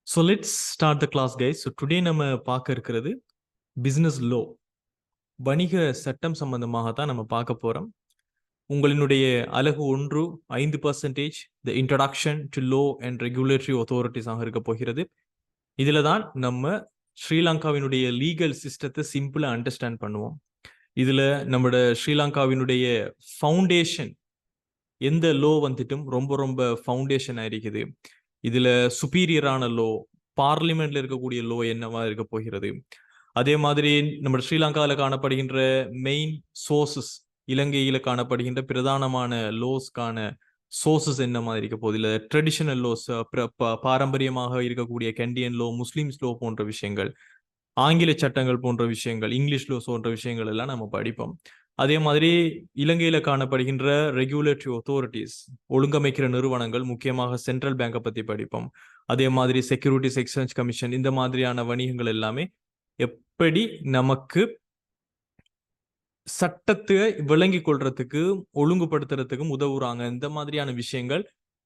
So let's start the class, guys. So today நம்ம பார்க்க இருக்கிறது பிசினஸ் லோ, வணிக சட்டம் சம்பந்தமாக தான் நம்ம பார்க்க போறோம். உங்களினுடைய அலகு 1 5% the introduction to law and regulatory authorities ஆக இருக்க போகிறது. இதுல தான் நம்ம ஸ்ரீலங்காவினுடைய லீகல் சிஸ்டத்தை சிம்பிளா அண்டர்ஸ்டாண்ட் பண்ணுவோம். இதுல நம்மளோட ஸ்ரீலங்காவினுடைய ஃபவுண்டேஷன் எந்த லோ வந்துட்டும் ரொம்ப ரொம்ப ஃபவுண்டேஷன் ஆயிருக்குது. இதுல சுப்பீரியரான லோ, பார்லிமெண்ட்ல இருக்கக்கூடிய லோ என்னவா இருக்க போகிறது. அதே மாதிரி நம்ம ஸ்ரீலங்காவில் காணப்படுகின்ற மெயின் சோர்சஸ், இலங்கையில காணப்படுகின்ற பிரதானமான லோஸ்க்கான சோர்சஸ் என்ன மாதிரி இருக்க போகுது. இல்லை ட்ரெடிஷனல் லோஸ், பாரம்பரியமாக இருக்கக்கூடிய கெண்டியன் லோ, முஸ்லிம்ஸ் லோ போன்ற விஷயங்கள், ஆங்கில சட்டங்கள் போன்ற விஷயங்கள், இங்கிலீஷ் லோஸ் போன்ற விஷயங்கள் எல்லாம் நம்ம படிப்போம். அதே மாதிரி இலங்கையில காணப்படுகின்ற ரெகுலேட்டரி அத்தாரிட்டிஸ், ஒழுங்கமைக்கிற நிறுவனங்கள், முக்கியமாக சென்ட்ரல் பேங்கை பத்தி படிப்போம். அதே மாதிரி செக்யூரிட்டிஸ் எக்ஸ்சேஞ்ச் கமிஷன், இந்த மாதிரியான வணிகங்கள் எல்லாமே எப்படி நமக்கு சட்டத்தை விளங்கி கொள்றதுக்கு, ஒழுங்குபடுத்துறதுக்கும் உதவுறாங்க. இந்த மாதிரியான விஷயங்கள்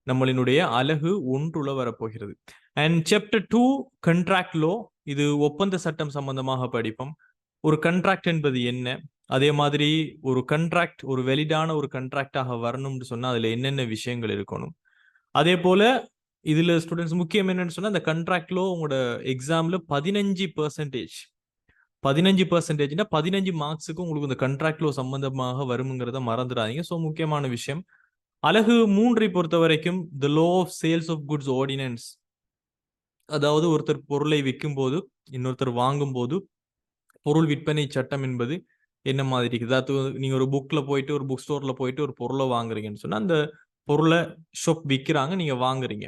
நம்மளினுடைய அலகு 1 வரப்போகிறது. அண்ட் சாப்டர் 2 கண்ட்ராக்ட் லோ, இது ஒப்பந்த சட்டம் சம்பந்தமாக படிப்போம். ஒரு கண்ட்ராக்ட் என்பது என்ன, அதே மாதிரி ஒரு கண்ட்ராக்ட் ஒரு வெலிடான ஒரு கண்ட்ராக்டாக வரணும்னு சொன்னா அதுல என்னென்ன விஷயங்கள் இருக்கணும். அதே போல இதுல ஸ்டூடெண்ட்ஸ் முக்கியம் என்னன்னு சொன்னா, அந்த கண்ட்ராக்ட் லோ உங்களோட எக்ஸாம்ல 15% 15 மார்க்ஸுக்கு உங்களுக்கு இந்த கண்ட்ராக்ட் லோ சம்பந்தமாக வருங்கிறத மறந்துடாதீங்க. ஸோ முக்கியமான விஷயம். அலகு 3 பொறுத்த வரைக்கும் the law of sales of goods ordinance, அதாவது ஒருத்தர் பொருளை விற்கும் போது இன்னொருத்தர் வாங்கும் போது பொருள் விற்பனை சட்டம் என்பது என்ன மாதிரி இருக்குது. அது நீங்க ஒரு புக்ல போயிட்டு, ஒரு புக் ஸ்டோர்ல போயிட்டு ஒரு பொருளை வாங்குறீங்கன்னு சொன்னா, அந்த பொருளை ஷாப் விற்கிறாங்க, நீங்க வாங்குறீங்க.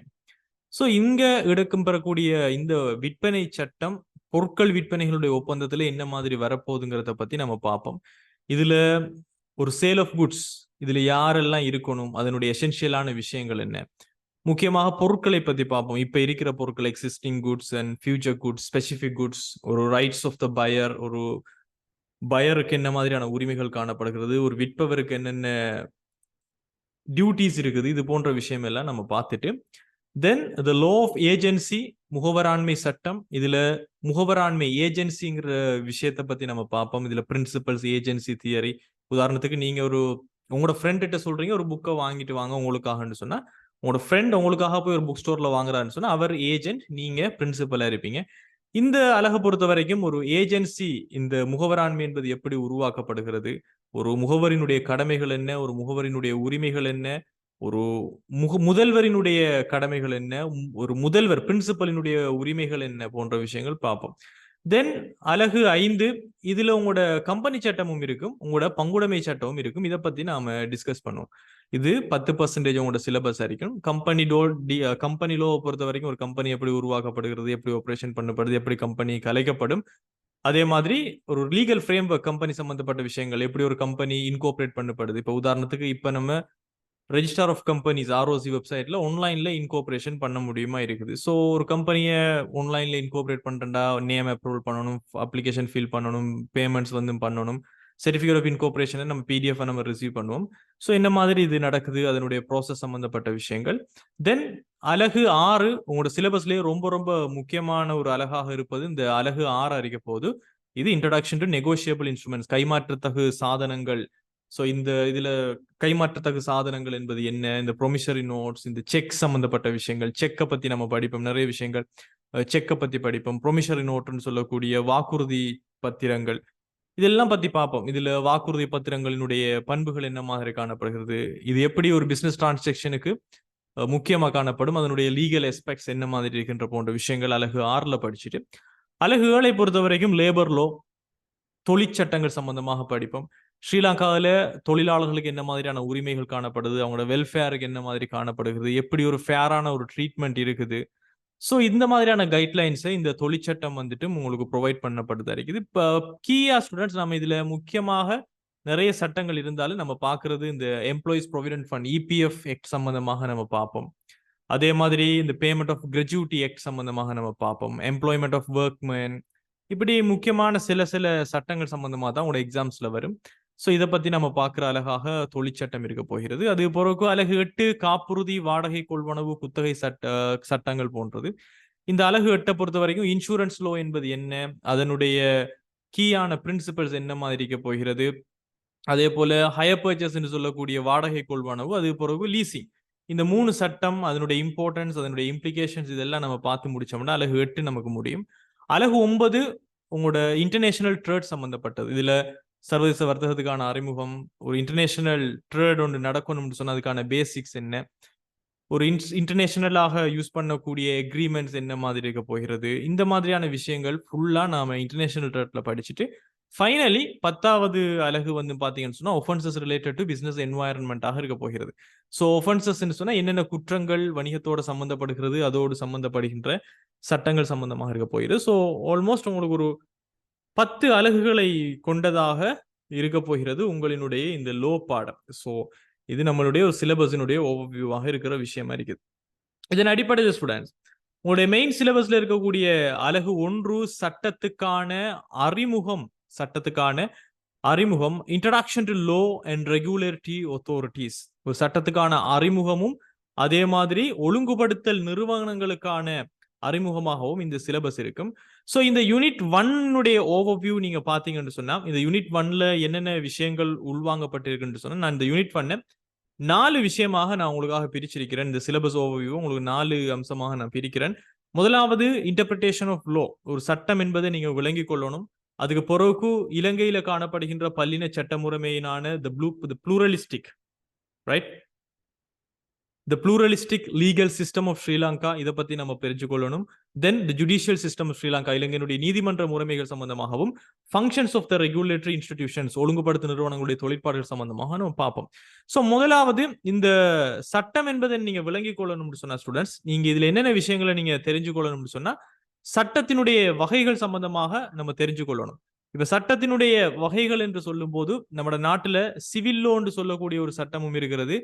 ஸோ இங்க எடுக்கும் பெறக்கூடிய இந்த விற்பனை சட்டம் பொருட்கள் விற்பனைகளுடைய ஒப்பந்தத்துல என்ன மாதிரி வரப்போகுதுங்கிறத பத்தி நம்ம பார்ப்போம். இதுல ஒரு சேல் ஆஃப் குட்ஸ், இதுல யாரெல்லாம் இருக்கணும், அதனுடைய எசென்ஷியலான விஷயங்கள் என்ன, முக்கியமாக பொருட்களை பத்தி பார்ப்போம். இப்ப இருக்கிற பொருட்கள், existing goods and future goods, specific goods, ஒரு ரைட்ஸ் ஆஃப் த பையர், ஒரு பையருக்கு என்ன மாதிரியான உரிமைகள் காணப்படுகிறது, ஒரு விற்பவருக்கு என்னென்ன டியூட்டிஸ் இருக்குது, இது போன்ற விஷயம் எல்லாம் நம்ம பார்த்துட்டு, தென் த லோ ஆஃப் ஏஜென்சி, முகவராண்மை சட்டம். இதுல முகவராண்மை ஏஜென்சிங்கிற விஷயத்தை பத்தி நம்ம பார்ப்போம். இதுல பிரின்சிபல்ஸ், ஏஜென்சி தியரி. உதாரணத்துக்கு நீங்க உங்களோட ஃப்ரெண்ட் கிட்ட சொல்றீங்க ஒரு புக்கை வாங்கிட்டு வாங்க உங்களுக்காகன்னு சொன்னா, உங்களோட ஃப்ரெண்ட் உங்களுக்காக போய் ஒரு புக் ஸ்டோர்ல வாங்குறாருன்னு சொன்னா அவர் ஏஜென்ட், நீங்க பிரின்சிபலா இருப்பீங்க. இந்த அழகை பொறுத்த வரைக்கும் ஒரு ஏஜென்சி, இந்த முகவராண்மை என்பது எப்படி உருவாக்கப்படுகிறது, ஒரு முகவரினுடைய கடமைகள் என்ன, ஒரு முகவரினுடைய உரிமைகள் என்ன, ஒரு முதல்வரினுடைய கடமைகள் என்ன, ஒரு முதல்வர் பிரின்சிபலினுடைய உரிமைகள் என்ன போன்ற விஷயங்கள் பார்ப்போம். தென் அலகு 5, இதுல உங்களோட கம்பெனி சட்டமும் இருக்கும், உங்களோட பங்குடைமை சட்டமும் இருக்கும். இதை பத்தி நாம டிஸ்கஸ் பண்ணுவோம். இது 10% உங்களோட சிலபஸ் இருக்கும். கம்பெனி லோ பொறுத்த வரைக்கும் ஒரு கம்பெனி எப்படி உருவாக்கப்படுகிறது, எப்படி ஆபரேஷன் பண்ணப்படுது, எப்படி கம்பெனி கலைக்கப்படும், அதே மாதிரி ஒரு லீகல் ஃப்ரேம்வொர்க், கம்பெனி சம்பந்தப்பட்ட விஷயங்கள், எப்படி ஒரு கம்பெனி இன்கோபரேட் பண்ணப்படுது. இப்ப உதாரணத்துக்கு இப்ப நம்ம ரெஜிஸ்டர் ஆஃப் கம்பெனிஸ் ROC வெப்சைட்ல ஆன்லைன்ல இன்கோபரேஷன் பண்ண முடியுமா இருக்குது. ஸோ ஒரு கம்பெனியை ஆன்லைன்ல இன்கோபரேட் பண்றா, நேம் அப்ரூவல் பண்ணணும், அப்ளிகேஷன் ஃபில் பண்ணணும், பேமெண்ட்ஸ் பண்ணணும், சர்டிஃபிகேட் ஆஃப் இன்கோபரேஷனை நம்ம PDF நம்ம ரிசீவ் பண்ணுவோம். ஸோ என்ன மாதிரி இது நடக்குது, அதனுடைய ப்ராசஸ் சம்பந்தப்பட்ட விஷயங்கள். தென் அலகு 6 உங்களோட சிலபஸ்லேயே ரொம்ப ரொம்ப முக்கியமான ஒரு அலகாக இருப்பது இந்த அலகு 6 அறிக்க போது. இது இன்ட்ரடக்ஷன் டு நெகோஷியபிள் இன்ஸ்ட்ருமெண்ட்ஸ், கைமாற்றத்தகு சாதனங்கள். ஸோ இதுல கைமாற்றத்தகு சாதனங்கள் என்பது என்ன, இந்த ப்ரொமிசரி நோட்ஸ், இந்த செக் சம்பந்தப்பட்ட விஷயங்கள், செக்கை பத்தி நம்ம படிப்போம், நிறைய விஷயங்கள் செக்கை பத்தி படிப்போம். ப்ரொமிசரி நோட்னு சொல்லக்கூடிய வாக்குறுதி பத்திரங்கள், இதெல்லாம் பத்தி பார்ப்போம். இதுல வாக்குறுதி பத்திரங்களினுடைய பண்புகள் என்ன மாதிரி காணப்படுகிறது, இது எப்படி ஒரு பிசினஸ் டிரான்சாக்ஷனுக்கு முக்கியமா காணப்படும், அதனுடைய லீகல் எஸ்பெக்ட்ஸ் என்ன மாதிரி இருக்கின்ற போன்ற விஷயங்கள் அலகு 6ல படிச்சுட்டு, அலகு 7 பொறுத்த வரைக்கும் லேபர் லோ, தொழிற்சட்டங்கள் சம்பந்தமாக படிப்போம். ஸ்ரீலங்காவில தொழிலாளர்களுக்கு என்ன மாதிரியான உரிமைகள் காணப்படுது, அவங்களோட வெல்ஃபேருக்கு என்ன மாதிரி காணப்படுகிறது, எப்படி ஒரு ஃபேரான ஒரு ட்ரீட்மெண்ட் இருக்குது. ஸோ இந்த மாதிரியான கைட்லைன்ஸை இந்த தொழிற்சட்டம் உங்களுக்கு ப்ரொவைட் பண்ணப்படுதா இருக்குது. இப்போ கீயா ஸ்டூடெண்ட்ஸ், நம்ம இதுல முக்கியமாக நிறைய சட்டங்கள் இருந்தாலும் நம்ம பார்க்கறது இந்த employees provident fund, EPF act சம்பந்தமாக நம்ம பார்ப்போம். அதே மாதிரி இந்த பேமெண்ட் ஆஃப் கிராஜுவிட்டி ஆக்ட் சம்பந்தமாக நம்ம பார்ப்போம். எம்ப்ளாய்மெண்ட் ஆஃப் ஒர்க்மேன், இப்படி முக்கியமான சில சில சட்டங்கள் சம்பந்தமாக தான் உங்களோட எக்ஸாம்ஸ்ல வரும். ஸோ இதை பத்தி நம்ம பார்க்குற அழகாக தொழிற்சட்டம் இருக்க போகிறது. அது பிறகு அலகு 8 காப்புறுதி, வாடகை கொள்வனவு, குத்தகை சட்டங்கள் போன்றது. இந்த அலகு 8 பொறுத்த வரைக்கும் இன்சூரன்ஸ் லோ என்பது என்ன, அதனுடைய கீயான பிரின்சிபல்ஸ் என்ன மாதிரி இருக்க போகிறது, அதே போல ஹையர் பர்ச்சேஸ் என்று சொல்லக்கூடிய வாடகை கொள்வனவு, அது பிறகு லீசிங். இந்த 3 சட்டம், அதனுடைய இம்பார்ட்டன்ஸ், அதனுடைய இம்ப்ளிகேஷன்ஸ் இதெல்லாம் நம்ம பார்த்து முடிச்சோம்னா அலகு 8 நமக்கு முடியும். அலகு 9 உங்களோட இன்டர்நேஷனல் ட்ரேட் சம்பந்தப்பட்டது. இதுல சர்வதேச வர்த்தகத்துக்கான அறிமுகம், ஒரு இன்டர்நேஷனல் ட்ரேட் ஒன்று நடக்கணும்னு சொன்னா அதுக்கான பேசிக்ஸ் என்ன, ஒரு இன்டர்நேஷனலாக யூஸ் பண்ணக்கூடிய எக்ரிமெண்ட்ஸ் என்ன மாதிரி இருக்க போகிறது, இந்த மாதிரியான விஷயங்கள் ஃபுல்லா நாம இன்டர்நேஷனல் ட்ரேட்ல படிச்சுட்டு ஃபைனலி 10வது அலகு வந்து பாத்தீங்கன்னு சொன்னா ஒஃபென்சஸ் ரிலேட்டட் டு பிசினஸ் என்வாயரன்மெண்டாக இருக்க போகிறது. ஸோ ஒஃபென்சஸ் சொன்னா என்னென்ன குற்றங்கள் வணிகத்தோட சம்பந்தப்படுகிறது, அதோடு சம்பந்தப்படுகின்ற சட்டங்கள் சம்பந்தமாக இருக்க போகிறது. ஸோ ஆல்மோஸ்ட் உங்களுக்கு ஒரு 10 அலகுகளை கொண்டதாக இருக்க போகிறது உங்களினுடைய இந்த லோ பாடம். ஸோ இது நம்மளுடைய ஒரு சிலபஸினுடைய ஓவர்வியூவாக இருக்கிற விஷயமா இருக்குது. இதன் அடிப்படையில் ஸ்டூடெண்ட்ஸ் உங்களுடைய மெயின் சிலபஸ்ல இருக்கக்கூடிய அலகு 1 சட்டத்துக்கான அறிமுகம், introduction to low and regulatory authorities, ஒரு சட்டத்துக்கான அறிமுகமும் அதே மாதிரி ஒழுங்குபடுத்தல் நிறுவனங்களுக்கான அறிமுகமாகவும் இந்த சிலபஸ் இருக்கும். ஸோ இந்த யூனிட் 1 ஓவர்வியூ நீங்க பாத்தீங்கன்னு சொன்னா, இந்த யூனிட் 1ல என்னென்ன விஷயங்கள் உள்வாங்கப்பட்டிருக்குன்னு சொன்னா, நான் இந்த யூனிட் 1 4 விஷயமாக நான் உங்களுக்காக பிரிச்சிருக்கிறேன். இந்த சிலபஸ் ஓவர்வியூ உங்களுக்கு 4 அம்சமாக நான் பிரிக்கிறேன். முதலாவது இன்டர்பிரிட்டேஷன் ஆஃப் லோ, ஒரு சட்டம் என்பதை நீங்க விளங்கிக் கொள்ளணும். அதுக்கு பிறகு இலங்கையில காணப்படுகின்ற பல்லின சட்ட முறைமையினான the pluralistic, right? The pluralistic legal system of Sri Lanka, இதை பத்தி நம்ம தெரிஞ்சுக்கொள்ளணும். Then the judicial system of Sri Lanka, இலங்கையினுடைய நீதிமன்ற முறைமைகள் சம்பந்தமாகவும் functions of the regulatory institutions, ஒழுங்குபடுத்தும் நிறுவனங்களுடைய தொழிற்பாடுகள் சம்பந்தமாக நம்ம பார்ப்போம். ஸோ முதலாவது இந்த சட்டம் என்பதை நீங்க விளங்கிக் கொள்ளணும்னு சொன்னா ஸ்டூடெண்ட்ஸ், நீங்க இதுல என்னென்ன விஷயங்களை நீங்க தெரிஞ்சுக்கொள்ளணும்னு சொன்னா சட்டத்தினுடைய வகைகள் சம்பந்தமாக நம்ம தெரிஞ்சுக்கொள்ளணும். இப்ப சட்டத்தினுடைய வகைகள் என்று சொல்லும் போது நம்ம நாட்டுல சிவில் லோ என்று சொல்லக்கூடிய ஒரு சட்டமும் இருக்கிறது,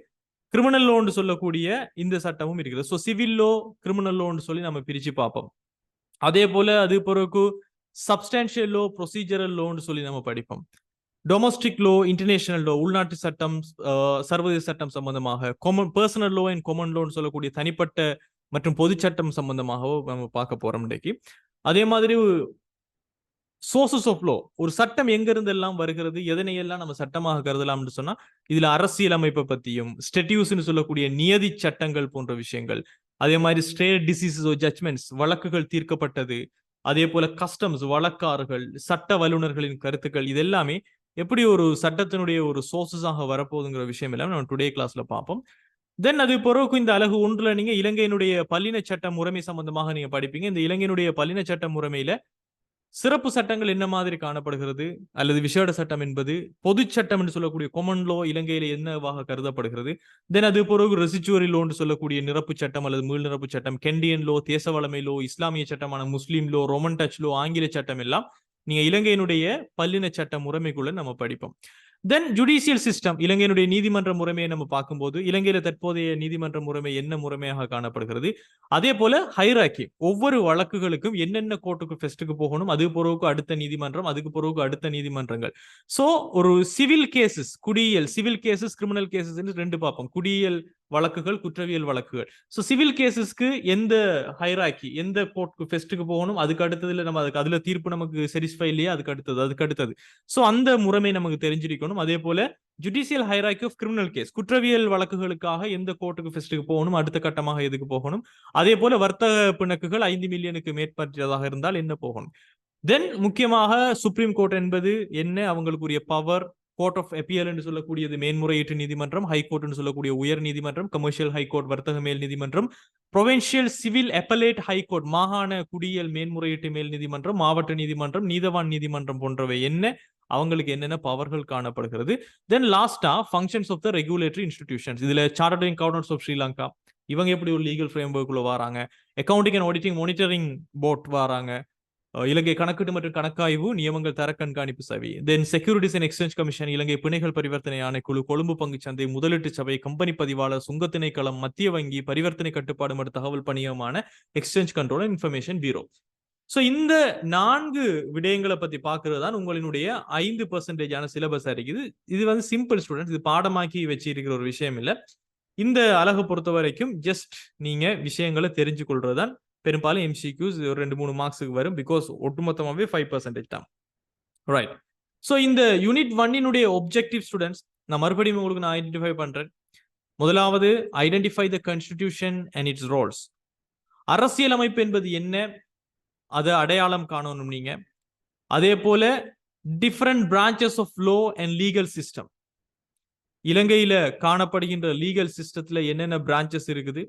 கிரிமினல் லோன்னு சொல்லக்கூடிய இந்த சட்டமும் இருக்குது. ஸோ சிவில் லோ, கிரிமினல் லோன்னு சொல்லி நம்ம பிரிச்சு பார்ப்போம். அதே போல அது பிறகு சப்ஸ்டான்ஷியல் லோ, ப்ரொசீஜரல் லோன்னு சொல்லி நம்ம படிப்போம். டொமஸ்டிக் லோ, இன்டர்நேஷனல் லோ, உள்நாட்டு சட்டம், சர்வதேச சட்டம் சம்பந்தமாக, பர்சனல் லோ அண்ட் காமன் லோன்னு சொல்லக்கூடிய தனிப்பட்ட மற்றும் பொது சட்டம் சம்பந்தமாகவும் நம்ம பார்க்க போறோம் இன்னைக்கு. அதே மாதிரி சோர்சஸ் ஆஃப் லோ, ஒரு சட்டம் எங்க இருந்து எல்லாம் வருகிறது, எதனையெல்லாம் நம்ம சட்டமாக கருதலாம்னு சொன்னா இதுல அரசியல் அமைப்பை பத்தியும், ஸ்டெட்யூஸ்னு சொல்லக்கூடிய நியதி சட்டங்கள் போன்ற விஷயங்கள், அதே மாதிரி ஸ்டேட் டிசீசஸ் ஜட்ஜ்மெண்ட்ஸ், வழக்குகள் தீர்க்கப்பட்டது, அதே போல கஸ்டம்ஸ், வழக்காறுகள், சட்ட வல்லுநர்களின் கருத்துக்கள், இது எல்லாமே எப்படி ஒரு சட்டத்தினுடைய ஒரு சோர்சஸாக வரப்போகுதுங்கிற விஷயம் எல்லாம் நம்ம டுடே கிளாஸ்ல பார்ப்போம். தென் அது பிறகு இந்த அலகு 1ல நீங்க இலங்கையினுடைய பல்லின சட்ட முறைமை சம்பந்தமாக நீங்க படிப்பீங்க. இந்த இலங்கையினுடைய பல்லின சட்ட முறைமையில சிறப்பு சட்டங்கள் என்ன மாதிரி காணப்படுகிறது, அல்லது விசேட சட்டம் என்பது, பொது சட்டம் என்று சொல்லக்கூடிய கொமன் லோ இலங்கையில என்னவாக கருதப்படுகிறது, தென் அது பிறகு ரெசிச்சுவரி லோ என்று சொல்லக்கூடிய நிரப்பு சட்டம் அல்லது மீள் நிரப்பு சட்டம், கெண்டியன் லோ, தேசவளமை லோ, இஸ்லாமிய சட்டமான முஸ்லீம் லோ, ரோமன் டச் லோ, ஆங்கில சட்டம் எல்லாம் நீங்க இலங்கையினுடைய பல்லின சட்ட முறைமைக்குள்ள நம்ம படிப்போம். தென் ஜுடிஷியல் சிஸ்டம், இலங்கையினுடைய நீதிமன்ற முறைமையை நம்ம பார்க்கும்போது இலங்கையில தற்போதைய நீதிமன்ற முறைமை என்ன முறைமையாக காணப்படுகிறது, அதே போல ஹைராக்கி, ஒவ்வொரு வழக்குகளுக்கும் என்னென்ன கோர்ட்டுக்கு ஃபர்ஸ்ட்டுக்கு போகணும், அது பிறகு அடுத்த நீதிமன்றம், அதுக்கு பிறகு அடுத்த நீதிமன்றங்கள். சோ ஒரு சிவில் கேசஸ், குடியியல், சிவில் கேசஸ், கிரிமினல் கேசஸ் 2 பார்ப்போம். குடியியல் வழக்குகள், குற்றவியல் வழக்குகள். ஸோ சிவில் கேசஸ்க்கு எந்த ஹைராக்கி, எந்த கோர்ட்டுக்கு ஃபர்ஸ்ட்டுக்கு போகணும், அதுக்கு அடுத்ததுல நம்ம அதுல தீர்ப்பு நமக்கு சாட்டிஸ்ஃபை இல்லையா, அதுக்கு அடுத்தது. ஸோ அந்த முறைமை நமக்கு தெரிஞ்சிருக்கணும். அதே போல judicial hierarchy of criminal case, குற்றவியல் வழக்குகளுக்காக எந்த கோர்ட்டுக்கு ஃபர்ஸ்ட்டுக்கு போகணும், அடுத்த கட்டமாக எதுக்கு போகணும், அதே போல வர்த்தக பிணக்குகள் 5 மில்லியனுக்கு மேற்பட்டதாக இருந்தால் என்ன போகணும். தென் முக்கியமாக சுப்ரீம் கோர்ட் என்பது என்ன, அவங்களுக்குரிய பவர், கோர்ட் ஆஃப் அப்பீல் என்று சொல்லக்கூடியது மேன்முறையீட்டு நீதிமன்றம், ஹைகோர்ட் என்று சொல்லக்கூடிய உயர் நீதிமன்றம், கமர்ஷியல் ஹைகோர்ட் வர்த்தக மேல் நீதிமன்றம், ப்ரொவின்சியல் சிவில் அப்பலேட் ஹைகோர்ட் மாகாண குடியியல் மேன்முறையீட்டு மேல் நீதிமன்றம், மாவட்ட நீதிமன்றம், நீதவான் நீதிமன்றம் போன்றவை என்ன, அவங்களுக்கு என்னென்ன பவர்கள் காணப்படுகிறது. தென் லாஸ்டா functions of the regulatory institutions, இதுல சார்ட்டர்ட் அக்கவுண்டன்ட்ஸ் ஆஃப் ஸ்ரீலங்கா, இவங்க எப்படி ஒரு லீகல் ஃப்ரேம்வொர்க்குள்ள வராங்க, accounting and auditing monitoring board வராங்க, இலங்கை கணக்கீட்டு மற்றும் கணக்காய்வு நியமங்கள் தர கண்காணிப்பு சபை, then securities and exchange commission, இலங்கை பிணைகள் பரிவர்த்தனை ஆணைக்குழு, கொழும்பு பங்கு சந்தை, முதலீட்டு சபை, கம்பெனி பதிவாளர், சுங்க திணைக்களம், மத்திய வங்கி, பரிவர்த்தனை கட்டுப்பாடு மற்றும் தகவல் பணியமான exchange control and information bureau. So இந்த 4 விடயங்களை பத்தி பார்க்கறது தான் உங்களினுடைய 5% சிலபஸ் இருக்குது. இது வந்து சிம்பிள் ஸ்டூடெண்ட்ஸ், இது பாடமாக்கி வச்சிருக்கிற ஒரு விஷயம் இல்லை. இந்த அலகு பொறுத்த வரைக்கும் ஜஸ்ட் நீங்க விஷயங்களை தெரிஞ்சு கொள்றதுதான் பெரும்பாலும் MCQs ஒரு 2-3 மார்க்ஸுக்கு வரும். பிகாஸ் ஒட்டுமொத்தமாகவே 5% தான். ரைட். ஸோ இந்த யூனிட் 1 ஒப்ஜெக்டிவ் ஸ்டூடெண்ட்ஸ் நான் மறுபடியும் உங்களுக்கு நான் ஐடென்டிஃபை பண்றேன். முதலாவது, identify the constitution and its roles. அரசியலமைப்பு என்பது என்ன, அதை அடையாளம் காணணும் நீங்க. அதே போல different branches of law and legal system. இலங்கையில காணப்படுகின்ற லீகல் சிஸ்டத்துல என்னென்ன பிரான்ச்சஸ் இருக்குது,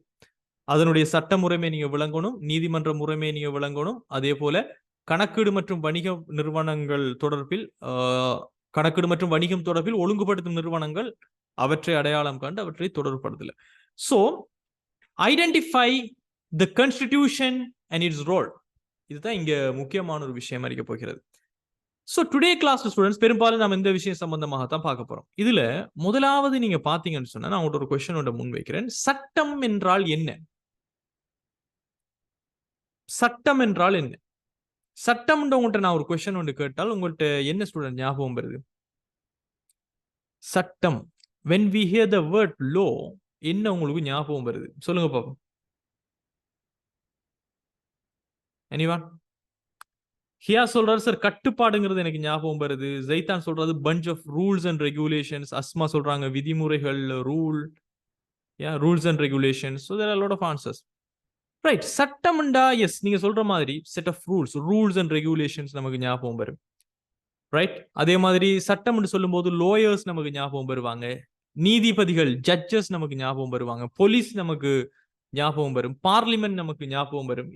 அதனுடைய சட்ட முறைமை நீங்க விளங்கணும், நீதிமன்ற முறைமை நீங்க விளங்கணும். அதே போல கணக்கீடு மற்றும் வணிக நிறுவனங்கள் தொடர்பில் கணக்கீடு மற்றும் வணிகம் தொடர்பில் ஒழுங்குபடுத்தும் நிறுவனங்கள் அவற்றை அடையாளம் கண்டு அவற்றை தொடர்புபடுத்தல. So identify the constitution and its role. இதுதான் இங்க முக்கியமான ஒரு விஷயமா இருக்க போகிறது. ஸோ டுடே கிளாஸ் ஸ்டூடெண்ட்ஸ் பெரும்பாலும் நம்ம இந்த விஷயம் சம்பந்தமாக தான் பார்க்க போறோம். இதுல முதலாவது நீங்க பாத்தீங்கன்னு சொன்னா நான் உங்கள்ட்ட ஒரு கொஸ்டின் முன் வைக்கிறேன். சட்டம் என்றால் என்ன? சட்டம் என்றால் என்ன? சட்டம் உங்கள்கிட்ட நான் ஒரு கொஸ்டின் ஒன்று கேட்டால் உங்கள்கிட்ட என்ன ஸ்டூடெண்ட் ஞாபகம் வருது? சட்டம். when we hear the word law, என்ன உங்களுக்கு ஞாபகம் வருது? சொல்லுங்க பாப்போம். anyone? ஹியா சொல்றாரு சார் கட்டுப்பாடுங்கிறது எனக்கு ஞாபகம் வருது. ஜெய்தான் சொல்றது bunch of rules and regulations. Asma சொல்றாங்க விதிமுறைகள், rule, rules and regulations. so there are a lot of answers. Right. சட்டம்ண்டா எஸ் நீங்க சொல்ற மாதிரி set of rules and regulations நமக்கு ஞாபகம் வரும். ரைட். அதே மாதிரி சட்டம் சொல்லும் போது லோயர்ஸ் நமக்கு ஞாபகம் வருவாங்க, நீதிபதிகள் ஜட்ஜஸ் நமக்கு ஞாபகம் வருவாங்க, போலீஸ் நமக்கு ஞாபகம் வரும், பார்லிமெண்ட் நமக்கு ஞாபகம் வரும்.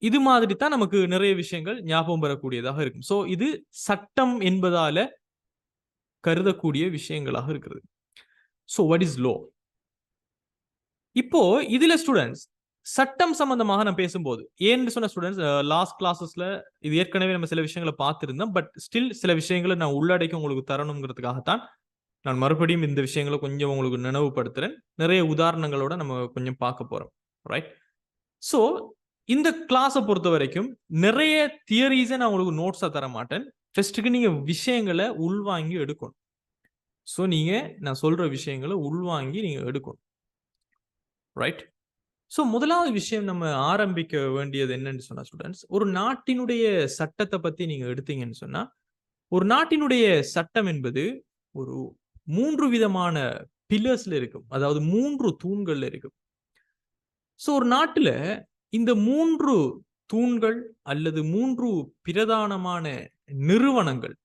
இது மாதிரி தான் நமக்கு நிறைய விஷயங்கள் ஞாபகம் வரக்கூடியதாக இருக்கும். ஸோ இது சட்டம் என்பதால கருதக்கூடிய விஷயங்களாக இருக்கிறது. So what is low? இப்போ இதுல ஸ்டூடெண்ட்ஸ் சட்டம் சம்பந்தமாக நான் பேசும்போது ஏன்னு சொன்ன ஸ்டூடெண்ட்ஸ் லாஸ்ட் கிளாஸஸ்ல இது ஏற்கனவே நம்ம சில விஷயங்களை பார்த்திருந்தோம். பட் ஸ்டில் சில விஷயங்களை நான் உள்ளடக்கி உங்களுக்கு தரணுங்கிறதுக்காகத்தான் நான் மறுபடியும் இந்த விஷயங்களை கொஞ்சம் உங்களுக்கு நினைவுபடுத்துறேன். நிறைய உதாரணங்களோட நம்ம கொஞ்சம் பார்க்க போறோம். ரைட். ஸோ இந்த கிளாஸை பொறுத்த வரைக்கும் நிறைய தியரிஸை நான் உங்களுக்கு நோட்ஸா தர மாட்டேன். ஃபர்ஸ்ட்டுக்கு நீங்க விஷயங்களை உள்வாங்கி எடுக்கணும். ஸோ நீங்க நான் சொல்ற விஷயங்களை உள்வாங்கி நீங்க எடுக்கணும். ரைட். ஸோ முதலாவது விஷயம் நம்ம ஆரம்பிக்க வேண்டியது என்னன்னு சொன்னா ஸ்டூடெண்ட்ஸ், ஒரு நாட்டினுடைய சட்டத்தை பத்தி நீங்க எடுத்தீங்கன்னு சொன்னா, ஒரு நாட்டினுடைய சட்டம் என்பது ஒரு 3 விதமான பில்லர்ஸ்ல இருக்கும், அதாவது 3 தூண்கள்ல இருக்கும். ஸோ ஒரு நாட்டுல இந்த 3 தூண்கள் அல்லது 3 பிரதானமான நிறுவனங்கள்,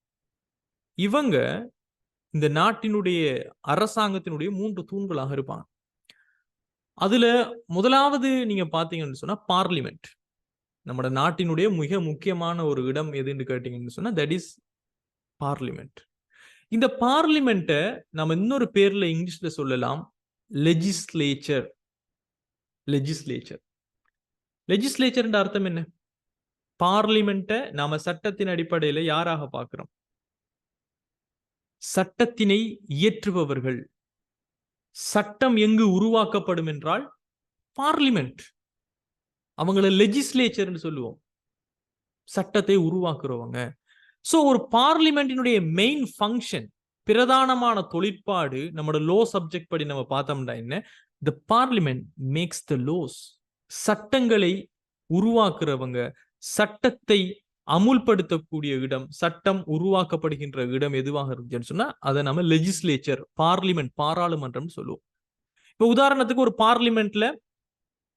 இவங்க இந்த நாட்டினுடைய அரசாங்கத்தினுடைய 3 தூண்களாக இருப்பாங்க. அதுல முதலாவது நீங்க பாத்தீங்கன்னு சொன்னா பார்லிமெண்ட். நம்ம நாட்டினுடைய மிக முக்கியமான ஒரு இடம் எதுன்னு கேட்டீங்கன்னு சொன்னா தட் இஸ் பார்லிமெண்ட். இந்த பார்லிமெண்ட்டை நம்ம இன்னொரு பேர்ல இங்கிலீஷ்ல சொல்லலாம் லெஜிஸ்லேச்சர். லெஜிஸ்லேச்சர் அர்த்தம் என்ன? பார்லிமெண்ட்டை நாம சட்டத்தின் அடிப்படையில யாராக பார்க்கிறோம்? சட்டத்தினை இயற்றுபவர்கள். சட்டம் எங்கு உருவாக்கப்படும் என்றால் பார்லிமெண்ட். அவங்கள லெஜிஸ்லேச்சர்னு சொல்லுவோம், சட்டத்தை உருவாக்குறவங்க. சோ ஒரு பார்லிமெண்டினுடைய மெயின் ஃபங்க்ஷன், பிரதானமான தொழிற்பாடு நம்மளோட லோ சப்ஜெக்ட் படி நம்ம பார்த்தோம்னா என்ன, the parliament makes the laws. சட்டங்களை உருவாக்குறவங்க, சட்டத்தை அமுல்படுத்தக்கூடிய இடம், சட்டம் உருவாக்கப்படுகின்ற இடம் எதுவாக இருக்குன்னு சொன்னா அதை நம்ம லெஜிஸ்லேச்சர், பார்லிமெண்ட், பாராளுமன்றம் சொல்லுவோம். இப்போ உதாரணத்துக்கு ஒரு பார்லிமெண்ட்ல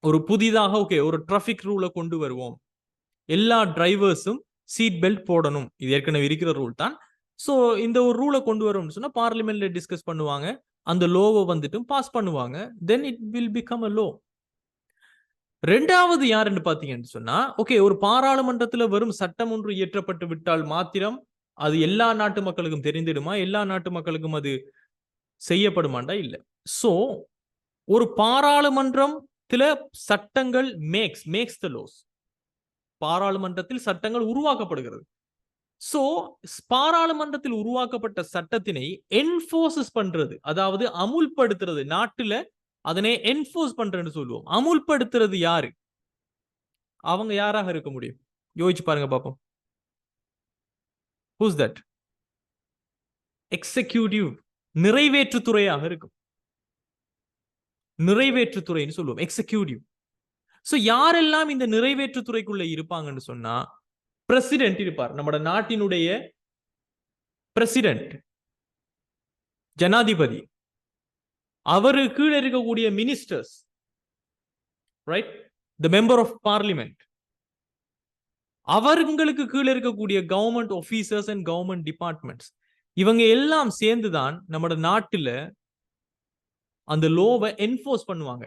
ஒரு புதிதாக ஒரு டிராபிக் ரூலை கொண்டு வருவோம், எல்லா டிரைவர்ஸும் சீட் பெல்ட் போடணும், இது ஏற்கனவே இருக்கிற ரூல் தான். ஸோ இந்த ஒரு ரூலை கொண்டு வரும்னு சொன்னா பார்லிமெண்ட்ல டிஸ்கஸ் பண்ணுவாங்க, அந்த லோவை வந்துட்டு பாஸ் பண்ணுவாங்க, then it will become a low. ரெண்டாவது யாருன்னு பாத்தீங்கன்னு சொன்னா ஒரு பாராளுமன்றத்துல வெறும் சட்டம் ஒன்று இயற்றப்பட்டு விட்டால் மாத்திரம் அது எல்லா நாட்டு மக்களுக்கும் தெரிந்திடுமா, எல்லா நாட்டு மக்களுக்கும் அது செய்யப்படுமாண்டா? இல்ல. சோ ஒரு பாராளுமன்றத்துல சட்டங்கள் மேக்ஸ் த லோஸ். பாராளுமன்றத்தில் சட்டங்கள் உருவாக்கப்படுகிறது. சோ பாராளுமன்றத்தில் உருவாக்கப்பட்ட சட்டத்தினை என்ஃபோர்ஸ் பண்றது, அதாவது அமுல்படுத்துறது, நாட்டுல அதனை என்ஃபோர்ஸ் பண்றேன்னு சொல்லுவோம். அமுல்படுத்துறது யாரு? அவங்க யாராக இருக்க முடியும்? யோசிச்சு பாருங்க பாப்போம். Who's that? எக்ஸிகியூட்டிவ், நிறைவேற்றுத்துறையாக இருக்கும். நிறைவேற்றுத்துறைன்னு சொல்லுவோம், எக்ஸிகியூட்டிவ். சோ யாரெல்லாம் இந்த நிறைவேற்றுத்துறைக்குள்ள இருப்பாங்கன்னு சொன்னா, பிரசிடென்ட் இருப்பார், நம்ம நாட்டினுடைய பிரசிடென்ட், ஜனாதிபதி. அவரு கீழே இருக்கக்கூடிய ministers, right, the member of parliament, அவர்களுக்கு கீழே இருக்கக்கூடிய government officers and government departments, இவங்க எல்லாம் சேர்ந்துதான் நம்ம நாட்டுல அந்த லோவை என்ஃபோர்ஸ் பண்ணுவாங்க.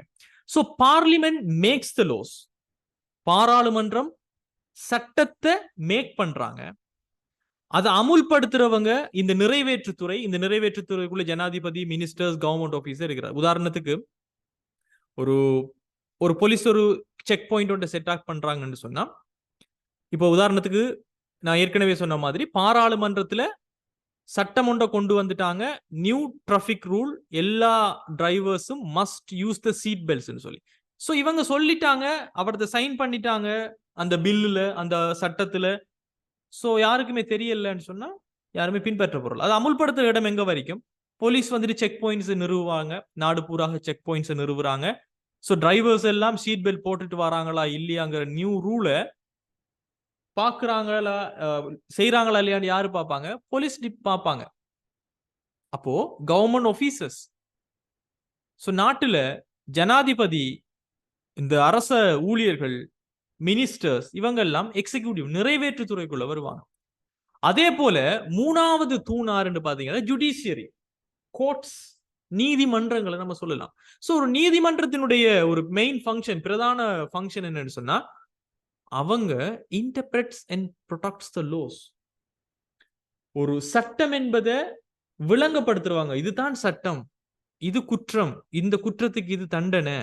So parliament makes the laws. பாராளுமன்றம் சட்டத்தை மேக் பண்றாங்க. அதை அமுல்படுத்துறவங்க இந்த நிறைவேற்றுத்துறை. இந்த நிறைவேற்றுத்துறைக்குள்ள ஜனாதிபதி, மினிஸ்டர்ஸ், கவர்மெண்ட் ஆபீசர் இருக்கிறார். உதாரணத்துக்கு ஒரு ஒரு போலீஸ் ஒரு செக் பாயிண்ட் செட் ஆக் பண்றாங்கன்னு சொன்னா, இப்போ உதாரணத்துக்கு நான் ஏற்கனவே சொன்ன மாதிரி பாராளுமன்றத்துல சட்டம் ஒன்றை கொண்டு வந்துட்டாங்க, நியூ டிராபிக் ரூல், எல்லா டிரைவர்ஸும் must use the seat belts சொல்லி. சோ இவங்க சொல்லிட்டாங்க, அவரது சைன் பண்ணிட்டாங்க அந்த பில்லுல, அந்த சட்டத்துல. சோ யாருக்குமே தெரியலன்னு சொன்னா யாருமே பின்பற்ற போறல. அது அமுல்படுத்துற இடம் எங்க வரைக்கும், போலீஸ் வந்துட்டு செக் பாயிண்ட்ஸ் நிறுவுவாங்க, நாடு பூராக செக் பாயிண்ட்ஸ் நிறுவுறாங்க. சோ டிரைவர்ஸ் எல்லாம் சீட் பெல்ட் போட்டுட்டு வராங்களா இல்லையாங்கிற நியூ ரூலை பாக்குறாங்களா, செய்யறாங்களா இல்லையான்னு யாரு பார்ப்பாங்க, போலீஸ் பார்ப்பாங்க. அப்போ கவர்மெண்ட் ஆபீசர்ஸ். சோ நாட்டுல ஜனாதிபதி, இந்த அரச ஊழியர்கள், மினிஸ்டர்ஸ், இவங்க எல்லாம் எக்ஸிகியூட்டிவ் நிறைவேற்றுத்துறைக்குள்ள வருவாங்க. அதே போல மூணாவது தூணாருன்னு பாத்தீங்கன்னா ஜுடிஷியரி, கோர்ட்ஸ், நீதிமன்றங்களை நம்ம சொல்லலாம். சோ ஒரு நீதிமன்றத்தினுடைய ஒரு மெயின் ஃபங்க்ஷன், பிரதான ஃபங்க்ஷன் என்னன்னு சொன்னா, அவங்க interprets and protects the laws. ஒரு சட்டம் என்பதை விளங்கப்படுத்துவாங்க. இதுதான் சட்டம், இது குற்றம், இந்த குற்றத்துக்கு இது தண்டனை.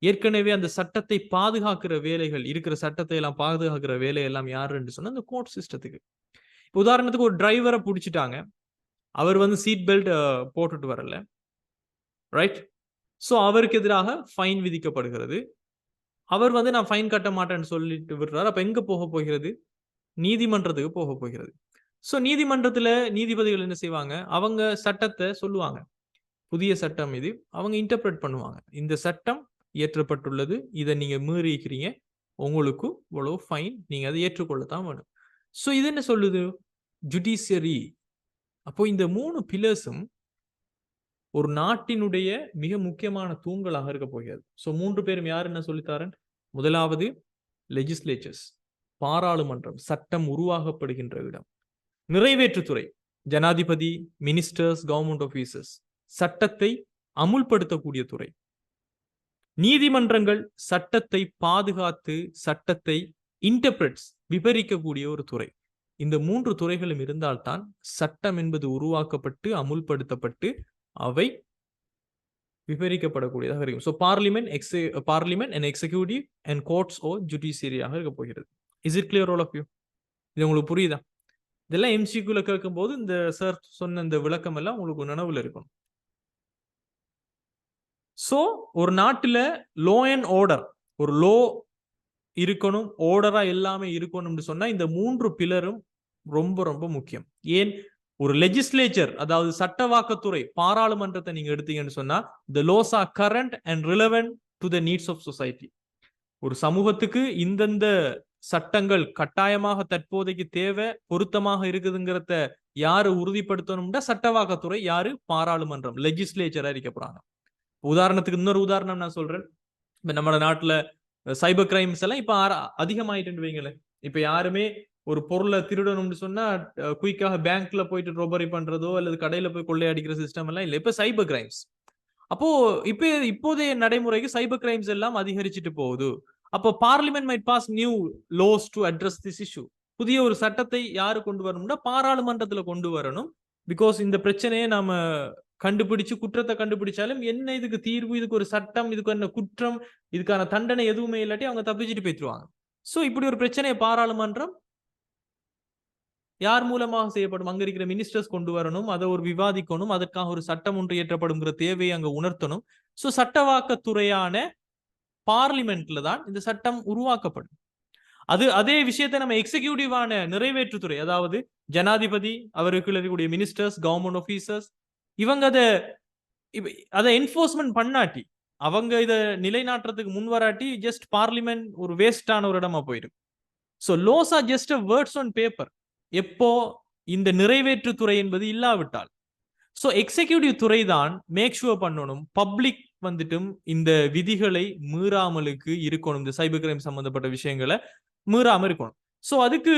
ஏற்கனவே அந்த சட்டத்தை பாதுகாக்கிற வேலைகள், இருக்கிற சட்டத்தை எல்லாம் பாதுகாக்கிற வேலையெல்லாம் யாருன்னு சொன்னா அந்த கோர்ட் சிஸ்டத்துக்கு. உதாரணத்துக்கு ஒரு டிரைவரை பிடிச்சிட்டாங்க, அவர் சீட் பெல்ட் போட்டுட்டு வரல, ரைட்? சோ அவருக்கு எதிராக ஃபைன் விதிக்கப்படுகிறது. அவர் நான் ஃபைன் கட்ட மாட்டேன்னு சொல்லிட்டு விடுறாரு. அப்ப எங்க போக போகிறது? நீதிமன்றத்துக்கு போக போகிறது. சோ நீதிமன்றத்துல நீதிபதிகள் என்ன செய்வாங்க, அவங்க சட்டத்தை சொல்லுவாங்க, புதிய சட்டம் இது, அவங்க இன்டர்பிரட் பண்ணுவாங்க. இந்த சட்டம் இயற்றப்பட்டுள்ளது, இதை நீங்க மீறிக்கிறீங்க, உங்களுக்கு இவ்வளவு ஃபைன், நீங்க அதை ஏற்றுக்கொள்ளத்தான் வேணும். சோ இது என்ன சொல்லுது? ஜுடிஷியரி. அப்போ இந்த மூணு பில்லர்ஸும் ஒரு நாட்டினுடைய மிக முக்கியமான தூண்களாக இருக்க போகிறது. சோ மூன்று பேரும் யார் என்ன சொல்லித்தாரன்? முதலாவது லெஜிஸ்லேச்சர்ஸ், பாராளுமன்றம், சட்டம் உருவாக்கப்படுகின்ற இடம். நிறைவேற்றுத்துறை, ஜனாதிபதி, மினிஸ்டர்ஸ், கவர்மெண்ட் ஆபீசர்ஸ், சட்டத்தை அமுல்படுத்தக்கூடிய துறை. நீதிமன்றங்கள் சட்டத்தை பாதுகாத்து சட்டத்தை இன்டர்பிரட்ஸ், விபரிக்கக்கூடிய ஒரு துறை. இந்த மூன்று துறைகளும் இருந்தால்தான் சட்டம் என்பது உருவாக்கப்பட்டு அமுல்படுத்தப்பட்டு அவை விபரிக்கப்படக்கூடியதாக இருக்கும். So parliament and executive and courts or ஜுடிஷியரியாக இருக்க போகிறது. Is it clear all of you? இது உங்களுக்கு புரியுதா? இதெல்லாம் எம்சிக்யூல கேட்கும் போது இந்த சார் சொன்ன இந்த விளக்கம் எல்லாம் உங்களுக்கு நினைவுல இருக்கும். சோ ஒரு நாட்டுல லோ அண்ட் ஆர்டர், ஒரு லோ இருக்கணும், ஆர்டரா எல்லாமே இருக்கணும்னு சொன்னா இந்த மூன்று பில்லரும் ரொம்ப ரொம்ப முக்கியம். ஏன்? ஒரு லெஜிஸ்லேச்சர், அதாவது சட்டவாக்கத்துறை, பாராளுமன்றத்தை நீங்க எடுத்தீங்கன்னு சொன்னா, the laws are current and relevant to the needs of society. ஒரு சமூகத்துக்கு இந்தந்த சட்டங்கள் கட்டாயமாக தற்போதைக்கு தேவை, பொருத்தமாக இருக்குதுங்கிறத யாரு உறுதிப்படுத்தணும்னா சட்டவாக்கத்துறை. யாரு? பாராளுமன்றம், லெஜிஸ்லேச்சரா இருக்க போறாங்க. உதாரணத்துக்கு இன்னொரு உதாரணம் நான் சொல்றேன். இப்ப நம்ம நாட்டுல சைபர் கிரைம்ஸ் எல்லாம் இப்ப அதிகமாயிட்டு வைங்களேன். இப்ப யாருமே ஒரு பொருளை திருடணும்னு சொன்னா குயிக்காக பேங்க்ல போயிட்டு ரொபரி பண்றதோ அல்லது கடையில போய் கொள்ளையடிக்கிற சிஸ்டம் எல்லாம் இல்லை. இப்ப சைபர் கிரைம்ஸ். அப்போ இப்போதைய நடைமுறைக்கு சைபர் கிரைம்ஸ் எல்லாம் அதிகரிச்சுட்டு போகுது. அப்போ parliament might pass new laws to address this issue. புதிய ஒரு சட்டத்தை யாரு கொண்டு வரணும்னா பாராளுமன்றத்துல கொண்டு வரணும். பிகாஸ் இந்த பிரச்சனையை நாம கண்டுபிடிச்சு, குற்றத்தை கண்டுபிடிச்சாலும் என்ன இதுக்கு தீர்வு, இதுக்கு ஒரு சட்டம், இதுக்கு என்ன குற்றம், இதுக்கான தண்டனை எதுவுமே இல்லாட்டி அவங்க தப்பிச்சுட்டு போயிடுவாங்க. சோ இப்படி ஒரு பிரச்சனையை பாராளுமன்றம் யார் மூலமாக செய்யப்படும்? அங்க இருக்கிற மினிஸ்டர்ஸ் கொண்டு வரணும், அதை ஒரு விவாதிக்கணும், அதற்காக ஒரு சட்டம் ஒன்று இயற்றப்படுங்கிற தேவையை அங்க உணர்த்தணும். சோ சட்டவாக்கத்துறையான பார்லிமெண்ட்ல தான் இந்த சட்டம் உருவாக்கப்படும். அதே விஷயத்தை நம்ம எக்ஸிகியூட்டிவான நிறைவேற்றுத்துறை, அதாவது ஜனாதிபதி, அவருக்கு இருக்கக்கூடிய மினிஸ்டர்ஸ், கவர்மெண்ட் ஆபீசர்ஸ், இவங்க அதை என்ஃபோர்ஸ்மெண்ட் பண்ணாட்டி, அவங்க இதை நிலைநாட்டுறதுக்கு முன் வராட்டி ஜஸ்ட் பார்லிமெண்ட் ஒரு வேஸ்டான ஒரு இடமா போயிடும். So laws are just a words on paper. எப்போ இந்த நிறைவேற்றுத்துறை என்பது இல்லாவிட்டால். ஸோ எக்ஸிக்யூட்டிவ் துறை தான் மேக் ஷுவர் பண்ணணும் பப்ளிக் வந்துட்டும் இந்த விதிகளை மீறாமலுக்கு இருக்கணும். இந்த சைபர் கிரைம் சம்பந்தப்பட்ட விஷயங்களை மீறாம இருக்கணும். ஸோ அதுக்கு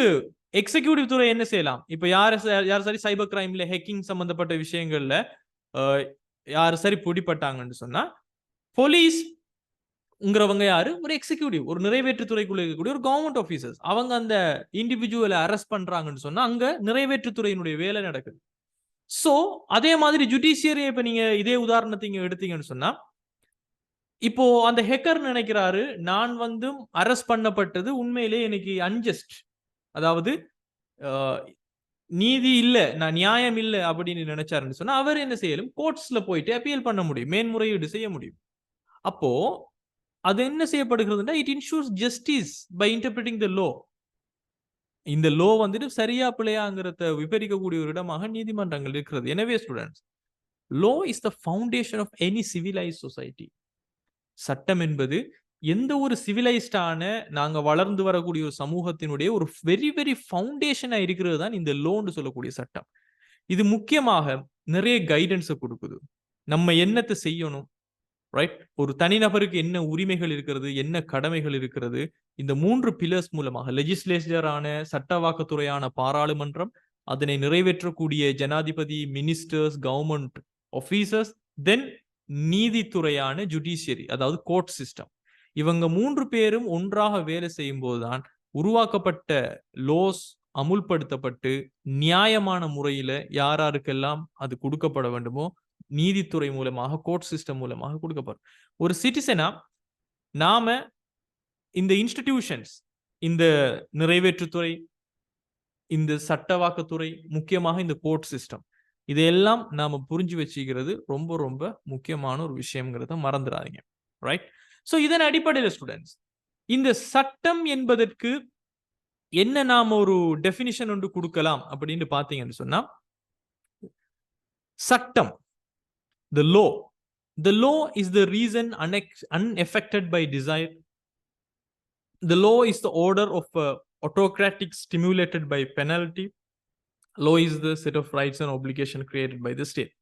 எக்ஸிக்யூட்டிவ் துறை என்ன செய்யலாம்? இப்போ யார் சரி சைபர் கிரைம்ல ஹேக்கிங் சம்பந்தப்பட்ட விஷயங்கள்ல யார் சரி பிடிப்பட்டாங்கன்னு சொன்னா போலீஸ்ங்கிறவங்க யாரு? ஒரு எக்ஸிக்யூட்டிவ், ஒரு நிறைவேற்றுத்துறைக்குள்ள இருக்கக்கூடிய ஒரு கவர்மெண்ட் ஆபீசர்ஸ். அவங்க அந்த இண்டிவிஜுவலை அரெஸ்ட் பண்றாங்கன்னு சொன்னா அங்க நிறைவேற்றுத்துறையினுடைய வேலை நடக்குது. சோ அதே மாதிரி ஜுடிஷியரி இப்ப நீங்க இதே உதாரணத்தை இங்க எடுத்தீங்கன்னு சொன்னா இப்போ அந்த ஹேக்கர் நினைக்கிறாரு நான் வந்து அரெஸ்ட் பண்ணப்பட்டது உண்மையிலே எனக்கு அன்ஜஸ்ட், அதாவது நீதி இல்ல, நான் நியாயம் இல்ல அப்படின்னு நினைச்சாருன்னு சொன்னா அவர் என்ன செய்யலும்? கோர்ட்ஸ்ல போயிட்டு அப்பீல் பண்ண முடியும், மேன்முறையீடு செய்ய முடியும். அப்போ அது என்ன செய்யப்படுகிறதுனா it insures justice by interpreting the law. இந்த லோ வந்துட்டு சரியா பிழையாங்கிறத விபரிக்கக்கூடிய ஒரு இடமாக நீதிமன்றங்கள் இருக்கிறது. எனவே students, law is the foundation of any civilise society. சட்டம் என்பது எந்த ஒரு சிவிலைஸ்டான நாங்க வளர்ந்து வரக்கூடிய ஒரு சமூகத்தினுடைய ஒரு வெரி வெரி ஃபவுண்டேஷனா இருக்கிறது தான் இந்த லோன்னு சொல்லக்கூடிய சட்டம். இது முக்கியமாக நிறைய கைடன்ஸை கொடுக்குது. நம்ம என்னத்தை செய்யணும், ரைட்? ஒரு தனிநபருக்கு என்ன உரிமைகள் இருக்கிறது, என்ன கடமைகள் இருக்கிறது, இந்த 3 பில்லர்ஸ் மூலமாக லெஜிஸ்லேச்சரான சட்டவாக்கத்துறையான பாராளுமன்றம், அதனை நிறைவேற்றக்கூடிய ஜனாதிபதி, மினிஸ்டர்ஸ், கவர்மெண்ட் ஆபீசர்ஸ், தென் நீதித்துறையான ஜுடிஷியரி, அதாவது கோர்ட் சிஸ்டம். இவங்க 3 பேரும் ஒன்றாக வேலை செய்யும் போதுதான் உருவாக்கப்பட்ட லோஸ் அமுல்படுத்தப்பட்டு நியாயமான முறையில யாராருக்கெல்லாம் அது கொடுக்கப்பட வேண்டுமோ நீதித்துறை மூலமாக, கோர்ட் சிஸ்டம் மூலமாக கொடுக்கப்படும். ஒரு சிட்டிசனா நாம இந்த இன்ஸ்டிடியூஷன்ஸ், இந்த நிறைவேற்றுத்துறை, இந்த சட்டவாக்கத்துறை, முக்கியமாக இந்த கோர்ட் சிஸ்டம், இதையெல்லாம் நாம புரிஞ்சு வச்சுக்கிறது ரொம்ப ரொம்ப முக்கியமான ஒரு விஷயம்ங்கிறத மறந்துடாதீங்க, ரைட்? ஸோ இதன் அடிப்படையில் ஸ்டூடெண்ட்ஸ், இந்த சட்டம் என்பதற்கு என்ன நாம ஒரு டெஃபினிஷன் ஒன்று கொடுக்கலாம் அப்படின்னு பாத்தீங்கன்னு சொன்னா, சட்டம், the law is the reason unaffected by desire. The law is the order of autocratic stimulated by penalty. Law is the set of rights and obligation created by the state.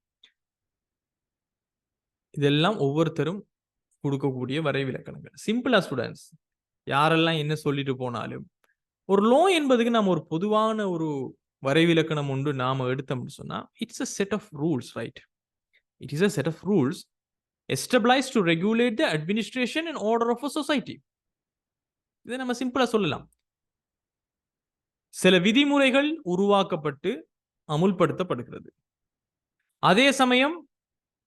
இதெல்லாம் ஒவ்வொருத்தரும் கொடுக்கக்கூடிய வரைவிலக்கணங்கள். சிம்பிளா ஸ்டூடெண்ட்ஸ், யாரெல்லாம் என்ன சொல்லிட்டு போனாலும் ஒரு low என்பதுக்கு நாம ஒரு பொதுவான ஒரு வரைவிலக்கணம் ஒன்று நாம எடுத்தோம்னு சொன்னா it's a set of rules, right? It is a set of rules established to regulate the administration and order of a society. இதை நம்ம சிம்பிளா சொல்லலாம். சில விதிமுறைகள் உருவாக்கப்பட்டு அமுல்படுத்தப்படுகிறது. அதே சமயம்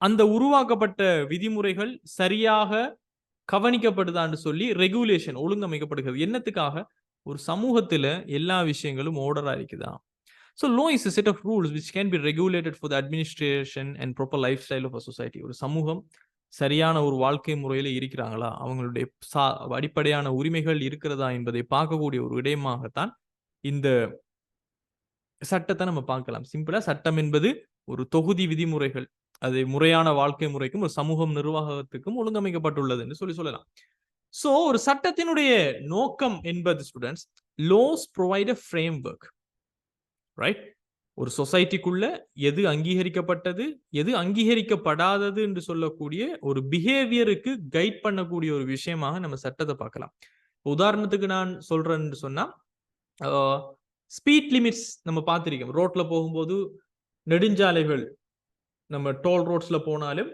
அந்த உருவாக்கப்பட்ட விதிமுறைகள் சரியாக கவனிக்கப்படுதான்னு சொல்லி ரெகுலேஷன் ஒழுங்கமைக்கப்படுகிறது. என்னத்துக்காக? ஒரு சமூகத்துல எல்லா விஷயங்களும் ஆர்டரா இருக்குதா? So law is a set of rules which can be regulated for the administration and proper lifestyle of a society. ஒரு சமூகம் சரியான ஒரு வாழ்க்கை முறையில இருக்கிறாங்களா, அவங்களுடைய அடிப்படையான உரிமைகள் இருக்கிறதா என்பதை பார்க்கக்கூடிய ஒரு இடமாகத்தான் இந்த சட்டத்தை நம்ம பார்க்கலாம். சிம்பிளா சட்டம் என்பது ஒரு தொகுதி விதிமுறைகள், அது முறையான வாழ்க்கை முறைக்கும் ஒரு சமூகம் நிர்வாகத்துக்கும் ஒழுங்கமைக்கப்பட்டுள்ளது என்று சொல்லலாம். சோ ஒரு சட்டத்தினுடைய நோக்கம் என்பது students, laws provide a framework, right? ஒரு சொசைட்டிக்குள்ள எது அங்கீகரிக்கப்பட்டது, எது அங்கீகரிக்கப்படாதது என்று சொல்லக்கூடிய ஒரு பிஹேவியருக்கு கைட் பண்ணக்கூடிய ஒரு விஷயமாக நம்ம சட்டத்தை பார்க்கலாம். உதாரணத்துக்கு நான் சொல்றேன்னு சொன்னா, ஸ்பீட் லிமிட்ஸ் நம்ம பார்த்திருக்கோம். ரோட்ல போகும்போது நெடுஞ்சாலைகள், நம்ம டோல் ரோட்ஸ்ல போனாலும்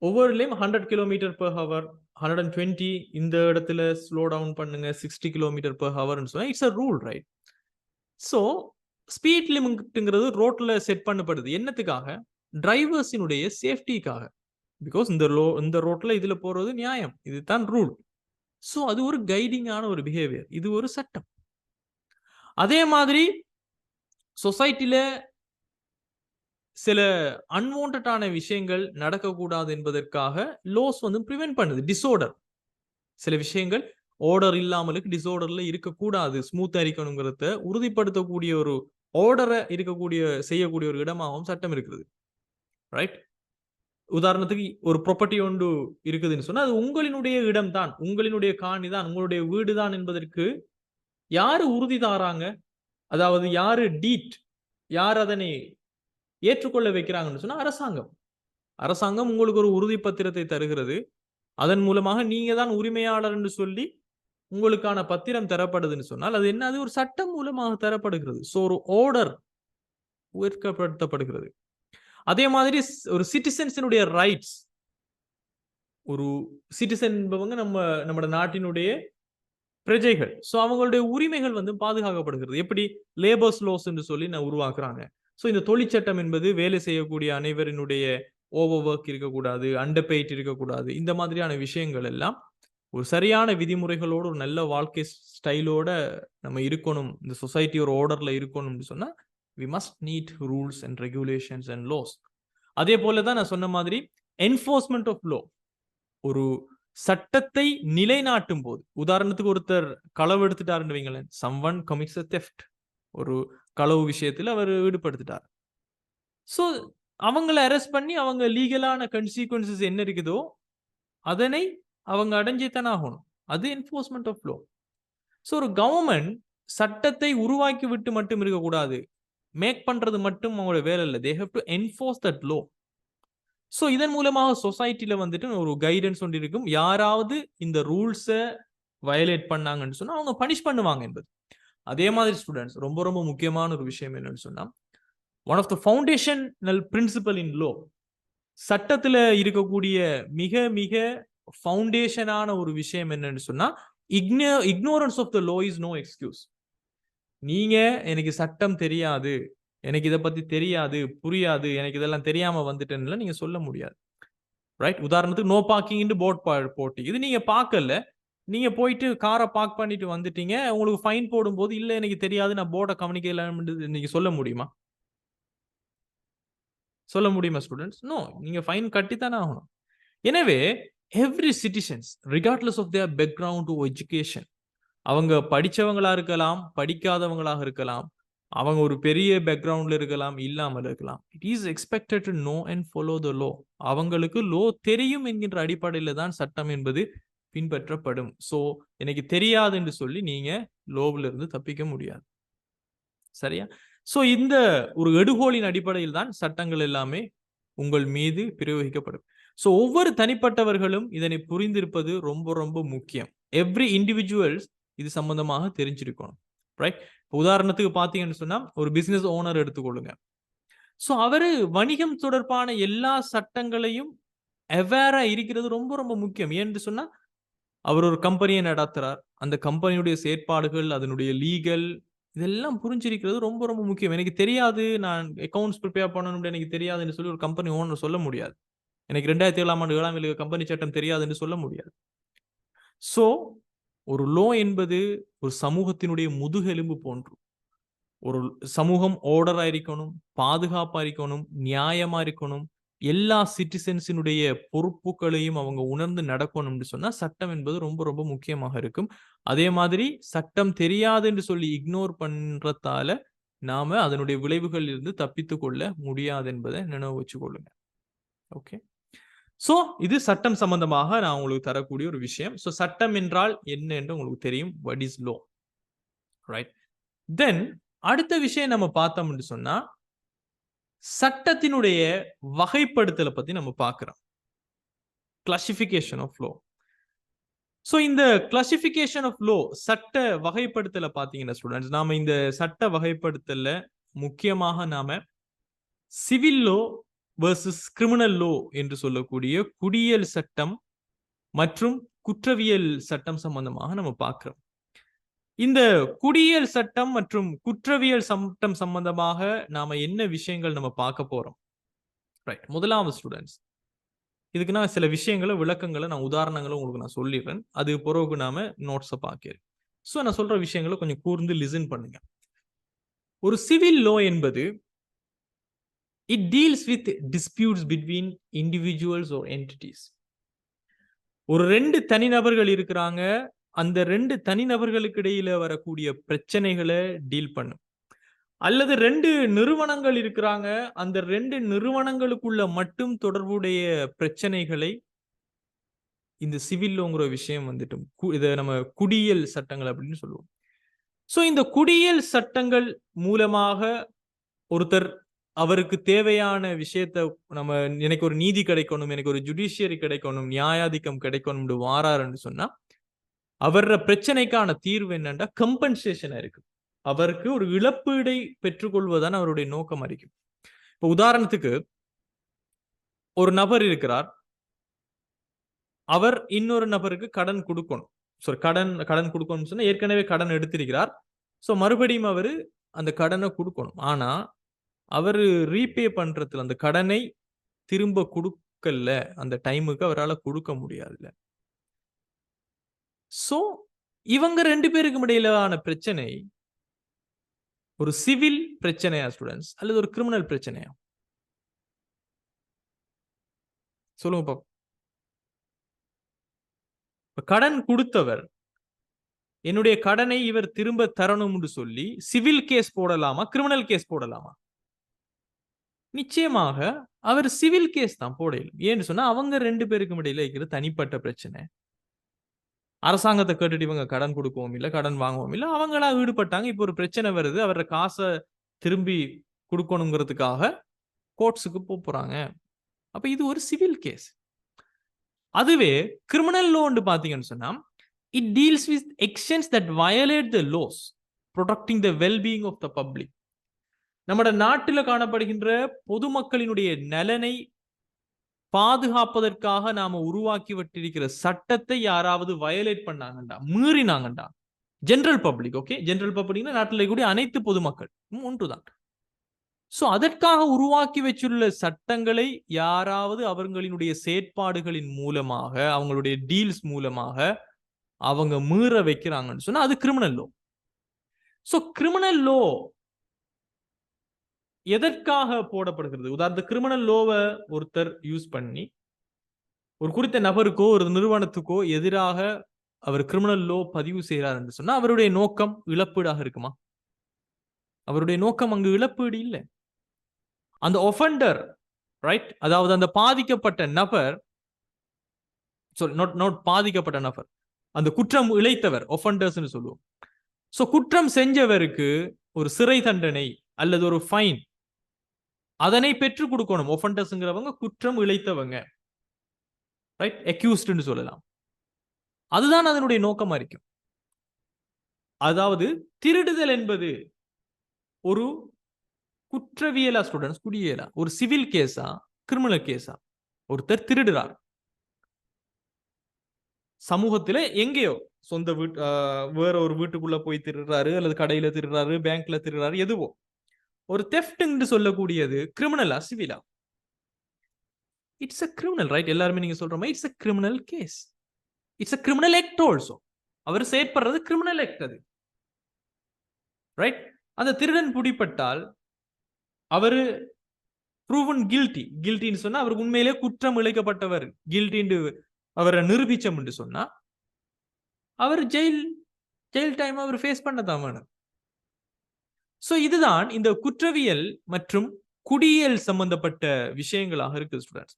ஒவ்வொருலையும் 100 கிலோமீட்டர் per hour, 120, இந்த இடத்துல ஸ்லோ டவுன் பண்ணுங்க, 60 கிலோமீட்டர் per hour சொன்னா it's a rule, right? So speed லிமிட்ங்கிறது ரோட்ல செட் பண்ணப்படுது. என்னத்துக்காக? டிரைவர்ஸினுடைய சேஃப்டிக்காக. பிகாஸ் இந்த ரோட்ல இதுல போறது நியாயம், இதுதான் ரூல். சோ அது ஒரு கைடிங்கான ஒரு பிஹேவியர், இது ஒரு சட்டம். அதே மாதிரி சொசைட்டில சில அன்வான்டான விஷயங்கள் நடக்கக்கூடாது என்பதற்காக லோஸ் வந்து பிரிவென்ட் பண்ணுது. டிஸார்டர், சில விஷயங்கள் ஆர்டர் இல்லாமலுக்கு டிஸார்டர்ல இருக்கக்கூடாது, ஸ்மூத்தா இருக்கணுங்கிறத உறுதிப்படுத்தக்கூடிய ஒரு ஆர்டரை செய்யக்கூடிய ஒரு இடமாகவும் சட்டம் இருக்கிறது, ரைட்? உதாரணத்துக்கு ஒரு ப்ராப்பர்ட்டி ஒன்று இருக்குதுன்னு சொன்னா அது உங்களினுடைய இடம் தான், உங்களினுடைய காணி தான், உங்களுடைய வீடு தான் என்பதற்கு யாரு உறுதி தாராங்க? அதாவது யாரு யார் அதனை ஏற்றுக்கொள்ள வைக்கிறாங்கன்னு சொன்னா அரசாங்கம். அரசாங்கம் உங்களுக்கு ஒரு உறுதி பத்திரத்தை தருகிறது. அதன் மூலமாக நீங்க தான் உரிமையாளர் என்று சொல்லி உங்களுக்கான பத்திரம் தரப்படுதுன்னு சொன்னால் அது என்ன? அது ஒரு சட்டம் மூலமாக தரப்படுகிறது. சோ ஒரு ஆர்டர் ஏற்படுத்தப்படுகிறது. அதே மாதிரி ஒரு சிட்டிசன்ஸினுடைய ரைட்ஸ், ஒரு சிட்டிசன் என்பவங்க நம்ம நாட்டினுடைய பிரஜைகள். சோ அவங்களுடைய உரிமைகள் வந்து பாதுகாக்கப்படுகிறது. எப்படி? லேபர்ஸ் லாஸ் என்று சொல்லி உருவாக்குறாங்க. சோ இந்த தொழிற்சட்டம் என்பது வேலை செய்யக்கூடிய அனைவரினுடைய ஓவர் ஒர்க் இருக்கக்கூடாது, அண்டர் பெய்ட் இருக்கக்கூடாது. இந்த மாதிரியான விஷயங்கள் எல்லாம் ஒரு சரியான விதிமுறைகளோடு ஒரு நல்ல வாழ்க்கை ஸ்டைலோட நம்ம இருக்கணும், இந்த சொசைட்டி ஒரு ஆர்டர்ல இருக்கணும்னு சொன்னா we must need rules and regulations and laws. அதே போல தான் நான் சொன்ன மாதிரி enforcement of law, ஒரு சட்டத்தை நிலைநாட்டும் போது, உதாரணத்துக்கு ஒருத்தர் களவு எடுத்துட்டாருன்னு வைங்களேன், someone commits a theft, ஒரு களவு விஷயத்துல அவர் ஈடுபடுத்திட்டார். சோ அவங்கள அரெஸ்ட் பண்ணி அவங்க லீகலான கன்சிக்வன்சஸ் என்ன இருக்குதோ அதனை அவங்க அடைஞ்சே தானே ஆகணும். அது என்ஃபோர்ஸ்மெண்ட் ஆஃப் லா. சோ ஒரு கவர்மெண்ட் சட்டத்தை உருவாக்கி விட்டு மட்டும் இருக்கக்கூடாது, மேக் பண்றது மட்டும் அவங்களோட வேலை இல்லை. They have to enforce that law. So இதன் மூலமாக சொசைட்டில வந்துட்டு ஒரு கைடன்ஸ் ஒன்று இருக்கும். யாராவது இந்த ரூல்ஸை வயலேட் பண்ணாங்கன்னு சொன்னா அவங்க பனிஷ் பண்ணுவாங்க என்பது. அதே மாதிரி ஸ்டூடெண்ட்ஸ், ரொம்ப ரொம்ப முக்கியமான ஒரு விஷயம் என்னன்னு சொன்னா, one of the foundational principle in law, சட்டத்துல இருக்கக்கூடிய மிக மிக ஃபவுண்டேஷனான ஒரு விஷயம் என்னன்னு சொன்னா, ignorance of the law is no excuse. நீங்க எனக்கு சட்டம் தெரியாது, எனக்கு இதை பத்தி தெரியாது, புரியாது, எனக்கு இதெல்லாம் தெரியாம வந்துட்டேன்னு நீங்க சொல்ல முடியாது. ரைட்? உதாரணத்துக்கு நோ பார்க்கிங் போர்ட் போட்டு இது நீங்க பார்க்கல, நீங்க போயிட்டு காரை பார்க் பண்ணிட்டு வந்துட்டீங்க, உங்களுக்கு ஃபைன் போடும்போது இல்ல எனக்கு தெரியாது, நான் போர்டை கவனிக்கல நீங்க சொல்ல முடியுமா? சொல்ல முடியுமா ஸ்டூடெண்ட்ஸ்? நோ. நீங்க ஃபைன் கட்டித்தானே ஆகணும். எனவே every citizens regardless of their background to education, அவங்க படிச்சவங்களா இருக்கலாம், படிக்காதவங்களாக இருக்கலாம், அவங்க ஒரு பெரிய பேக்ரவுண்ட்ல இருக்கலாம், இல்லாமல் இருக்கலாம். It is expected to know and follow the law. அவங்களுக்கு லோ தெரியும் என்கின்ற அடிப்படையில தான் சட்டம் என்பது பின்பற்றப்படும். சோ எனக்கு தெரியாது என்று சொல்லி நீங்க லோவில் இருந்து தப்பிக்க முடியாது. சரியா? சோ இந்த ஒரு எடுகோலின் அடிப்படையில் தான் சட்டங்கள் எல்லாமே உங்கள் மீது பிரயோகிக்கப்படும். சோ ஒவ்வொரு தனிப்பட்டவர்களும் இதனை புரிந்திருப்பது ரொம்ப ரொம்ப முக்கியம். எவ்ரி இண்டிவிஜுவல்ஸ் இது சம்பந்தமாக தெரிஞ்சிருக்கணும். ரைட்? உதாரணத்துக்கு பாத்தீங்கன்னு சொன்னா ஒரு பிசினஸ் ஓனர் எடுத்துக்கொள்ளுங்க. சோ அவரு வணிகம் தொடர்பான எல்லா சட்டங்களையும் அவேரா இருக்கிறது ரொம்ப ரொம்ப முக்கியம். ஏன்னு சொன்னா அவர் ஒரு கம்பெனியை நடத்துறார், அந்த கம்பெனியுடைய செயற்பாடுகள், அதனுடைய லீகல், இதெல்லாம் புரிஞ்சிருக்கிறது ரொம்ப ரொம்ப முக்கியம். எனக்கு தெரியாது, நான் அக்கவுண்ட்ஸ் ப்ரிப்பேர் பண்ணணும் எனக்கு தெரியாதுன்னு சொல்லி ஒரு கம்பெனி ஓனர் சொல்ல முடியாது. எனக்கு 2007ஆம் ஆண்டு 7ஆம் தேதி கம்பெனி சட்டம் தெரியாதுன்னு சொல்ல முடியாது. சோ ஒரு லோ என்பது ஒரு சமூகத்தினுடைய முதுகெலும்பு போன்று. ஒரு சமூகம் ஆர்டரா இருக்கணும், பாதுகாப்பா இருக்கணும், நியாயமா இருக்கணும், எல்லா சிட்டிசன்ஸினுடைய பொறுப்புகளையும் அவங்க உணர்ந்து நடக்கணும்னு சொன்னா சட்டம் என்பது ரொம்ப ரொம்ப முக்கியமாக இருக்கும். அதே மாதிரி சட்டம் தெரியாது என்று சொல்லி இக்னோர் பண்றதால நாம அதனுடைய விளைவுகளில் இருந்து தப்பித்துக் கொள்ள முடியாது என்பதை நினைவு வச்சுக்கொள்ளுங்க. ஓகே. சோ இது சட்டம் சம்பந்தமாக நான் உங்களுக்கு தரக்கூடிய ஒரு விஷயம். சோ சட்டம் என்றால் என்ன என்று உங்களுக்கு தெரியும். What is law? ரைட்? தென் அடுத்த விஷயம் நம்ம பார்த்தோம்னு சொன்னா சட்டத்தினுடைய வகைப்படுத்தலை பத்தி நம்ம பார்க்கிறோம். Classification of law. சோ இந்த கிளாசிபிகேஷன் ஆஃப் லா, சட்ட வகைப்படுத்தலை பாத்தீங்கன்னா ஸ்டூடெண்ட்ஸ், நாம இந்த சட்ட வகைப்படுத்தல முக்கியமாக நாம civil low versus criminal low என்று சொல்லக்கூடிய குடியியல் சட்டம் மற்றும் குற்றவியல் சட்டம் சம்பந்தமாக நம்ம பார்க்கிறோம். இந்த குடியியல் சட்டம் மற்றும் குற்றவியல் சட்டம் சம்பந்தமாக நாம என்ன விஷயங்கள் நம்ம பார்க்க போறோம். ரைட்? முதலாவது ஸ்டூடெண்ட்ஸ், இதுக்கு நான் சில விஷயங்களை, விளக்கங்களை, நான் உதாரணங்களை உங்களுக்கு நான் சொல்லிடுறேன். அது பிறகு நாம நோட்ஸை பார்க்கிறேன். சோ நான் சொல்ற விஷயங்களை கொஞ்சம் கூர்ந்து லிசன் பண்ணுங்க. ஒரு சிவில் லோ என்பது it deals with disputes between individuals or entities. ஒரு 2 தனிநபர்கள் இருக்கிறாங்க, அந்த 2 தனிநபர்களுக்கு இடையில வரக்கூடிய பிரச்சனைகளை டீல் பண்ணும். அல்லது 2 நிறுவனங்கள் இருக்கிறாங்க, அந்த 2 நிறுவனங்களுக்குள்ள மட்டும் தொடர்புடைய பிரச்சனைகளை இந்த சிவில் லோங்கிற விஷயம் வந்துட்டு இத நம்ம குடியியல் சட்டங்கள் அப்படின்னு சொல்லுவோம். சோ இந்த குடியியல் சட்டங்கள் மூலமாக ஒருத்தர் அவருக்கு தேவையான விஷயத்த நம்ம எனக்கு ஒரு நீதி கிடைக்கணும், எனக்கு ஒரு ஜுடிஷியரி கிடைக்கணும், நியாயாதிக்கம் கிடைக்கணும்னு வாராருன்னு சொன்னா அவர பிரச்சனைக்கான தீர்வு என்னன்னா கம்பன்சேஷன் இருக்கு. அவருக்கு ஒரு இழப்பீடை பெற்றுக்கொள்வதுதான் அவருடைய நோக்கம் இருக்கும். இப்ப உதாரணத்துக்கு ஒரு நபர் இருக்கிறார். அவர் இன்னொரு நபருக்கு கடன் கொடுக்கணும். கடன் கொடுக்கணும்னு சொன்னா ஏற்கனவே கடன் எடுத்திருக்கிறார். சோ மறுபடியும் அவரு அந்த கடனை கொடுக்கணும். ஆனா அவரு ரீபே பண்றதுல அந்த கடனை திரும்ப கொடுக்கல. அந்த டைமுக்கு அவரால கொடுக்க முடியாதுல்ல. சோ இவங்க 2 பேருக்கும் இடையிலான பிரச்சனை ஒரு சிவில் பிரச்சனையா ஸ்டூடண்ட்ஸ் அல்லது ஒரு கிரிமினல் பிரச்சனையா? சொல்லுங்க பாப்போம். கடன் கொடுத்தவர் என்னுடைய கடனை இவர் திரும்ப தரணும்னு சொல்லி சிவில் கேஸ் போடலாமா, கிரிமினல் கேஸ் போடலாமா? நிச்சயமாக அவர் சிவில் கேஸ் தான் போடணும். ஏன்னு சொன்னா அவங்க 2 பேருக்கும் இடையில இருக்கிற தனிப்பட்ட பிரச்சனை. அரசாங்கத்தை கேட்டுட்டு இவங்க கடன் கொடுக்கவும் இல்ல, கடன் வாங்கவும் இல்ல. அவங்களா ஈடுபட்டாங்க. இப்போ ஒரு பிரச்சனை வருது. அவர காச திரும்பி கொடுக்கணுங்கிறதுக்காக கோர்ட்ஸுக்கு போறாங்க. அப்ப இது ஒரு சிவில் கேஸ். அதுவே கிரிமினல் லோன்னு பாத்தீங்கன்னு சொன்னா it deals with actions that violate the laws protecting the well-being of the public. நம்மட நாட்டில காணப்படுகின்ற பொதுமக்களினுடைய நலனை பாதுகாப்பதற்காக நாம உருவாக்கி விட்டிருக்கிற சட்டத்தை யாராவது வயலேட் பண்ணாங்கண்டா, மீறினாங்கண்டா, ஜெனரல் பப்ளிக், ஓகே, ஜெனரல் பப்ளிக்னா நாட்டில் கூடிய அனைத்து பொதுமக்கள் ஒன்றுதான். சோ அதற்காக உருவாக்கி வச்சுள்ள சட்டங்களை யாராவது அவர்களினுடைய செயற்பாடுகளின் மூலமாக, அவங்களுடைய டீல்ஸ் மூலமாக அவங்க மீற வைக்கிறாங்கன்னு சொன்னா அது criminal law. So criminal low எதற்காக போடப்படுகிறது? உதாரணத்துக்கு கிரிமினல் லோவை ஒருத்தர் யூஸ் பண்ணி ஒரு குறித்த நபருக்கோ ஒரு நிறுவனத்துக்கோ எதிராக அவர் கிரிமினல் லோ பதிவு செய்கிறார் என்று சொன்னா அவருடைய நோக்கம் இழப்பீடாக இருக்குமா? அவருடைய நோக்கம் அங்கு இழப்பீடு இல்லை. அந்த ஒஃபெண்டர், ரைட், அதாவது அந்த பாதிக்கப்பட்ட நபர், பாதிக்கப்பட்ட நபர், அந்த குற்றம் இழைத்தவர், ஒஃபெண்டர்ஸ் சொல்லுவோம். சோ குற்றம் செஞ்சவருக்கு ஒரு சிறை தண்டனை அல்லது ஒரு ஃபைன் அதனை பெற்றுக் கொடுக்கணும். ஒஃபெண்டர்ஸ்ங்கிறவங்க குற்றம் இழைத்தவங்க, ரைட், அக்யூஸ்ட்னு சொல்லலாம். அதுதான் அதனுடைய நோக்கமா இருக்கும். அதாவது திருடுதல் என்பது ஒரு குற்றவியலா ஸ்டூடெண்ட்ஸ், குடியியலா, ஒரு சிவில் கேஸா, கிரிமினல் கேஸா? ஒருத்தர் திருடுறார், சமூகத்துல எங்கேயோ சொந்த வீட்டு வேற ஒரு வீட்டுக்குள்ள போய் திருடுறாரு, அல்லது கடையில திருடுறாரு, பேங்க்ல திருடுறாரு, எதுவோ ஒரு தெஃப்ட்னு சொல்லக்கூடியது கிரிமினலா சிவிலா? It's a criminal, right? எல்லாருமே நீங்க சொல்ற மாதிரி it's a criminal case. It's a criminal act also. அவர் செயற்படுறது கிரிமினல் ஆக்ட் அது, ரைட்? அந்த திருடன் பிடிப்பட்டால் அவரு ப்ரூவன் கில்ட்டி, கில்ட்டின்னு சொன்னா அவருக்கு உண்மையிலே குற்றம் இழைக்கப்பட்டவர், கில்ட்டின்னு அவரை நிரூபிச்சோம் என்று சொன்னா அவர் ஜெயில் டைம் அவர் ஃபேஸ் பண்ணதான் வேணும். சோ இதுதான் இந்த குற்றவியல் மற்றும் குடியியல் சம்பந்தப்பட்ட விஷயங்களாக இருக்கு ஸ்டூடெண்ட்ஸ்.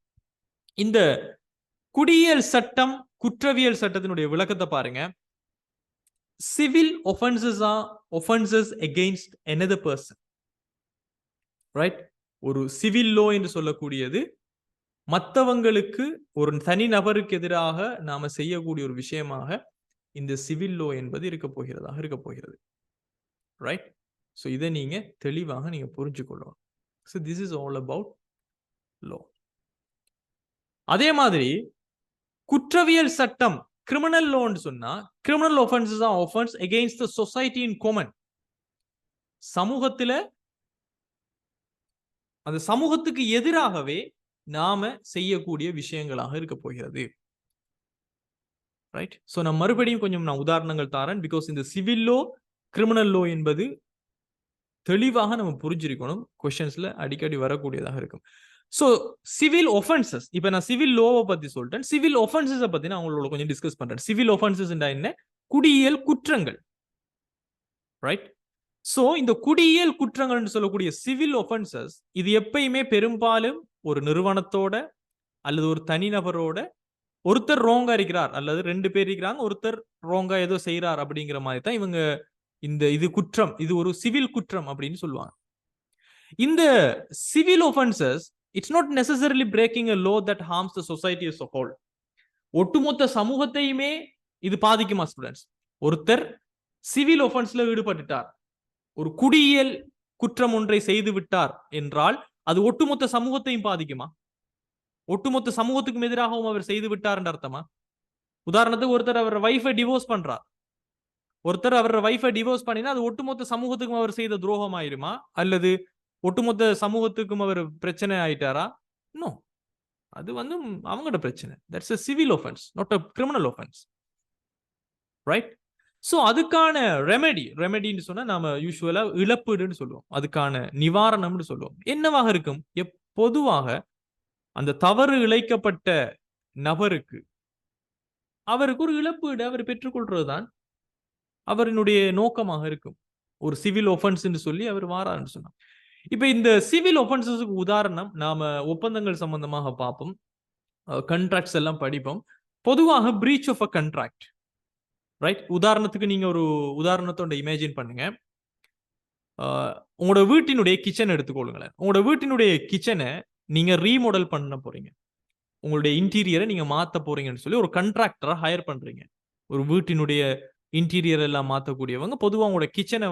இந்த குடியியல் சட்டம் குற்றவியல் சட்டத்தினுடைய விளக்கத்தை பாருங்க. Civil offenses are offenses against another person, right? ஒரு சிவில் லோ என்று சொல்லக்கூடியது மற்றவங்களுக்கு, ஒரு தனி நபருக்கு எதிராக நாம செய்யக்கூடிய ஒரு விஷயமாக இந்த சிவில் லோ என்பது இருக்க போகிறது, ரைட்? சோ இதை நீங்க தெளிவாக நீங்க புரிஞ்சுக்கொள்ளணும். So this is all about law. அதே மாதிரி குற்றவியல் சட்டம் கிரிமினல் லோன்னு சொன்னா criminal offenses are offense against the society in common. சமூகத்துல அந்த சமூகத்துக்கு எதிராகவே நாம செய்யக்கூடிய விஷயங்களாக இருக்க போகிறது, ரைட்? சோ நான் மறுபடியும் கொஞ்சம் உதாரணங்கள் தாரேன். பிகாஸ் இந்த சிவில் லோ, கிரிமினல் லோ என்பது தெளிவாக நம்ம புரிஞ்சிருக்கணும். கொஸ்டின்ஸ்ல அடிக்கடி வரக்கூடியதாக இருக்கும். சோ சிவில் ஒஃபென்சஸ், இப்ப நான் சிவில் லோவை பத்தி சொல்லிட்டேன். சிவில் ஒஃபென்சஸ் பத்தி நான் உங்களோட கொஞ்சம் டிஸ்கஸ் பண்றேன். சிவில் ஒஃபென்சஸ் என்ன? குடியியல் குற்றங்கள், ரைட்? சோ இந்த குடியியல் குற்றங்கள்னு சொல்லக்கூடிய சிவில் ஒஃபென்சஸ் இது எப்பயுமே பெரும்பாலும் ஒரு நிறுவனத்தோட அல்லது ஒரு தனிநபரோட ஒருத்தர் ரோங்கா இருக்கிறார் அல்லது 2 பேர் இருக்கிறாங்க, ஒருத்தர் ரோங்கா ஏதோ செய்யறார் அப்படிங்கிற மாதிரி தான் இவங்க இது குற்றம், இது ஒரு சிவில் குற்றம் அப்படின்னு சொல்லுவாங்க. இந்த civil offences it's not necessarily breaking a law that harms the society as a whole. ஒட்டுமொத்த சமூகத்தையுமே இது பாதிக்குமா ஸ்டூடெண்ட்ஸ்? ஒருத்தர் சிவில் ஒஃபென்ஸ்ல ஈடுபட்டுட்டார், ஒரு குடியியல் குற்றம் ஒன்றை செய்து விட்டார் என்றால் அது ஒட்டுமொத்த சமூகத்தையும் பாதிக்குமா? ஒட்டுமொத்த சமூகத்துக்கும் எதிராகவும் அவர் செய்து விட்டார் என்ற அர்த்தமா? உதாரணத்துக்கு ஒருத்தர் அவர் வைஃபை டிவோர்ஸ் பண்றார், ஒருத்தர் அவர் வைஃபை டிவோர்ஸ் பண்ணினா அது ஒட்டுமொத்த சமூகத்துக்கும் அவர் செய்த துரோகம் ஆயிருமா? அல்லது ஒட்டுமொத்த சமூகத்துக்கும் அவர் பிரச்சனை ஆயிட்டாரா? நோ, அது அவங்களோட பிரச்சனை. That's a civil offense, not a criminal offense, right? So அதுக்கான ரெமெடின்னு சொன்னா நாம யூசுவலா இழப்பீடுன்னு சொல்லுவோம், அதுக்கான நிவாரணம்னு சொல்லுவோம். என்னவாக இருக்கும்? பொதுவாக அந்த தவறு இழைக்கப்பட்ட நபருக்கு அவருக்கு ஒரு இழப்பீடு அவர் பெற்றுக்கொள்றதுதான் அவரினுடைய நோக்கமாக இருக்கும். ஒரு சிவில் ஒஃபென்ஸ் சொல்லி அவர் வாரான்னு சொன்னா. இப்ப இந்த சிவில் ஒஃபென்சஸுக்கு உதாரணம் நாம ஒப்பந்தங்கள் சம்பந்தமாக பார்ப்போம், கண்ட்ராக்ட்ஸ் எல்லாம் படிப்போம். பொதுவாக breach of a contract, right? உதாரணத்துக்கு நீங்க ஒரு உதாரணத்தோட இமேஜின் பண்ணுங்க. உங்களோட வீட்டினுடைய கிச்சன் எடுத்துக்கொள்ளுங்களேன். உங்களோட வீட்டினுடைய கிச்சனை நீங்க ரீமாடல் பண்ண போறீங்க, உங்களுடைய இன்டீரியரை நீங்க மாத்த போறீங்கன்னு சொல்லி ஒரு கண்ட்ராக்டரை ஹையர் பண்றீங்க. ஒரு வீட்டினுடைய இன்டீரியர் எல்லாம் மாத்தக்கூடியவங்க பொதுவாக உங்களோட கிச்சனை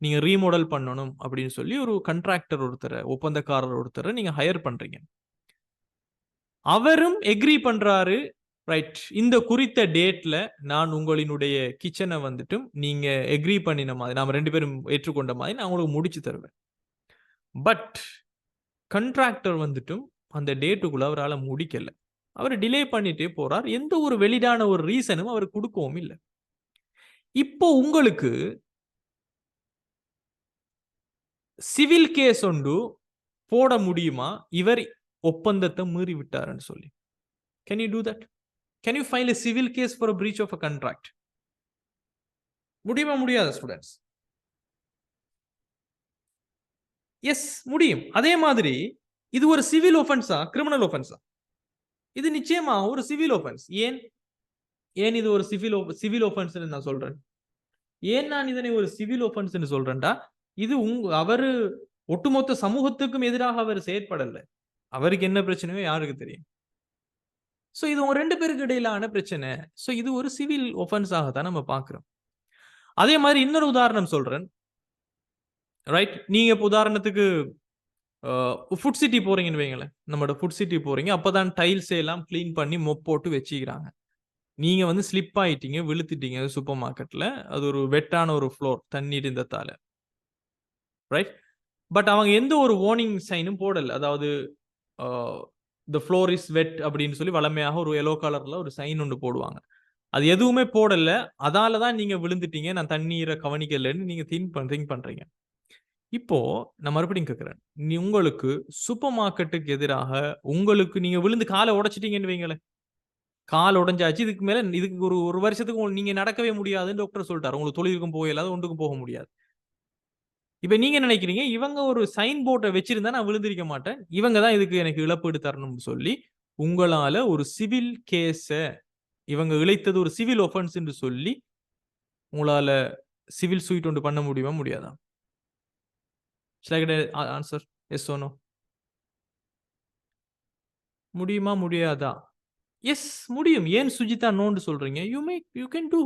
நீங்க ரீமாடல் பண்ணணும் அப்படின்னு சொல்லி ஒரு கண்ட்ராக்டர் ஒருத்தரை, ஒப்பந்தக்காரர் ஒருத்தரை நீங்க ஹையர் பண்றீங்க. அவரும் எக்ரி பண்றாரு, ரைட், இந்த குறித்த டேட்ல நான் உங்களினுடைய கிச்சனை நீங்க எக்ரி பண்ணின மாதிரி, நாம 2 பேரும் ஏற்றுக்கொண்ட மாதிரி நான் உங்களுக்கு முடிச்சு தருவேன். பட் கண்ட்ராக்டர் அந்த டேட்டுக்குள்ள அவரால் முடிக்கல, அவர் டிலே பண்ணிட்டே போறார். எந்த ஒரு வெளிடான ஒரு ரீசனும் அவர் கொடுக்கவும் இல்லை. இப்போ உங்களுக்கு சிவில் கேஸ் ஒன்று போட முடியுமா இவர் ஒப்பந்தத்தை மீறி விட்டாருன்னு சொல்லி? Can you do that? Can you file a civil case for a breach of a contract? முடியுமா? முடியாது ஸ்டூடெண்ட்ஸ். எஸ், முடியும். அதே மாதிரி இது ஒரு சிவில் ஒஃபென்ஸா கிரிமினல் ஒஃபென்ஸா? இது நிச்சயமா ஒரு சிவில் ஒஃபென்ஸ். ஏன் இது ஒரு சிவில் ஒஃபென்ஸ் நான் சொல்றேன்? ஏன் நான் இதனை ஒரு சிவில் ஒஃபென்ஸ் சொல்றேன்டா, இது அவரு ஒட்டுமொத்த சமூகத்துக்கும் எதிராக அவர் செயற்படல. அவருக்கு என்ன பிரச்சனையோ யாருக்கு தெரியும். சோ இது உங்க 2 பேருக்கு இடையிலான பிரச்சனை. சோ இது ஒரு சிவில் ஒஃபென்ஸாக தான் நம்ம பார்க்கிறோம். அதே மாதிரி இன்னொரு உதாரணம் சொல்றேன், ரைட்? நீங்க இப்ப உதாரணத்துக்கு ஃபுட் சிட்டி போறீங்கன்னு வைங்களேன். நம்மளோட ஃபுட் சிட்டி போறீங்க, அப்பதான் டைல்ஸ் எல்லாம் கிளீன் பண்ணி மொப் போட்டு வச்சுக்கிறாங்க. நீங்க ஸ்லிப் ஆயிட்டீங்க, விழுத்துட்டீங்க சூப்பர் மார்க்கெட்ல. அது ஒரு வெட்டான ஒரு ஃப்ளோர், தண்ணீர் இருந்ததால, ரைட்? பட் அவங்க எந்த ஒரு வார்னிங் சைனும் போடல. அதாவது the floor is wet அப்படின்னு சொல்லி வளமையாக ஒரு yellow கலர்ல ஒரு சைன் ஒன்று போடுவாங்க. அது எதுவுமே போடல, அதால தான் நீங்க விழுந்துட்டீங்க, நான் தண்ணீரை கவனிக்கலன்னு நீங்க திங்க் பண்றீங்க. இப்போ நான் மறுபடியும் கேட்கிறேன், உங்களுக்கு சூப்பர் மார்க்கெட்டுக்கு எதிராக நீங்க விழுந்து காலை உடைச்சிட்டீங்கன்னு வைங்களேன், கால் உடைஞ்சாச்சு, இதுக்கு ஒரு வருஷத்துக்கு நீங்க நடக்கவே முடியாதுன்னு டாக்டர் சொல்லிட்டாரு, உங்களுக்கு தொழிலுக்கும் போகலாது, ஒன்றுக்கும் போக முடியாது. இப்ப நீங்க நினைக்கிறீங்க இவங்க ஒரு சைன் போர்டை வச்சிருந்தா நான் விழுந்திருக்க மாட்டேன், இவங்க தான் இதுக்கு எனக்கு இழப்பீடு தரணும்னு சொல்லி உங்களால ஒரு சிவில் கேஸ, இவங்க இழைத்தது ஒரு சிவில் ஒஃபென்ஸ் என்று சொல்லி உங்களால சிவில் சூட் ஒன்று பண்ண முடியுமா? முடியாதா? Answer yes or no? முடியுமா? முடியாதா? எஸ், முடியும். ஏன் சுஜிதா நோன்னு சொல்றீங்க? You can do.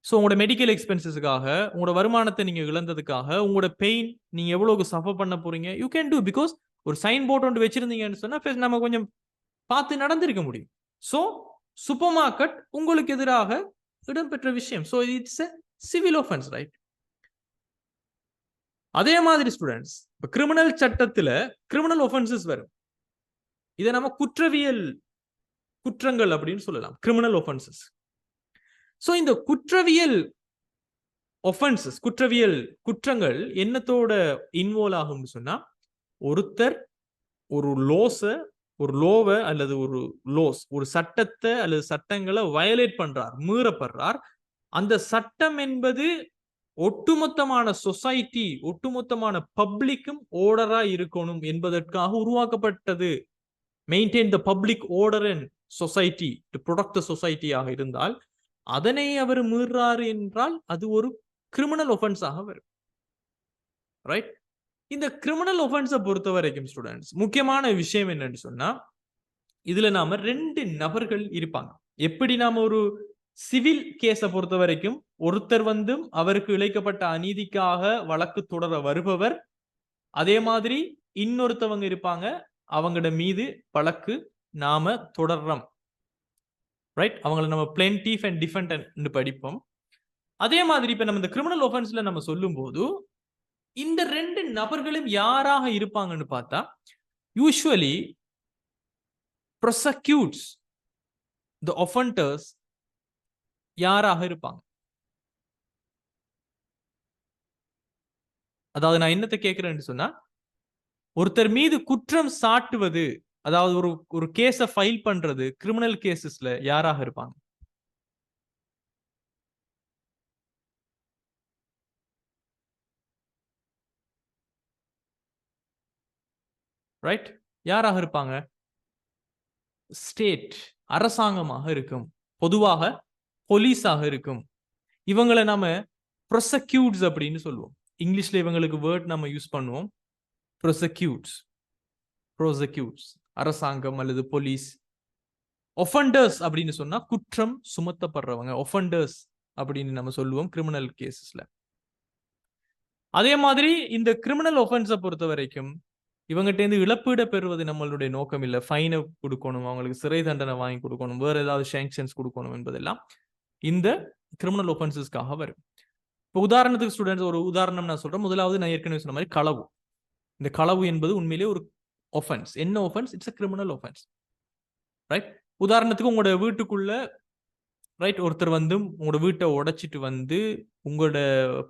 ஸோ உங்களோட மெடிக்கல் எக்ஸ்பென்சஸுக்காக, உங்களோட வருமானத்தை நீங்க இழந்ததுக்காக, உங்களோட பெயின் நீங்க எவ்வளவுக்கு சஃபர் பண்ண போறீங்க, யூ கேன் டூ. பிகாஸ் ஒரு சைன் போர்ட் ஒன்று வச்சிருந்தீங்கன்னு சொன்னா நம்ம கொஞ்சம் பார்த்து நடந்திருக்க முடியும். ஸோ சூப்பர் மார்க்கெட் உங்களுக்கு எதிராக இடம்பெற்ற விஷயம். So it's a civil offence, right? அதே மாதிரி ஸ்டூடெண்ட்ஸ், இப்போ கிரிமினல் சட்டத்துல கிரிமினல் ஒஃபென்சஸ் வரும். இதை நம்ம குற்றவியல் குற்றங்கள் அப்படின்னு சொல்லலாம், கிரிமினல் ஒஃபென்சஸ். சோ இந்த குற்றவியல் ஒஃபென்சஸ், குற்றவியல் குற்றங்கள் என்னத்தோட இன்வால்வ் ஆகும்னு சொன்னா, ஒருத்தர் ஒரு லோவை அல்லது ஒரு சட்டத்தை அல்லது சட்டங்களை வயலேட் பண்றார், மீறப்படுறார், அந்த சட்டம் என்பது ஒட்டுமொத்தமான சொசைட்டி, ஒட்டுமொத்தமான பப்ளிக்கும் ஓர்டரா இருக்கணும் என்பதற்காக உருவாக்கப்பட்டது. Maintain the public order and society to protect the சொசைட்டியாக இருந்தால், அதனை அவர் மீறாரு என்றால் அது ஒரு கிரிமினல் ஒஃபென்ஸாக வரும். ரைட்? இந்த கிரிமினல் ஒஃபென்ஸை பொறுத்த வரைக்கும் ஸ்டூடெண்ட்ஸ் முக்கியமான விஷயம் என்னன்னு சொன்னா, இதுல நாம 2 நபர்கள் இருப்பாங்க. எப்படி நாம ஒரு சிவில் கேஸை பொறுத்த வரைக்கும் ஒருத்தர் அவருக்கு இழைக்கப்பட்ட அநீதிக்காக வழக்கு தொடர வருபவர், அதே மாதிரி இன்னொருத்தவங்க இருப்பாங்க, அவங்களோட மீது வழக்கு நாம தொடர்றோம். ரைட்? அவங்களை நம்ம பிளென்டிஃப் அண்ட் டிஃபெண்டன்ட் படிப்போம். அதே மாதிரி இப்ப நம்ம இந்த கிரிமினல் ஒஃபென்ஸ்ல நம்ம சொல்லும் போது இந்த 2 நபர்களும் யாராக இருப்பாங்கன்னு பார்த்தா, யூசுவலி prosecutes the offenders யாராக இருப்பாங்க? அதாவது நான் என்னத்தை கேட்கிறேன்னு சொன்னா, ஒருத்தர் மீது குற்றம் சாட்டுவது, அதாவது ஒரு ஒரு கேஸ ஃபைல் பண்றது கிரிமினல் கேசஸ்ல யாராக இருப்பாங்க? ரைட்? யாராக இருப்பாங்க? ஸ்டேட், அரசாங்கமாக இருக்கும். பொதுவாக போலீஸாக இருக்கும். இவங்களை நாம prosecutes அப்படின்னு சொல்லுவோம். இங்கிலீஷ்ல இவங்களுக்கு வேர்ட் நம்ம யூஸ் பண்ணுவோம். prosecutes அரசாங்கம் அல்லது போலீஸ். ஒஃபெண்டர்ஸ் அப்படின்னு சொன்னா குற்றம் சுமத்தப்படுறவங்க, ஒஃபெண்டர்ஸ் அப்படின்னு நம்ம சொல்லுவோம் கிரிமினல் கேசஸ்ல. அதே மாதிரி இந்த கிரிமினல் ஒஃபென்ஸை பொறுத்த வரைக்கும் இவங்ககிட்ட இருந்து இழப்பீட பெறுவது நம்மளுடைய நோக்கம் இல்லை. ஃபைனை கொடுக்கணும், அவங்களுக்கு சிறை தண்டனை வாங்கி கொடுக்கணும், வேற ஏதாவது சாங்ஷன்ஸ் கொடுக்கணும் என்பதெல்லாம் இந்த கிரிமினல் ஒஃபென்சஸ்க்காக வரும். இப்போ உதாரணத்துக்கு ஸ்டூடெண்ட்ஸ் ஒரு உதாரணம் நான் சொல்றேன். முதலாவது நான் ஏற்கனவே சொன்ன மாதிரி களவு. இந்த களவு என்பது உண்மையிலேயே ஒரு ஒஃபென்ஸ். என்ன offence? It's a criminal offence. Right? உதாரணத்துக்கு உங்களோட வீட்டுக்குள்ள ரைட் ஒருத்தர் உங்களோட வீட்டை உடைச்சிட்டு உங்களோட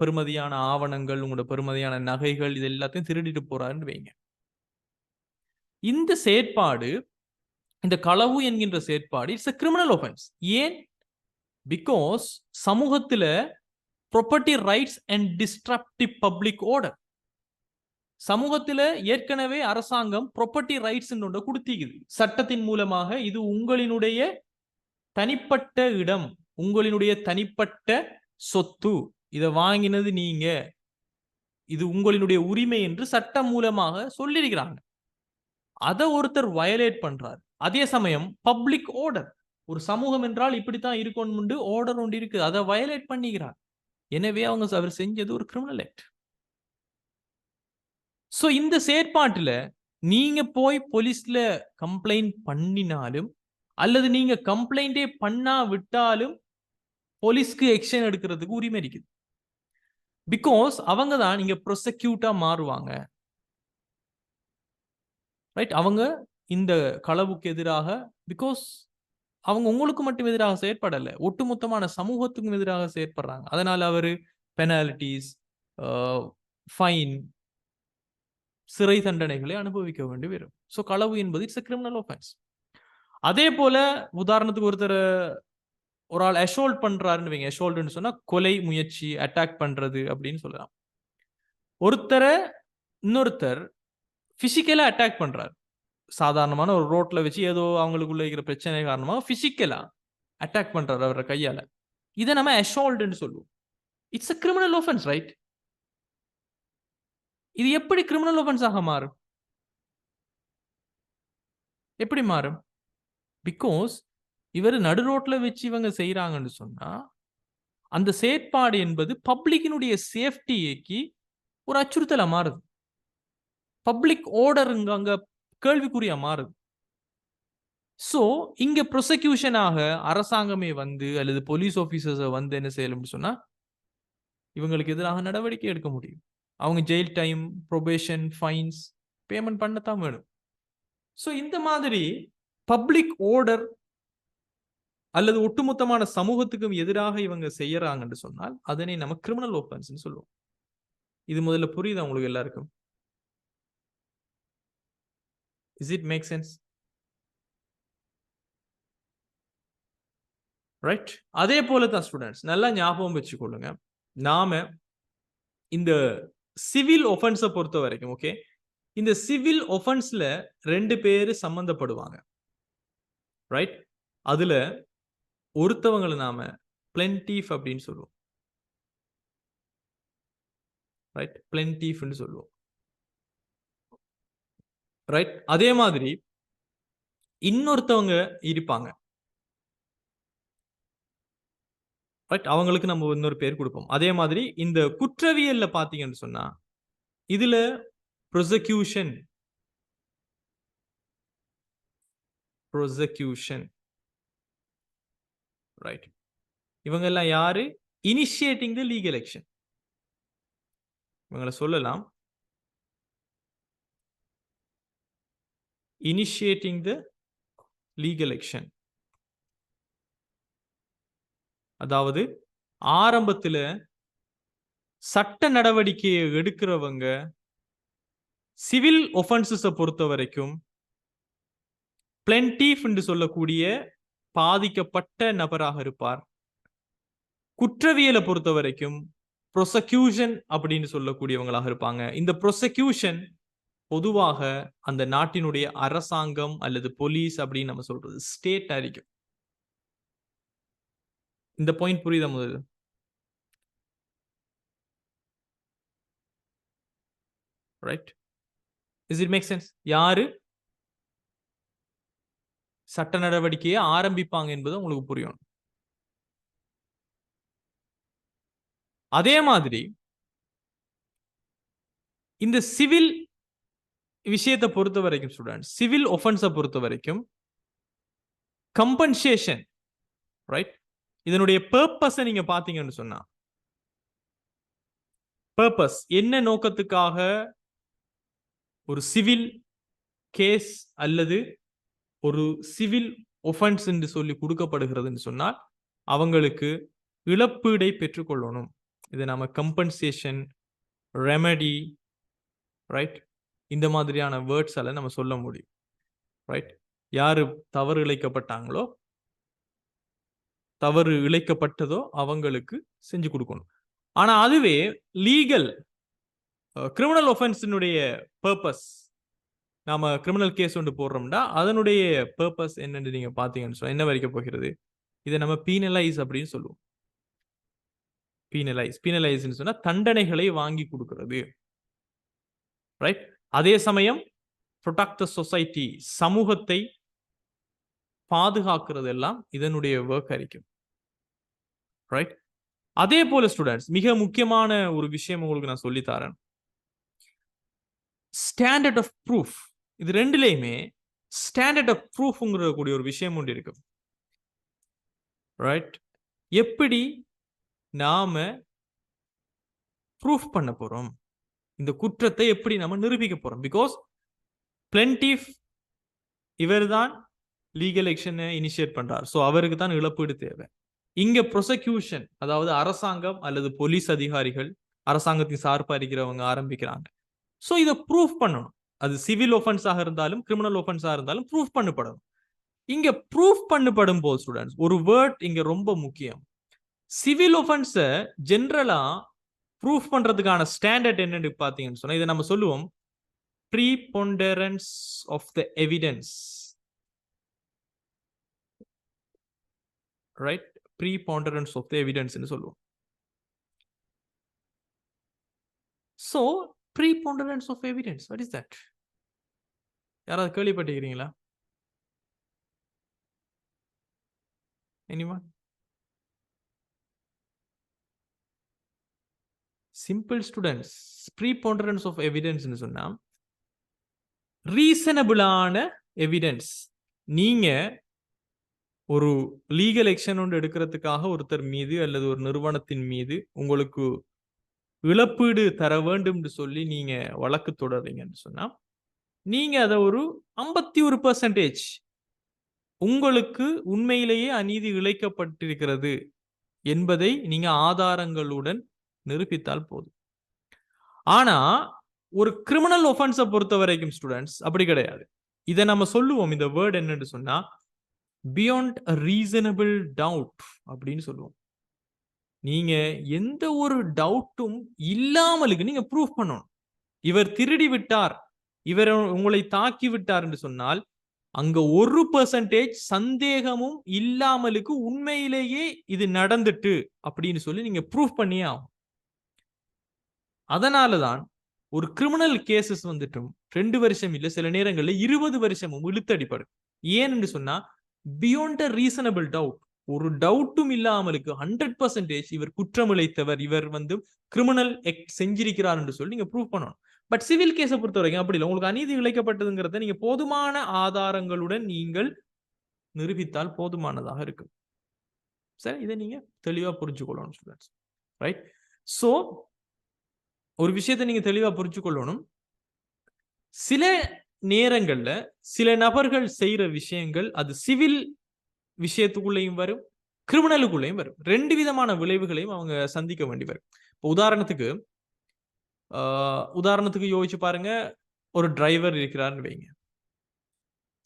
பெருமதியான ஆவணங்கள், உங்களோட பெருமதியான நகைகள் இது எல்லாத்தையும் திருடிட்டு போறாருன்னு வைங்க. இந்த செயற்பாடு, இந்த களவு என்கின்ற செயற்பாடு இட்ஸ் a கிரிமினல் ஒஃபென்ஸ். ஏன்? பிகாஸ் சமூகத்துல property rights and disruptive public order. சமூகத்துல ஏற்கனவே அரசாங்கம் ப்ராப்பர்ட்டி ரைட்ஸ் கொடுத்திருக்குது. சட்டத்தின் மூலமாக இது உங்களினுடைய தனிப்பட்ட இடம், உங்களினுடைய தனிப்பட்ட சொத்து, இதை வாங்கினது நீங்க, இது உங்களினுடைய உரிமை என்று சட்டம் மூலமாக சொல்லியிருக்கிறாங்க. அதை ஒருத்தர் வயலேட் பண்றார். அதே சமயம் பப்ளிக் ஆர்டர், ஒரு சமூகம் என்றால் இப்படித்தான் இருக்கணும் ஆர்டர் ஒன்று இருக்கு, அதை வயலேட் பண்ணிக்கிறார். எனவே அவர் செஞ்சது ஒரு கிரிமினல் ஆக்ட். சோ இந்த செயற்பாட்டுல நீங்க போய் போலீஸ்ல கம்ப்ளைண்ட் பண்ணினாலும் அல்லது நீங்க கம்ப்ளைண்டே பண்ணா விட்டாலும் போலீஸ்க்கு எக்ஷன் எடுக்கிறதுக்கு உரிமை இருக்குது. பிகாஸ் அவங்க தான் நீங்க ப்ரொசெக்யூட்டா மாறுவாங்க. ரைட்? அவங்க இந்த களவுக்கு எதிராக, பிகாஸ் அவங்க உங்களுக்கு மட்டும் எதிராக செயற்படல, ஒட்டுமொத்தமான சமூகத்துக்கும் எதிராக செயற்படுறாங்க. அதனால அவரு பெனால்டிஸ், ஃபைன், சிறை தண்டனைகளை அனுபவிக்க வேண்டி வரும். சோ களவு என்பது இட்ஸ் a கிரிமினல் ஒஃபென்ஸ். அதே போல உதாரணத்துக்கு ஒருத்தர் ஒரு ஆள் அஷோல்ட் பண்றாருன்னு வைங்க. அஷோல்ட்னு சொன்னா கொலை முயற்சி, அட்டாக் பண்றது அப்படின்னு சொல்லலாம். ஒருத்தரை இன்னொருத்தர் பிசிக்கலா அட்டாக் பண்றாரு. சாதாரணமான ஒரு ரோட்ல வச்சு ஏதோ அவங்களுக்குள்ள இருக்கிற பிரச்சனை காரணமாக பிசிக்கலா அட்டாக் பண்றாரு அவர கையால. இதை நம்ம அஷோல்ட்னு சொல்லுவோம். It's a criminal offence, right? இது எப்படி கிரிமினல் ஒஃபென்ஸ் ஆக மாறும்? எப்படி மாறும்? பிகாஸ் இவர் நடு ரோட்ல வச்சு இவங்க செய்யறாங்கன்னு சொன்னா அந்த செயற்பாடு என்பது பப்ளிக்கினுடைய சேஃப்டிக்கு ஒரு அச்சுறுத்தலா மாறுது. பப்ளிக் ஆர்டர் அங்க கேள்விக்குறியா மாறுது. சோ இங்க ப்ரொசெக்யூஷனாக அரசாங்கமே அல்லது போலீஸ் ஆபீசர்ஸ் என்ன செய்யணும்னு சொன்னா இவங்களுக்கு எதிராக நடவடிக்கை எடுக்க முடியும். அவங்க jail time, probation, fines payment பண்ணத்தான் வேணும். சோ இந்த மாதிரி பப்ளிக் ஆர்டர் அல்லது ஒட்டுமொத்தமான சமூகத்துக்கும் எதிராக இவங்க செய்யறாங்கன்னு சொன்னால் அதனை நம்ம கிரிமினல் ஒஃபென்ஸ் சொல்லுவோம். இது முதல்ல புரியுதா உங்களுக்கு எல்லாருக்கும்? Is it make sense? Right? அதே போல தான் ஸ்டூடெண்ட்ஸ் நல்லா ஞாபகம் வச்சுக்கொள்ளுங்க. நாம இந்த சிவில் ஒஃபென்ஸை பொறுத்த வரைக்கும் ஓகே, இந்த சிவில் ஒஃபென்ஸ்ல 2 பேரு சம்பந்தப்படுவாங்க. ரைட்? அதுல ஒருத்தவங்களை நாம பிளென்டிஃப் அப்படின்னு சொல்லுவோம். ரைட்? பிளென்டிஃப்னு சொல்லுவோம். ரைட்? அதே மாதிரி இன்னொருத்தவங்க இருப்பாங்க. ரைட்? அவங்களுக்கு நம்ம இன்னொரு பேர் கொடுப்போம். அதே மாதிரி இந்த குற்றவியல்ல பாத்தீங்கன்னு சொன்னா இதுல ப்ரோசிக்யூஷன் ரைட்? இவங்க எல்லாம் யாரு? இனிஷியேட்டிங் தி லீகல் ஆக்ஷன். இவங்களை சொல்லலாம் இனிஷியேட்டிங் தி லீகல் ஆக்ஷன். அதாவது ஆரம்பத்துல சட்ட நடவடிக்கையை எடுக்கிறவங்க சிவில் ஒஃபென்சஸை பொறுத்த வரைக்கும் பிளென்டிஃப் என்று சொல்லக்கூடிய பாதிக்கப்பட்ட நபராக இருப்பார். குற்றவியலை பொறுத்த வரைக்கும் ப்ரோசிக்யூஷன் அப்படின்னு சொல்லக்கூடியவங்களாக இருப்பாங்க. இந்த ப்ரோசிக்யூஷன் பொதுவாக அந்த நாட்டினுடைய அரசாங்கம் அல்லது போலீஸ் அப்படின்னு நம்ம சொல்றது ஸ்டேட் ஆയിരിக்கும். இந்த பாயிண்ட் புரியுதா முதல்ல? Right? Is it make sense? யாரு சட்ட நடவடிக்கையை ஆரம்பிப்பாங்க என்பது உங்களுக்கு புரியும். அதே மாதிரி இந்த சிவில் விஷயத்தை பொறுத்த வரைக்கும் ஸ்டூடெண்ட், சிவில் ஒஃபென்ஸை பொறுத்த வரைக்கும் கம்பன்சேஷன், ரைட்? இதனுடைய பர்பஸை நீங்க பாத்தீங்கன்னு சொன்னா, பர்பஸ் என்ன நோக்கத்துக்காக ஒரு சிவில் கேஸ் அல்லது ஒரு சிவில் ஒஃபென்ஸ் என்று சொல்லி கொடுக்கப்படுகிறதுன்னு சொன்னால் அவங்களுக்கு இழப்பீடை பெற்றுக்கொள்ளணும். இதை நாம கம்பன்சேஷன், ரெமெடி, ரைட், இந்த மாதிரியான வேர்ட்ஸ் எல்லாம் நம்ம சொல்ல முடியும். ரைட்? யாரு தவறு இழைக்கப்பட்டாங்களோ, தவறு இழைக்கப்பட்டதோ அவங்களுக்கு செஞ்சு கொடுக்கணும். ஆனா அதுவே லீகல் கிரிமினல் ஒஃபென்ஸினுடைய பர்பஸ், நாம கிரிமினல் கேஸ் ஒன்று போடுறோம்னா அதனுடைய பர்பஸ் என்னன்னு நீங்க பாத்தீங்கன்னு சொன்னா என்ன வரைக்கும் போகிறது? இதை நம்ம பீனலைஸ் அப்படின்னு சொல்லுவோம். பீனலைஸ்ன்னு சொன்னா தண்டனைகளை வாங்கி கொடுக்கிறது. ரைட்? அதே சமயம் ப்ரொடெக்ட் தி சொசைட்டி, சமூகத்தை பாதுகாக்கிறது எல்லாம் இதனுடைய ஒர்க் ஆയിരിக்கும். ரைட்? அதே போல ஸ்டூடெண்ட்ஸ் மிக முக்கியமான ஒரு விஷயம் உங்களுக்கு நான் சொல்லி தரேன். Standard of proof. இது ரெண்டுலயுமே ஸ்டாண்டர்ட் ஆஃப் ப்ரூஃப்ங்கிற கூடிய ஒரு விஷயம் ஒன்று இருக்கு. ரைட்? எப்படி நாம ப்ரூஃப் பண்ண போறோம், இந்த குற்றத்தை எப்படி நாம நிரூபிக்க போறோம்? பிகாஸ் பிளென்டிஃப் இவர்தான் லீகல் ஆக்ஷனை இனிஷியேட் பண்றார். சோ அவருக்கு தான் இழப்பீடு தேவை. இங்க ப்ரோசிக்யூஷன், அதாவது அரசாங்கம் அல்லது போலீஸ் அதிகாரிகள், அரசாங்கத்தின் சார்பா இருக்கிறவங்க ஆரம்பிக்கிறாங்க. சோ இதை ப்ரூஃப் பண்ணணும். அது சிவில் ஒஃபென்ஸாக இருந்தாலும் கிரிமினல் ஒஃபென்ஸாக இருந்தாலும் ப்ரூஃப் பண்ணப்படணும். இங்க ப்ரூஃப் பண்ணப்படும் போது ஸ்டூடெண்ட்ஸ் ஒரு வேர்ட் இங்க ரொம்ப முக்கியம். சிவில் ஒஃபென்ஸை ஜென்ரலா ப்ரூஃப் பண்றதுக்கான ஸ்டாண்டர்ட் என்னன்னு பாத்தீங்கன்னு சொன்னா இதை நம்ம சொல்லுவோம் preponderance of the evidence. Right? Preponderance of the evidence ன்னு சொல்லுவோம். So preponderance of evidence, what is that? யாராவது கேள்விப்பட்டிருக்கீங்களா? Anyone? Simple students. Preponderance of evidence ன்னு சொன்னா ரீசனபிளான எவிடன்ஸ். நீங்க ஒரு லீகல் ஆக்ஷன் ஒன்று எடுக்கிறதுக்காக ஒருத்தர் மீது அல்லது ஒரு நிறுவனத்தின் மீது உங்களுக்கு இழப்பீடு தர வேண்டும் என்று சொல்லி நீங்க வழக்கு தொடர்றீங்கன்னு சொன்னா நீங்க அதை ஒரு 51% உங்களுக்கு உண்மையிலேயே அநீதி இழைக்கப்பட்டிருக்கிறது என்பதை நீங்க ஆதாரங்களுடன் நிரூபித்தால் போதும். ஆனா ஒரு கிரிமினல் ஒஃபென்ஸை பொறுத்த வரைக்கும் ஸ்டூடெண்ட்ஸ் அப்படி கிடையாது. இதை நம்ம சொல்லுவோம், இந்த வேர்ட் என்னன்னு சொன்னா பியாண்ட் அ ரீசனபிள் டவுட் அப்படின்னு சொல்லுவோம். நீங்க எந்த ஒரு டவுட்டும் இல்லாமலுக்கு நீங்க ப்ரூஃப் பண்ணணும். இவர் திருடி விட்டார், இவர் உங்களை தாக்கி விட்டார் என்று சொன்னால் அங்க 1% சந்தேகமும் இல்லாமலுக்கு உண்மையிலேயே இது நடந்துட்டு அப்படின்னு சொல்லி நீங்க ப்ரூஃப் பண்ணியே ஆகும். அதனாலதான் ஒரு கிரிமினல் கேசஸ் வந்துட்டும் 2 வருஷம் இல்ல, சில நேரங்களில் 20 வருஷமும் இழுத்தடிப்படும். ஏன் என்று சொன்னா பியாண்ட் அ ரீசனபிள் டவுட், ஒரு டவுட்டும் இல்லாமலுக்கு 100% இவர் குற்றமிழைத்தவர், இவர் கிரிமினல் செஞ்சிருக்கிறார் என்று சொல்லி நீங்க ப்ரூவ் பண்ணணும். பட் சிவில் கேஸை பொறுத்த வரைக்கும் அப்படி இல்லை. உங்களுக்கு அநீதி இழைக்கப்பட்டதுங்கிறத நீங்க போதுமான ஆதாரங்களுடன் நீங்கள் நிரூபித்தால் போதுமானதாக இருக்கும். சரி, இதை நீங்க தெளிவா புரிஞ்சுக்கொள்ளணும் ஸ்டூடெண்ட்ஸ். ரைட்? சோ ஒரு விஷயத்தை நீங்க தெளிவா புரிஞ்சுக்கொள்ளணும். சில நேரங்கள்ல சில நபர்கள் செய்யற விஷயங்கள் அது சிவில் விஷயத்துக்குள்ளேயும் வரும், கிரிமினலுக்குள்ளேயும் வரும். 2 விதமான விளைவுகளையும் அவங்க சந்திக்க வேண்டி வரும். உதாரணத்துக்கு யோசிச்சு பாருங்க, ஒரு டிரைவர் இருக்கிறார்னு வைங்க.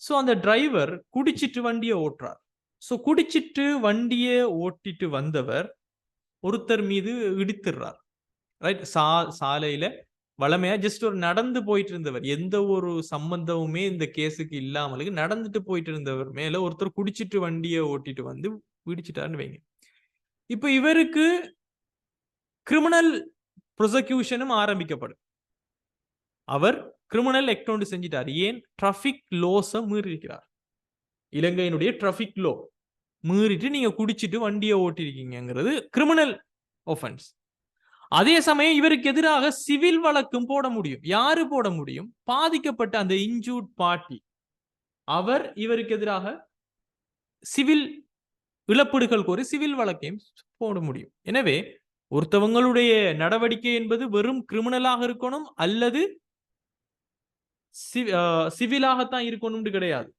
சோ அந்த டிரைவர் குடிச்சிட்டு வண்டியை ஓட்டுறார். சோ குடிச்சிட்டு வண்டியை ஓட்டிட்டு வந்தவர் ஒருத்தர் மீது இடித்துறார். ரைட்? சாலையில வளமையா ஜஸ்ட் ஒரு நடந்து போயிட்டு இருந்தவர், எந்த ஒரு சம்பந்தமுமே இந்த கேஸுக்கு இல்லாமலுக்கு நடந்துட்டு போயிட்டு இருந்தவர் மேல ஒருத்தர் குடிச்சிட்டு வண்டியை ஓட்டிட்டு வந்து இடிச்சிட்டாருன்னு வைங்க. இப்ப இவருக்கு கிரிமினல் ப்ரோசிக்யூஷனும் ஆரம்பிக்கப்படும். அவர் கிரிமினல் ஆக்ட் செஞ்சிட்டார். ஏன்? டிராபிக் லோஸ மீறி இருக்கிறார். இலங்கையினுடைய டிராபிக் லோ மீறிட்டு நீங்க குடிச்சிட்டு வண்டியை ஓட்டிருக்கீங்கிறது கிரிமினல் ஆஃபென்ஸ். அதே சமயம் இவருக்கு எதிராக சிவில் வழக்கும் போட முடியும். யாரு போட முடியும்? பாதிக்கப்பட்ட அந்த இன்ஜூர்ட் பார்ட்டி. அவர் இவருக்கு எதிராக சிவில் இழப்பீடுகள் கோரி சிவில் வழக்கையும் போட முடியும். எனவே ஒருத்தவங்களுடைய நடவடிக்கை என்பது வெறும் கிரிமினலாக இருக்கணும் அல்லது சிவிலாகத்தான் இருக்கணும்னு கிடையாது.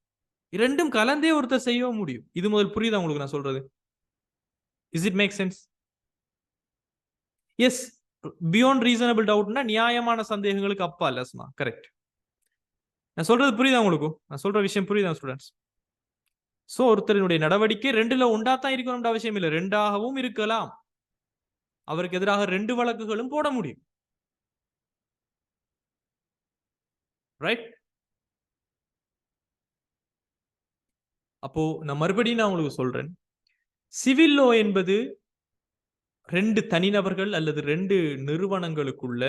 இரண்டும் கலந்தே ஒருத்தர் செய்ய முடியும். இது முதல் புரியுதா உங்களுக்கு நான் சொல்றது? Is it make sense? Yes, beyond reasonable டவுட்னா நியாயமான சந்தேகங்களுக்கு அப்பா இல்ல. கரெக்ட். நான் சொல்றது புரியுதா உங்களுக்கு? நான் சொல்ற விஷயம் புரியுதா ஸ்டூடெண்ட்ஸ்? சோ ஒருத்தருடைய நடவடிக்கை 2ல ஒன்றா தான் இருக்கணும்ன்ற அவசியம் இல்லை, 2ஆகவும் இருக்கலாம். அவருக்கு எதிராக 2 வழக்குகளும் போட முடியும். ரைட்? அப்போ நான் மறுபடியும் உங்களுக்கு சொல்றேன், சிவில் லோ என்பது 2 தனிநபர்கள் அல்லது 2 நிறுவனங்களுக்குள்ள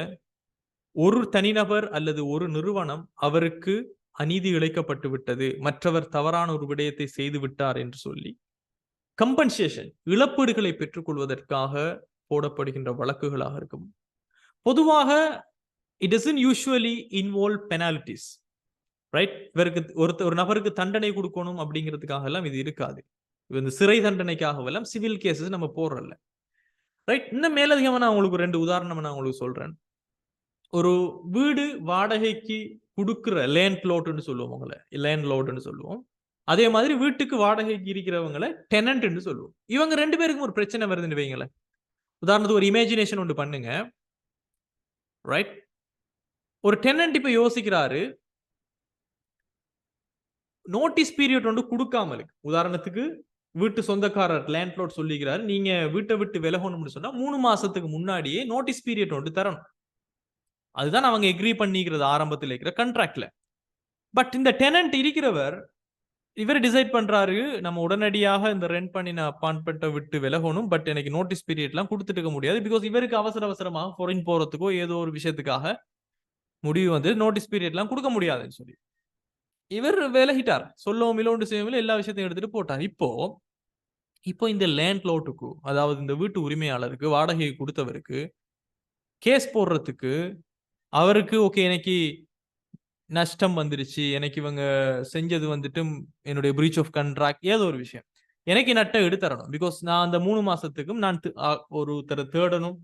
ஒரு தனிநபர் அல்லது ஒரு நிறுவனம் அவருக்கு அநீதி இழைக்கப்பட்டு விட்டது, மற்றவர் தவறான ஒரு விடயத்தை செய்து விட்டார் என்று சொல்லி கம்பன்சேஷன், இழப்பீடுகளை பெற்றுக் கொள்வதற்காக போடப்படுகின்ற வழக்குகளாக இருக்கும். பொதுவாக it doesn't usually involve penalties. Right? இவருக்கு ஒரு நபருக்கு தண்டனை கொடுக்கணும் அப்படிங்கிறதுக்காக எல்லாம் இது இருக்காது. இந்த சிறை தண்டனைக்காக எல்லாம் சிவில் கேசஸ் நம்ம போடுறல. ரைட்? இன்னும் மேலதிகமா நான் உங்களுக்கு 2 உதாரணம் நான் உங்களுக்கு சொல்றேன். ஒரு வீடு வாடகைக்கு கொடுக்கிற லேண்ட் லோட்னு சொல்லுவோம், உங்களை லேண்ட் லோட்னு சொல்லுவோம். அதே மாதிரி வீட்டுக்கு வாடகைக்கு இருக்கிறவங்களை டெனன்ட்னு சொல்லுவோம். இவங்க 2 பேருக்கும் ஒரு பிரச்சனை வருதுன்னு வைங்களேன். உதாரணத்துக்கு ஒரு இமேஜினேஷன் ஒன்று பண்ணுங்க. ரைட்? ஒரு டெனன்ட் இப்ப யோசிக்கிறாரு, நோட்டீஸ் பீரியட் ஒன்று கொடுக்காம இருக்கு. உதாரணத்துக்கு வீட்டு சொந்தக்காரர் லேண்ட் லோட் சொல்லிக்கிறாரு, நீங்க வீட்டை விட்டு விலகணும்னு சொன்னா 3 மாசத்துக்கு முன்னாடியே நோட்டீஸ் பீரியட் ஒன்று தரணும். அதுதான் அவங்க எக்ரி பண்ணிக்கிறது ஆரம்பத்தில் இருக்கிற கண்ட்ராக்ட்ல. பட் இந்த டெனன்ட் இருக்கிறவர் இவர் டிசைட் பண்றாரு, நம்ம உடனடியாக இந்த ரெண்ட் பண்ணின அப்பார்ட்மெண்ட்டை விட்டு விலகணும், பட் எனக்கு நோட்டீஸ் பீரியட்லாம் கொடுத்துட்டு இருக்க முடியாது. பிகாஸ் இவருக்கு அவசரமாக ஃபாரின் போறதுக்கோ ஏதோ ஒரு விஷயத்துக்காக முடிவு நோட்டீஸ் பீரியட்லாம் கொடுக்க முடியாதுன்னு சொல்லி இவர் விலகிட்டார். சொல்லவும் இல்லை செய்யவும் எல்லா விஷயத்தையும் எடுத்துட்டு போட்டார். இப்போ இந்த லேண்ட் லோட்டுக்கு, அதாவது இந்த வீட்டு உரிமையாளருக்கு, வாடகை கொடுத்தவருக்கு கேஸ் போடுறதுக்கு அவருக்கு ஓகே, எனக்கு நஷ்டம் வந்துருச்சு, எனக்கு இவங்க செஞ்சது என்னுடைய பிரீச் ஆஃப் கண்ட்ராக்ட் ஏதோ ஒரு விஷயம், எனக்கு நட்டம் எடுத்தரணும். பிகாஸ் நான் அந்த 3 மாசத்துக்கும் நான் ஒருத்தரை தேடணும்,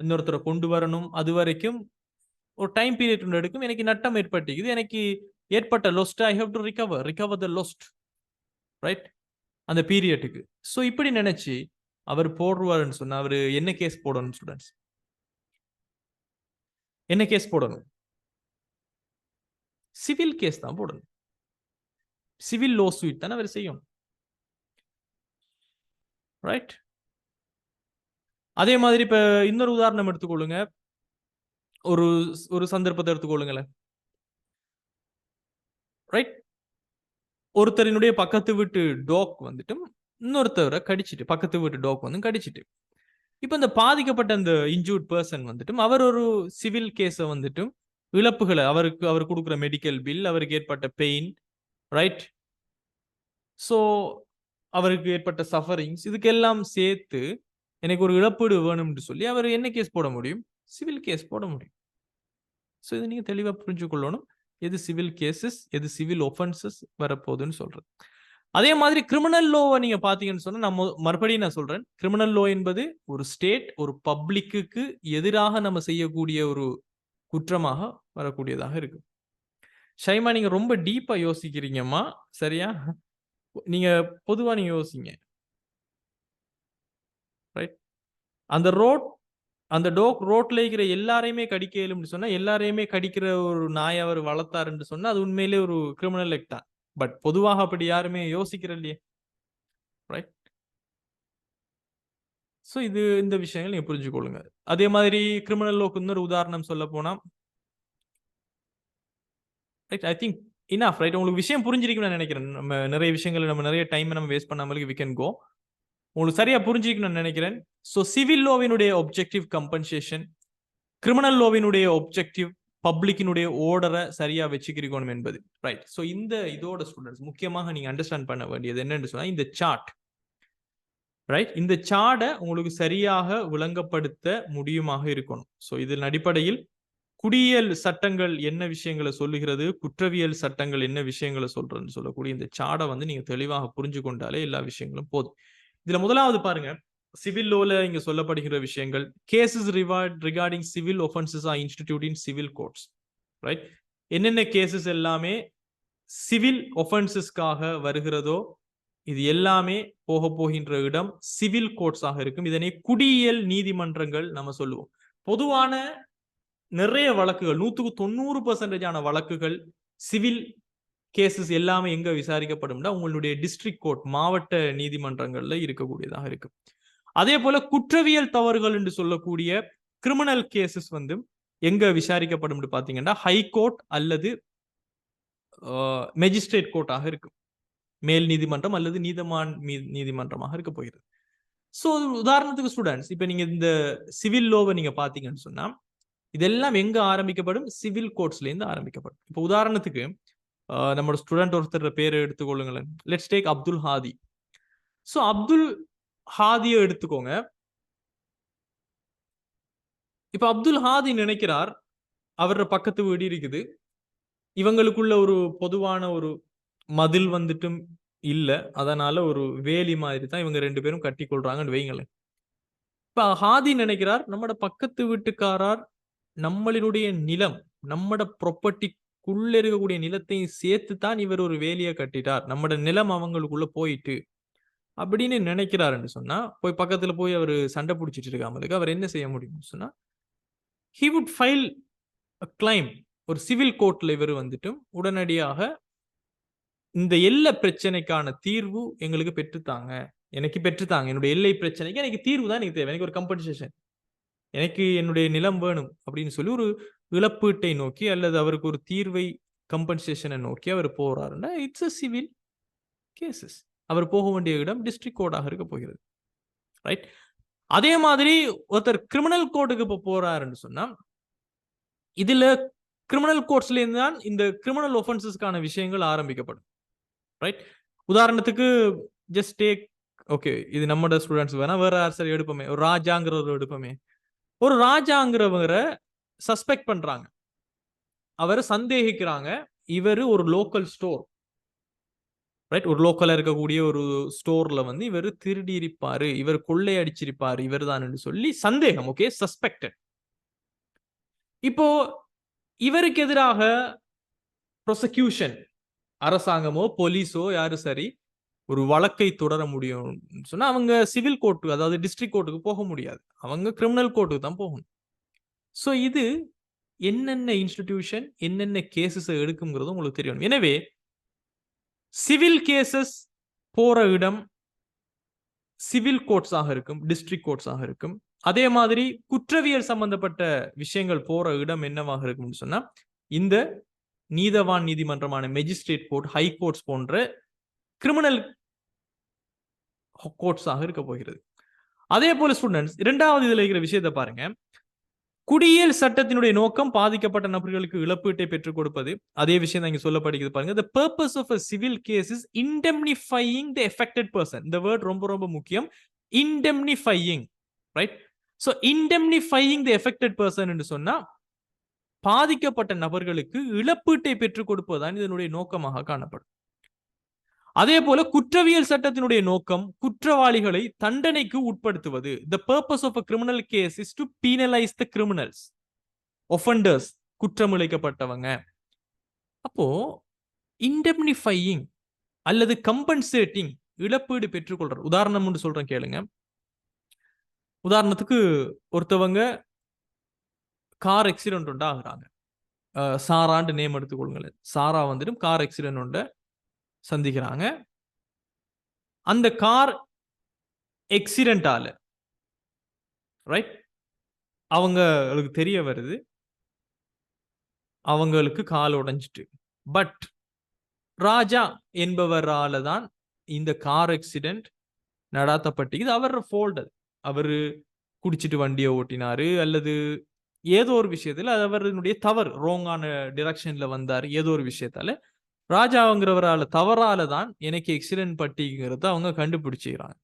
இன்னொருத்தரை கொண்டு வரணும், அது வரைக்கும் ஒரு டைம் பீரியட் ஒன்று எடுக்கும். எனக்கு நட்டம் ஏற்பட்டுக்குது, எனக்கு ஏற்பட்ட lost I have to recover the lost. Right? அந்த பீரியட்டுக்கு. ஸோ இப்படி நினைச்சு அவர் போடுவாருன்னு சொன்னா அவர் என்ன கேஸ் போடணும் ஸ்டூடெண்ட்ஸ்? என்ன கேஸ் போடணும்? சிவில் கேஸ் தான் போடணும். சிவில் லோ சூட் தானே அவர் செய்யும். ரைட். அதே மாதிரி இப்ப இன்னொரு உதாரணம் எடுத்துக்கொள்ளுங்க. ஒரு ஒரு சந்தர்ப்பத்தை எடுத்துக்கொள்ளுங்களேன். ரைட். ஒருத்தரினுடைய பக்கத்து வீட்டு டாக் வந்துட்டு இன்னொருத்தவரை கடிச்சிட்டு, பக்கத்து வீட்டு டாக் வந்து கடிச்சிட்டு. இப்ப இந்த பாதிக்கப்பட்ட அந்த இன்ஜூர்ட் பெர்சன் வந்துட்டு அவர் ஒரு சிவில் கேஸ வந்துட்டு இழப்புகளை அவர் கொடுக்குற மெடிக்கல் பில், அவருக்கு ஏற்பட்ட பெயின், ரைட். ஸோ அவருக்கு ஏற்பட்ட சஃபரிங்ஸ் இதுக்கெல்லாம் சேர்த்து எனக்கு ஒரு இழப்பீடு வேணும்னு சொல்லி அவர் என்ன கேஸ் போட முடியும்? சிவில் கேஸ் போட முடியும். ஸோ இதை நீங்க தெளிவா புரிஞ்சு கொள்ளணும். எது சிவில் கேசஸ், எது சிவில் ஒஃபென்சஸ் வரப்போகுதுன்னு சொல்றது. அதே மாதிரி கிரிமினல் லோவை நீங்க பாத்தீங்கன்னு சொன்னா, நம்ம மறுபடியும் நான் சொல்றேன், கிரிமினல் லோ என்பது ஒரு ஸ்டேட், ஒரு பப்ளிக்கு எதிராக நம்ம செய்யக்கூடிய ஒரு குற்றமாக வரக்கூடியதாக இருக்கு. ஷைமா, நீங்க ரொம்ப டீப்பா யோசிக்கிறீங்கம்மா. சரியா? நீங்க பொதுவா நீங்க யோசிங்க. ரைட். அந்த டாக் ரோட்ல இருக்கிற எல்லாரையுமே கடிக்க இயலும்னு சொன்னா, எல்லாரையுமே கடிக்கிற ஒரு நாய் அவர் வளர்த்தாருன்னு சொன்னா, அது உண்மையிலேயே ஒரு கிரிமினல் ஆக்ட் தான். பட் பொதுவாக அப்படி யாருமே யோசிக்கிறது இல்லையே. ரைட். ஸோ இந்த விஷயங்கள் நீங்க புரிஞ்சுக்கொள்ளுங்க. அதே மாதிரி கிரிமினல் லோக்கு இன்னொரு உதாரணம் சொல்ல போனா, right, I think enough, right. உங்களுக்கு விஷயம் புரிஞ்சிருக்கும்னு நான் நினைக்கிறேன். நம்ம நிறைய விஷயங்கள் நம்ம நிறைய டைம் நம்ம வேஸ்ட் பண்ணாமலுக்கு வி கேன் கோ. உங்களுக்கு சரியா புரிஞ்சிருக்கும்னு நினைக்கிறேன். ஸோ சிவில் லோவினுடைய ஒப்ஜெக்டிவ் கம்பன்சேஷன், கிரிமினல் லோவினுடைய ஒப்ஜெக்டிவ் பப்ளிக்கினுடைய ஓர்டரை சரியா வச்சுக்கிறோம் என்பது. ரைட். ஸோ இதோட ஸ்டூடெண்ட்ஸ் முக்கியமாக நீங்க அண்டர்ஸ்டாண்ட் பண்ண வேண்டியது என்னன்னு சொன்னா, இந்த சார்ட், ரைட், இந்த சார்ட்டை உங்களுக்கு சரியாக விளங்கப்படுத்த முடியுமாக இருக்கணும். ஸோ இதன் அடிப்படையில் குடியியல் சட்டங்கள் என்ன விஷயங்களை சொல்லுகிறது, குற்றவியல் சட்டங்கள் என்ன விஷயங்களை சொல்றதுன்னு சொல்லக்கூடிய இந்த சார்ட்டை வந்து நீங்க தெளிவாக புரிஞ்சு கொண்டாலே எல்லா விஷயங்களும் போதும். இதுல முதலாவது பாருங்க, சிவில் லோல இங்க சொல்லப்படுகிற விஷயங்கள், cases regarding civil offences are institute in civil courts. Right. என்னென்ன கேசஸ் எல்லாமே சிவில் ஒஃபென்சஸ்க்காக வருகிறதோ இது எல்லாமே போகின்ற இடம் சிவில் கோர்ட்ஸாக இருக்கும். இதனை குடியியல் நீதிமன்றங்கள் நம்ம சொல்லுவோம். பொதுவான நிறைய வழக்குகள் 190% வழக்குகள் சிவில் கேசஸ் எல்லாமே எங்க விசாரிக்கப்படும்னா உங்களுடைய டிஸ்ட்ரிக்ட் கோர்ட், மாவட்ட நீதிமன்றங்கள்ல இருக்கக்கூடியதாக இருக்கு. அதே போல குற்றவியல் தவறுகள் என்று சொல்லக்கூடிய கிரிமினல் கேசஸ் வந்து எங்க விசாரிக்கப்படும் பாத்தீங்கன்னா ஹை கோர்ட் அல்லது மெஜிஸ்ட்ரேட் கோர்ட்டாக இருக்கு. மேல் நீதிமன்றம் அல்லது நீதிமன்றமாக இருக்க போகிறது. ஸோ உதாரணத்துக்கு ஸ்டூடெண்ட்ஸ், இப்ப நீங்க இந்த சிவில் லோவை நீங்க பாத்தீங்கன்னு சொன்னா இதெல்லாம் எங்க ஆரம்பிக்கப்படும்? சிவில் கோர்ட்ஸ்ல இருந்து ஆரம்பிக்கப்படும். இப்போ உதாரணத்துக்கு நம்மளோட ஸ்டூடெண்ட் ஒருத்தர் பேரை எடுத்துக்கொள்ளுங்களேன். Let's take Abdul Hadi. So Abdul ஹாதியை எடுத்துக்கோங்க. இப்ப அப்துல் ஹாதி நினைக்கிறார் அவரோட பக்கத்து வீடு இருக்குது, இவங்களுக்குள்ள ஒரு பொதுவான ஒரு மதில் வந்துட்டும் இல்ல, அதனால ஒரு வேலி மாதிரி தான் இவங்க 2 பேரும் கட்டி கொள்றாங்கன்னு வைங்களேன். இப்ப ஹாதி நினைக்கிறார் நம்மட பக்கத்து வீட்டுக்காரர் நம்மளுடைய நிலம், நம்மட ப்ராப்பர்ட்டிக்குள்ள இருக்கக்கூடிய நிலத்தையும் சேர்த்து தான் இவர் ஒரு வேலியை கட்டிட்டார், நம்மட நிலம் அவங்களுக்குள்ள போயிட்டு அப்படின்னு நினைக்கிறாருன்னு சொன்னா, போய் பக்கத்துல போய் அவர் சண்டை பிடிச்சிட்டு இருக்காமலுக்கு அவர் என்ன செய்ய முடியும்னு சொன்னா, he would file a claim. ஒரு சிவில் கோர்ட்ல இவர் வந்துட்டு உடனடியாக இந்த எல்லை பிரச்சனைக்கான தீர்வு எங்களுக்கு பெற்றுத்தாங்க, எனக்கு பெற்றுத்தாங்க, என்னுடைய எல்லை பிரச்சனைக்கு எனக்கு தீர்வு தான் எனக்கு தேவை, எனக்கு ஒரு கம்பன்சேஷன், எனக்கு என்னுடைய நிலம் வேணும் அப்படின்னு சொல்லி ஒரு இழப்பீட்டை நோக்கி அல்லது அவருக்கு ஒரு தீர்வை கம்பன்சேஷனை நோக்கி அவர் போறாருன்னா இட்ஸ் a சிவில் கேசஸ். அவர் போக வேண்டிய இடம் டிஸ்ட்ரிக்ட் கோர்ட்டாக இருக்க போகிறது. ரைட். அதே மாதிரி ஒருத்தர் கிரிமினல் கோர்ட்டுக்கு இப்ப போறாருன்னு சொன்னா இதுல கிரிமினல் கோர்ட்ஸ்ல இருந்து தான் இந்த கிரிமினல் ஒஃபென்சஸ்க்கான விஷயங்கள் ஆரம்பிக்கப்படும். ரைட். உதாரணத்துக்கு ஜஸ்ட் டேக், ஓகே இது நம்மட ஸ்டூடெண்ட்ஸ் வேணா, வேற யார் சரி எடுப்போமே, ஒரு ராஜாங்கிறவர் எடுப்போமே. ஒரு ராஜாங்கிறவரை சஸ்பெக்ட் பண்றாங்க, அவரை சந்தேகிக்கிறாங்க, இவர் ஒரு லோக்கல் ஸ்டோர், ரைட், ஒரு லோக்கல்ல இருக்கக்கூடிய ஒரு ஸ்டோர்ல வந்து இவர் திருடி இருப்பாரு, இவர் கொள்ளை அடிச்சிருப்பாரு, இவர் தான் சொல்லி சந்தேகம். Okay, suspected. இப்போ இவருக்கு எதிராக ப்ரோசிக்யூஷன், அரசாங்கமோ போலீஸோ யாரும் சரி ஒரு வழக்கை தொடர முடியும் சொன்னா அவங்க சிவில் கோர்ட்டு, அதாவது டிஸ்ட்ரிக்ட் கோர்ட்டுக்கு போக முடியாது, அவங்க கிரிமினல் கோர்ட்டுக்கு தான் போகணும். ஸோ இது என்னென்ன இன்ஸ்டிடியூஷன் என்னென்ன கேசஸ் எடுக்குங்கிறது உங்களுக்கு தெரியணும். எனவே சிவில் கேசஸ் போற இடம் சிவில் கோர்ட்ஸாக இருக்கும், டிஸ்ட்ரிக்ட் கோர்ட்ஸாக இருக்கும். அதே மாதிரி குற்றவியல் சம்பந்தப்பட்ட விஷயங்கள் போற இடம் என்னவாக இருக்கும்னு சொன்னா இந்த நீதவான் நீதிமன்றமான மெஜிஸ்ட்ரேட் கோர்ட், ஹை கோர்ட்ஸ் போன்ற கிரிமினல் கோர்ட்ஸாக இருக்க போகிறது. அதே போல ஸ்டூடெண்ட்ஸ், இரண்டாவது இதுல இருக்கிற விஷயத்தை பாருங்க. குடியியல் சட்டத்தினுடைய நோக்கம் பாதிக்கப்பட்ட நபர்களுக்கு இழப்பீட்டை பெற்றுக் கொடுப்பது. அதே விஷயம் தான் இங்க சொல்லப்படுகிறது பாருங்க. The purpose of a civil case is indemnifying the affected person. இந்த வேர்ட் ரொம்ப ரொம்ப முக்கியம். indemnifying, right? So indemnifying the affected person என்று சொன்னா பாதிக்கப்பட்ட நபர்களுக்கு இழப்பீட்டை பெற்றுக் கொடுப்பதுதான் இதனுடைய நோக்கமாக காணப்படும். அதே போல குற்றவியல் சட்டத்தினுடைய நோக்கம் குற்றவாளிகளை தண்டனைக்கு உட்படுத்துவது. The purpose of a criminal case is to penalize the criminals, offenders, குற்றமிழைக்கப்பட்டவங்க. அப்போ indemnifying அல்லது compensating, இழப்பீடு பெற்றுக்கொள்றது. உதாரணம் ஒன்று சொல்றேன் கேளுங்க. உதாரணத்துக்கு ஒருத்தவங்க கார் ஆக்சிடென்ட் ஒன்று ஆகுறாங்க. சாராண்டு நேம் எடுத்துக்கொள்ளுங்களேன். சாரா வந்துடும் கார் ஆக்சிடென்ட் ஒன்று சந்திக்கிறாங்க. அந்த கார் ஆக்சிடென்டால ரைட் அவங்களுக்கு தெரிய வருது அவங்களுக்கு கால் உடைஞ்சிட்டு. பட் ராஜா என்பவரால தான் இந்த கார் ஆக்சிடென்ட் நடாத்தப்பட்டு. இது அவர் ஃபோல்ட். அவரு குடிச்சிட்டு வண்டியை ஓட்டினாரு அல்லது ஏதோ ஒரு விஷயத்துல அது அவருடைய தவறு, ரோங்கான டிரெக்ஷன்ல வந்தாரு. ஏதோ ஒரு விஷயத்தால ராஜாங்கிறவரால தவறால தான் எனக்கு ஆக்சிடென்ட் பட்டிங்கிறத அவங்க கண்டுபிடிச்சுக்கிறாங்க.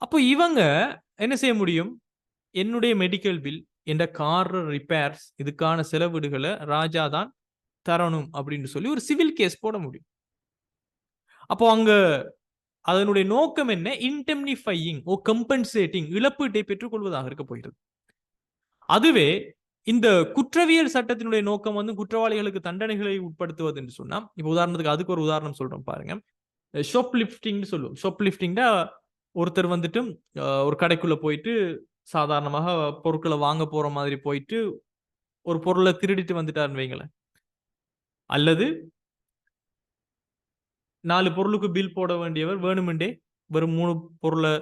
அப்போ இவங்க என்ன செய்ய முடியும்? என்னுடைய மெடிக்கல் பில், என் கார் ரிப்பேர்ஸ், இதுக்கான செலவிடுகளை ராஜா தான் தரணும் அப்படின்னு சொல்லி ஒரு சிவில் கேஸ் போட முடியும். அப்போ அங்க அதனுடைய நோக்கம் என்ன? இன்டெம்னிஃபையிங் ஓ கம்பன்சேட்டிங், இழப்பீட்டை பெற்றுக்கொள்வதாக இருக்க போகிறது. அதுவே இந்த குற்றவியல் சட்டத்தினுடைய நோக்கம் வந்து குற்றவாளிகளுக்கு தண்டனைகளை உட்படுத்துவது என்று சொன்னா, இப்ப உதாரணத்துக்கு அதுக்கு ஒரு உதாரணம் சொல்றோம் பாருங்க. ஷாப் லிப்டிங் சொல்லுவோம். ஷாப் லிப்டிங்னா ஒருத்தர் வந்துட்டு ஒரு கடைக்குள்ள போயிட்டு சாதாரணமாக பொருட்களை வாங்க போற மாதிரி போயிட்டு ஒரு பொருளை திருடிட்டு வந்துட்டாருன்னு வைங்களேன். அல்லது 4 பொருளுக்கு பில் போட வேண்டியவர் வேணுமெண்டே வெறும் 3 பொருளை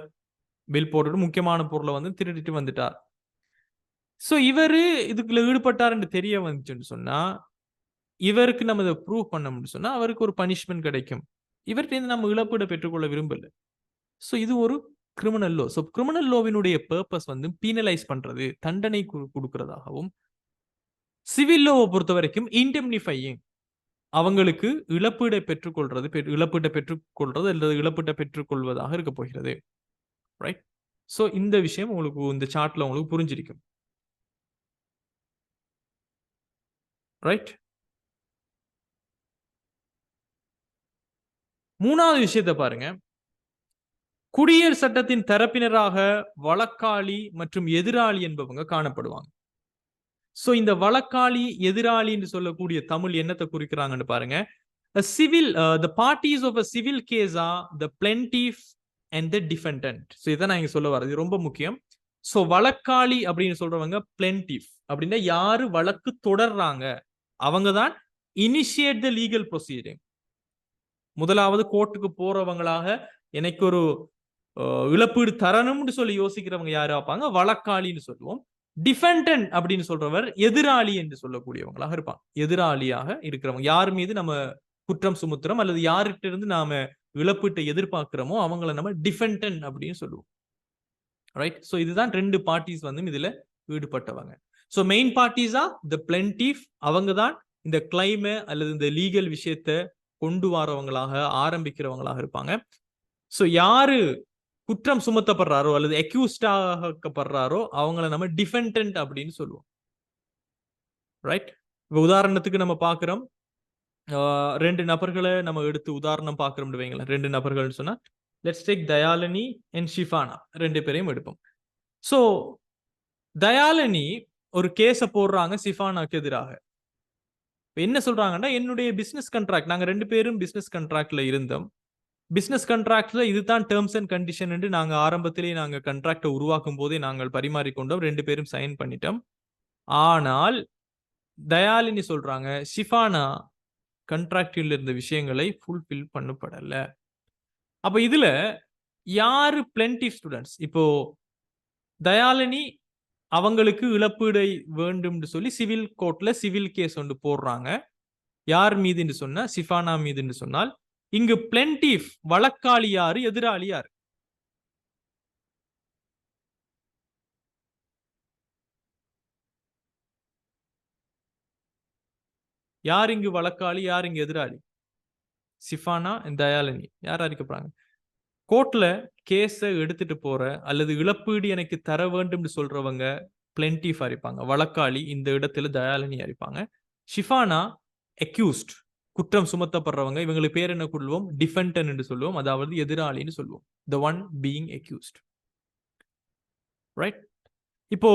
பில் போட்டுட்டு முக்கியமான பொருளை வந்து திருடிட்டு வந்துட்டார். சோ இவரு இதுக்குள்ள ஈடுபட்டாருன்னு தெரிய வந்துச்சுன்னு சொன்னா, இவருக்கு நம்ம இதை ப்ரூவ் பண்ணணும்னு சொன்னா அவருக்கு ஒரு பனிஷ்மெண்ட் கிடைக்கும். இவர்கிட்ட நம்ம இழப்பீடு பெற்றுக்கொள்ள விரும்பல. சோ இது ஒரு கிரிமினல் லோ. சோ கிரிமினல் லோவினுடைய பர்பஸ் வந்து பீனலைஸ் பண்றது, தண்டனை கொடுக்கிறதாகவும், சிவில் லோவை பொறுத்த வரைக்கும் இன்டெம்னிஃபையிங், அவங்களுக்கு இழப்பீடை பெற்றுக்கொள்றது, இழப்பீட்டை பெற்றுக்கொள்றது அல்லது இழப்பீட்டை பெற்றுக்கொள்வதாக இருக்க போகிறது. ரைட்? சோ இந்த விஷயம் உங்களுக்கு இந்த சார்ட்ல உங்களுக்கு புரிஞ்சிருக்கும். ரைட்? மூணாவது விஷயத்தை பாருங்க. குடியியல் சட்டத்தின் தரப்பினராக வழக்காளி மற்றும் எதிராளி என்பவங்க காணப்படுவாங்க. சோ இந்த வழக்காளி எதிராளி என்று சொல்லக்கூடிய தமிழ் என்னத்தை குறிக்கிறாங்கன்னு பாருங்க. The parties of a civil case are the plaintiff and the defendant. So இதை நான் இங்க சொல்ல வரது ரொம்ப முக்கியம். சோ வழக்காளி அப்படின்னு சொல்றவங்க பிளென்டிஃப் அப்படின்னா யாரு வழக்கு தொடர்றாங்க, அவங்க தான் இனிஷியேட் த லீகல் ப்ரொசீடிங். முதலாவது கோர்ட்டுக்கு போறவங்களாக எனக்கு ஒரு இழப்பீடு தரணும்னு சொல்லி யோசிக்கிறவங்க யாரு பார்ப்பாங்க? வழக்காளின்னு சொல்லுவோம். டிஃபெண்டன்ட் அப்படின்னு சொல்றவர் எதிராளி என்று சொல்லக்கூடியவங்களாக இருப்பாங்க. எதிராளியாக இருக்கிறவங்க, யார் மீது நம்ம குற்றம் சுமத்துறோம் அல்லது யார்கிட்ட இருந்து நாம இழப்பீட்டை எதிர்பார்க்கிறோமோ அவங்களை நம்ம டிஃபெண்டன்ட் அப்படின்னு சொல்லுவோம். ரைட்? சோ இதுதான் ரெண்டு பார்ட்டிஸ் வந்து இதுல ஈடுபட்டவங்க. சோ மெயின் பார்ட்டிஸா த பிளென்டிஃப், அவங்க தான் இந்த கிளைமை அல்லது இந்த லீகல் விஷயத்தை கொண்டு வரவங்களாக ஆரம்பிக்கிறவங்களாக இருப்பாங்க. சோ யாரு குற்றம் சுமத்தப்படுறாரோ அல்லது அக்யூஸ்டாகப்படுறாரோ அவங்கள நம்ம டிஃபெண்டன்ட் அப்படின்னு சொல்லுவோம். ரைட்? இப்ப உதாரணத்துக்கு நம்ம பாக்குறோம், 2 நபர்களை நம்ம எடுத்து உதாரணம் பாக்குறோம் வைங்களேன். 2 நபர்கள் சொன்னா let's take Dayalini and Shifana, 2 பேரையும் எடுப்போம். சோ தயாலினி ஒரு கேஸ போடுறாங்க ஷிஃபானாக்கு எதிராக. என்ன சொல்றாங்கன்னா, என்னுடைய பிசினஸ் கான்ட்ராக்ட், நாங்க 2 பேரும் பிசினஸ் கான்ட்ராக்ட்ல இருந்தோம். பிசினஸ் கான்ட்ராக்ட்ல இதுதான் டேர்ம்ஸ் அண்ட் கண்டிஷன் என்று நாங்க ஆரம்பத்திலேயே நாங்க கான்ட்ராக்டை உருவாக்கும் போதே நாங்கள் பரிமாறிக்கொண்டோம். 2 பேரும் சைன் பண்ணிட்டோம். ஆனால் தயாலினி சொல்றாங்க, ஷிஃபானா கான்ட்ராக்டில் இருந்த விஷயங்களை ஃபுல்ஃபில் பண்ணப்படல. அப்ப இதுல யாரு பிளென்டிஃப் ஸ்டூடெண்ட்ஸ்? இப்போ தயாலினி அவங்களுக்கு இழப்பீடை வேண்டும் சொல்லி சிவில் கோர்ட்ல சிவில் கேஸ் ஒன்று போடுறாங்க. யார் மீதுன்னு சொன்னா சிஃபானா மீதுன்னு சொன்னால், இங்கு பிளென்டிஃப் வழக்காளி யாரு, எதிராளி யாரு? யார் இங்கு வழக்காளி, யார் இங்கு எதிராளி? சிஃபானா, தயாலினி. யார் அறிக்கப்படுறாங்க? கோர்ட்ல கேஸ எடுத்துட்டு போற அல்லது இழப்பீடு எனக்கு தர வேண்டும் சொல்றவங்க பிளென்டிஃப் அறிப்பாங்க. வழக்காளி இந்த இடத்துல தயாலினி அறிப்பாங்க. ஷிஃபானா அக்யூஸ்ட், குற்றம் சுமத்தப்படுறவங்க. இவங்களுக்கு பேர் என்ன சொல்லுவோம்? டிஃபெண்டன்ட் என்று சொல்லுவோம். அதாவது எதிராளின்னு சொல்லுவோம். the one being accused. Right? இப்போ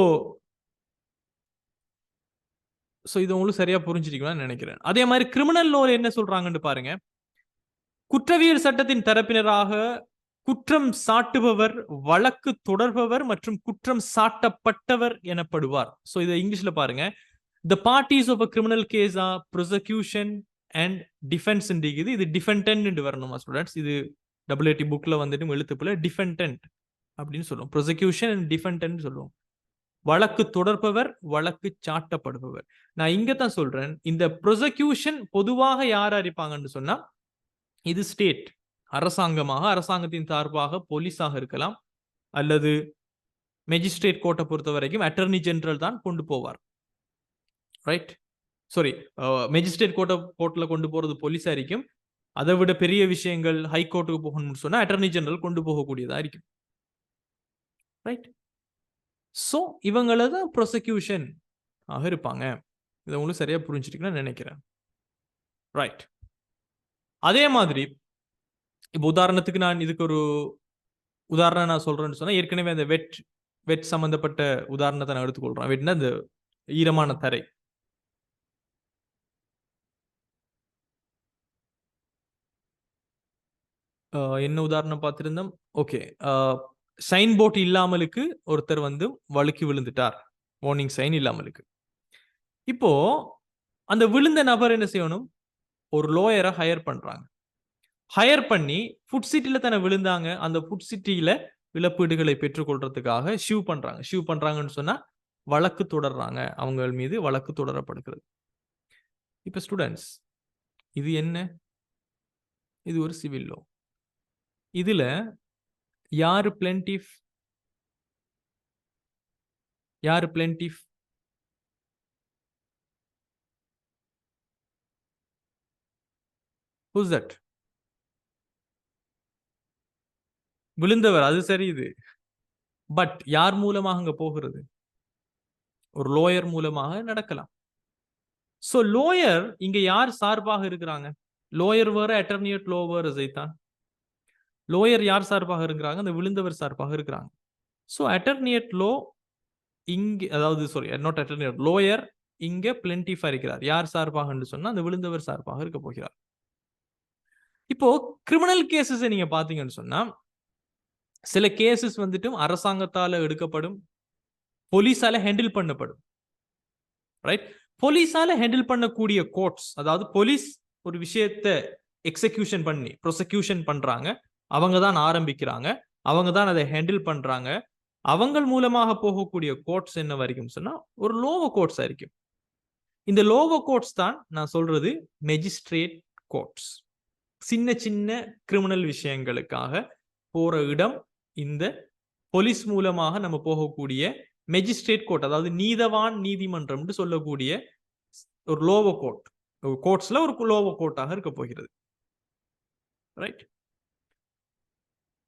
சோ இது உங்களுக்கு சரியா புரிஞ்சிருக்கீங்கன்னு நினைக்கிறேன். அதே மாதிரி கிரிமினல் லோல என்ன சொல்றாங்கன்னு பாருங்க. குற்றவியல் சட்டத்தின் தரப்பினராக குற்றம் சாட்டுபவர், வழக்கு தொடர்பவர் மற்றும் குற்றம் சாட்டப்பட்டவர் எனப்படுவார். சோ இதை இங்கிலீஷ்ல பாருங்க. The parties of a criminal case are prosecution and defense இருக்குது. இது defendant வரணுமா ஸ்டூடெண்ட்ஸ்? இது AAT புக்ல வந்துட்டு எழுத்துப்புல defendant அப்படின்னு சொல்லுவோம். prosecution and defendant சொல்லுவோம். வழக்கு தொடர்பவர், வழக்கு சாட்டப்படுபவர். நான் இங்க தான் சொல்றேன், இந்த prosecution பொதுவாக யார் அறிப்பாங்கன்னு சொன்னா, இது ஸ்டேட் அரசாங்கமாக, அரசாங்கத்தின் சார்பாக போலீஸாக இருக்கலாம், அல்லது மெஜிஸ்ட்ரேட் கோர்ட்டை பொறுத்த வரைக்கும் அட்டர்னி ஜெனரல் தான் கொண்டு போவார். ரைட்? சாரி, மெஜிஸ்ட்ரேட் கோர்ட்ல கொண்டு போறது போலீஸா இருக்கும். அதை விட பெரிய விஷயங்கள் ஹை கோர்ட்டுக்கு போகணும்னு சொன்னா அட்டர்னி ஜெனரல் கொண்டு போகக்கூடியதா இருக்கும். ரைட்? சோ இவங்கள தான் ப்ரோசிக்யூஷன் ஆக இருப்பாங்க. இதை உங்களுக்கு சரியா புரிஞ்சுட்டீங்கன்னு நினைக்கிறேன். ரைட். அதே மாதிரி இப்போ உதாரணத்துக்கு நான் இதுக்கு ஒரு உதாரணம் நான் சொல்றேன்னு சொன்னா, ஏற்கனவே அந்த வெட் சம்பந்தப்பட்ட உதாரணத்தை நான் எடுத்துக்கொள்றேன். வெட்னா இந்த ஈரமான தரை. என்ன உதாரணம் பார்த்திருந்தோம்? ஓகே, சைன் போர்ட் இல்லாமலுக்கு ஒருத்தர் வந்து வழுக்கி விழுந்துட்டார். Warning sign இல்லாமலுக்கு. இப்போ அந்த விழுந்த நபர் என்ன செய்யணும்? ஒரு லோயரை ஹையர் பண்றாங்க. ஹையர் பண்ணி ஃபுட் சிட்டில தானே விழுந்தாங்க. அந்த ஃபுட் சிட்டியில இழப்பீடுகளை பெற்றுக்கொள்றதுக்காக ஷூ பண்றாங்க. ஷூ பண்றாங்கன்னு சொன்னா வழக்கு தொடர்றாங்க. அவங்க மீது வழக்கு தொடரப்படுகிறது. இப்ப ஸ்டூடெண்ட்ஸ், இது என்ன? இது ஒரு சிவில் லோ. இதுல யாரு பிளென்டிஃப்? யாரு பிளென்டிஃப்? Who's that? விழுந்தவர். அது சரி. இது பட் யார் மூலமாக அங்க போகிறது? ஒரு லோயர் மூலமாக நடக்கலாம். சோ லோயர் இங்க யார் சார்பாக இருக்கிறாங்க? லோயர் வேற, அட்டர்னி அட் லோ வேற. ஜெய்தான், லோயர் யார் சார்பாக இருக்கிறாங்க? அந்த விழுந்தவர் சார்பாக இருக்கிறாங்க. சோ அட்டர்னி அட் லோ இங்க, அதாவது sorry, not attorney at lower இங்க பிளென்டிஃபா இருக்கிறார். யார் சார்பாக சொன்னா அந்த விழுந்தவர் சார்பாக இருக்க போகிறார். இப்போ கிரிமினல் கேசஸ் நீங்க பாத்தீங்கன்னு சொன்னா, சில கேசஸ் வந்துட்டு அரசாங்கத்தால எடுக்கப்படும், போலீஸால ஹேண்டில் பண்ணப்படும். ரைட்? போலீஸால ஹேண்டில் பண்ணக்கூடிய கோர்ட்ஸ், அதாவது போலீஸ் ஒரு விஷயத்தை எக்ஸிகியூஷன் பண்ணி ப்ரோசிக்யூஷன் பண்றாங்க, அவங்க தான் ஆரம்பிக்கிறாங்க, அவங்க தான் அதை ஹேண்டில் பண்றாங்க. அவங்க மூலமாக போகக்கூடிய கோர்ட்ஸ் என்ன வரைக்கும் சொன்னா ஒரு லோவ கோர்ட்ஸ் ஆയിരിக்கும். இந்த லோவ கோர்ட்ஸ் தான் நான் சொல்றது மெஜிஸ்ட்ரேட் கோர்ட்ஸ். சின்ன சின்ன கிரிமினல் விஷயங்களுக்காக போற இடம் இந்த போலீஸ் மூலமாக நம்ம போகக்கூடிய மெஜிஸ்ட்ரேட் கோர்ட், அதாவது நீதவான் நீதிமன்றம் சொல்லக்கூடிய ஒரு லோவ கோர்ட். கோர்ட்ஸ்ல ஒரு லோவ கோர்ட்டாக இருக்க போகிறது. ரைட்?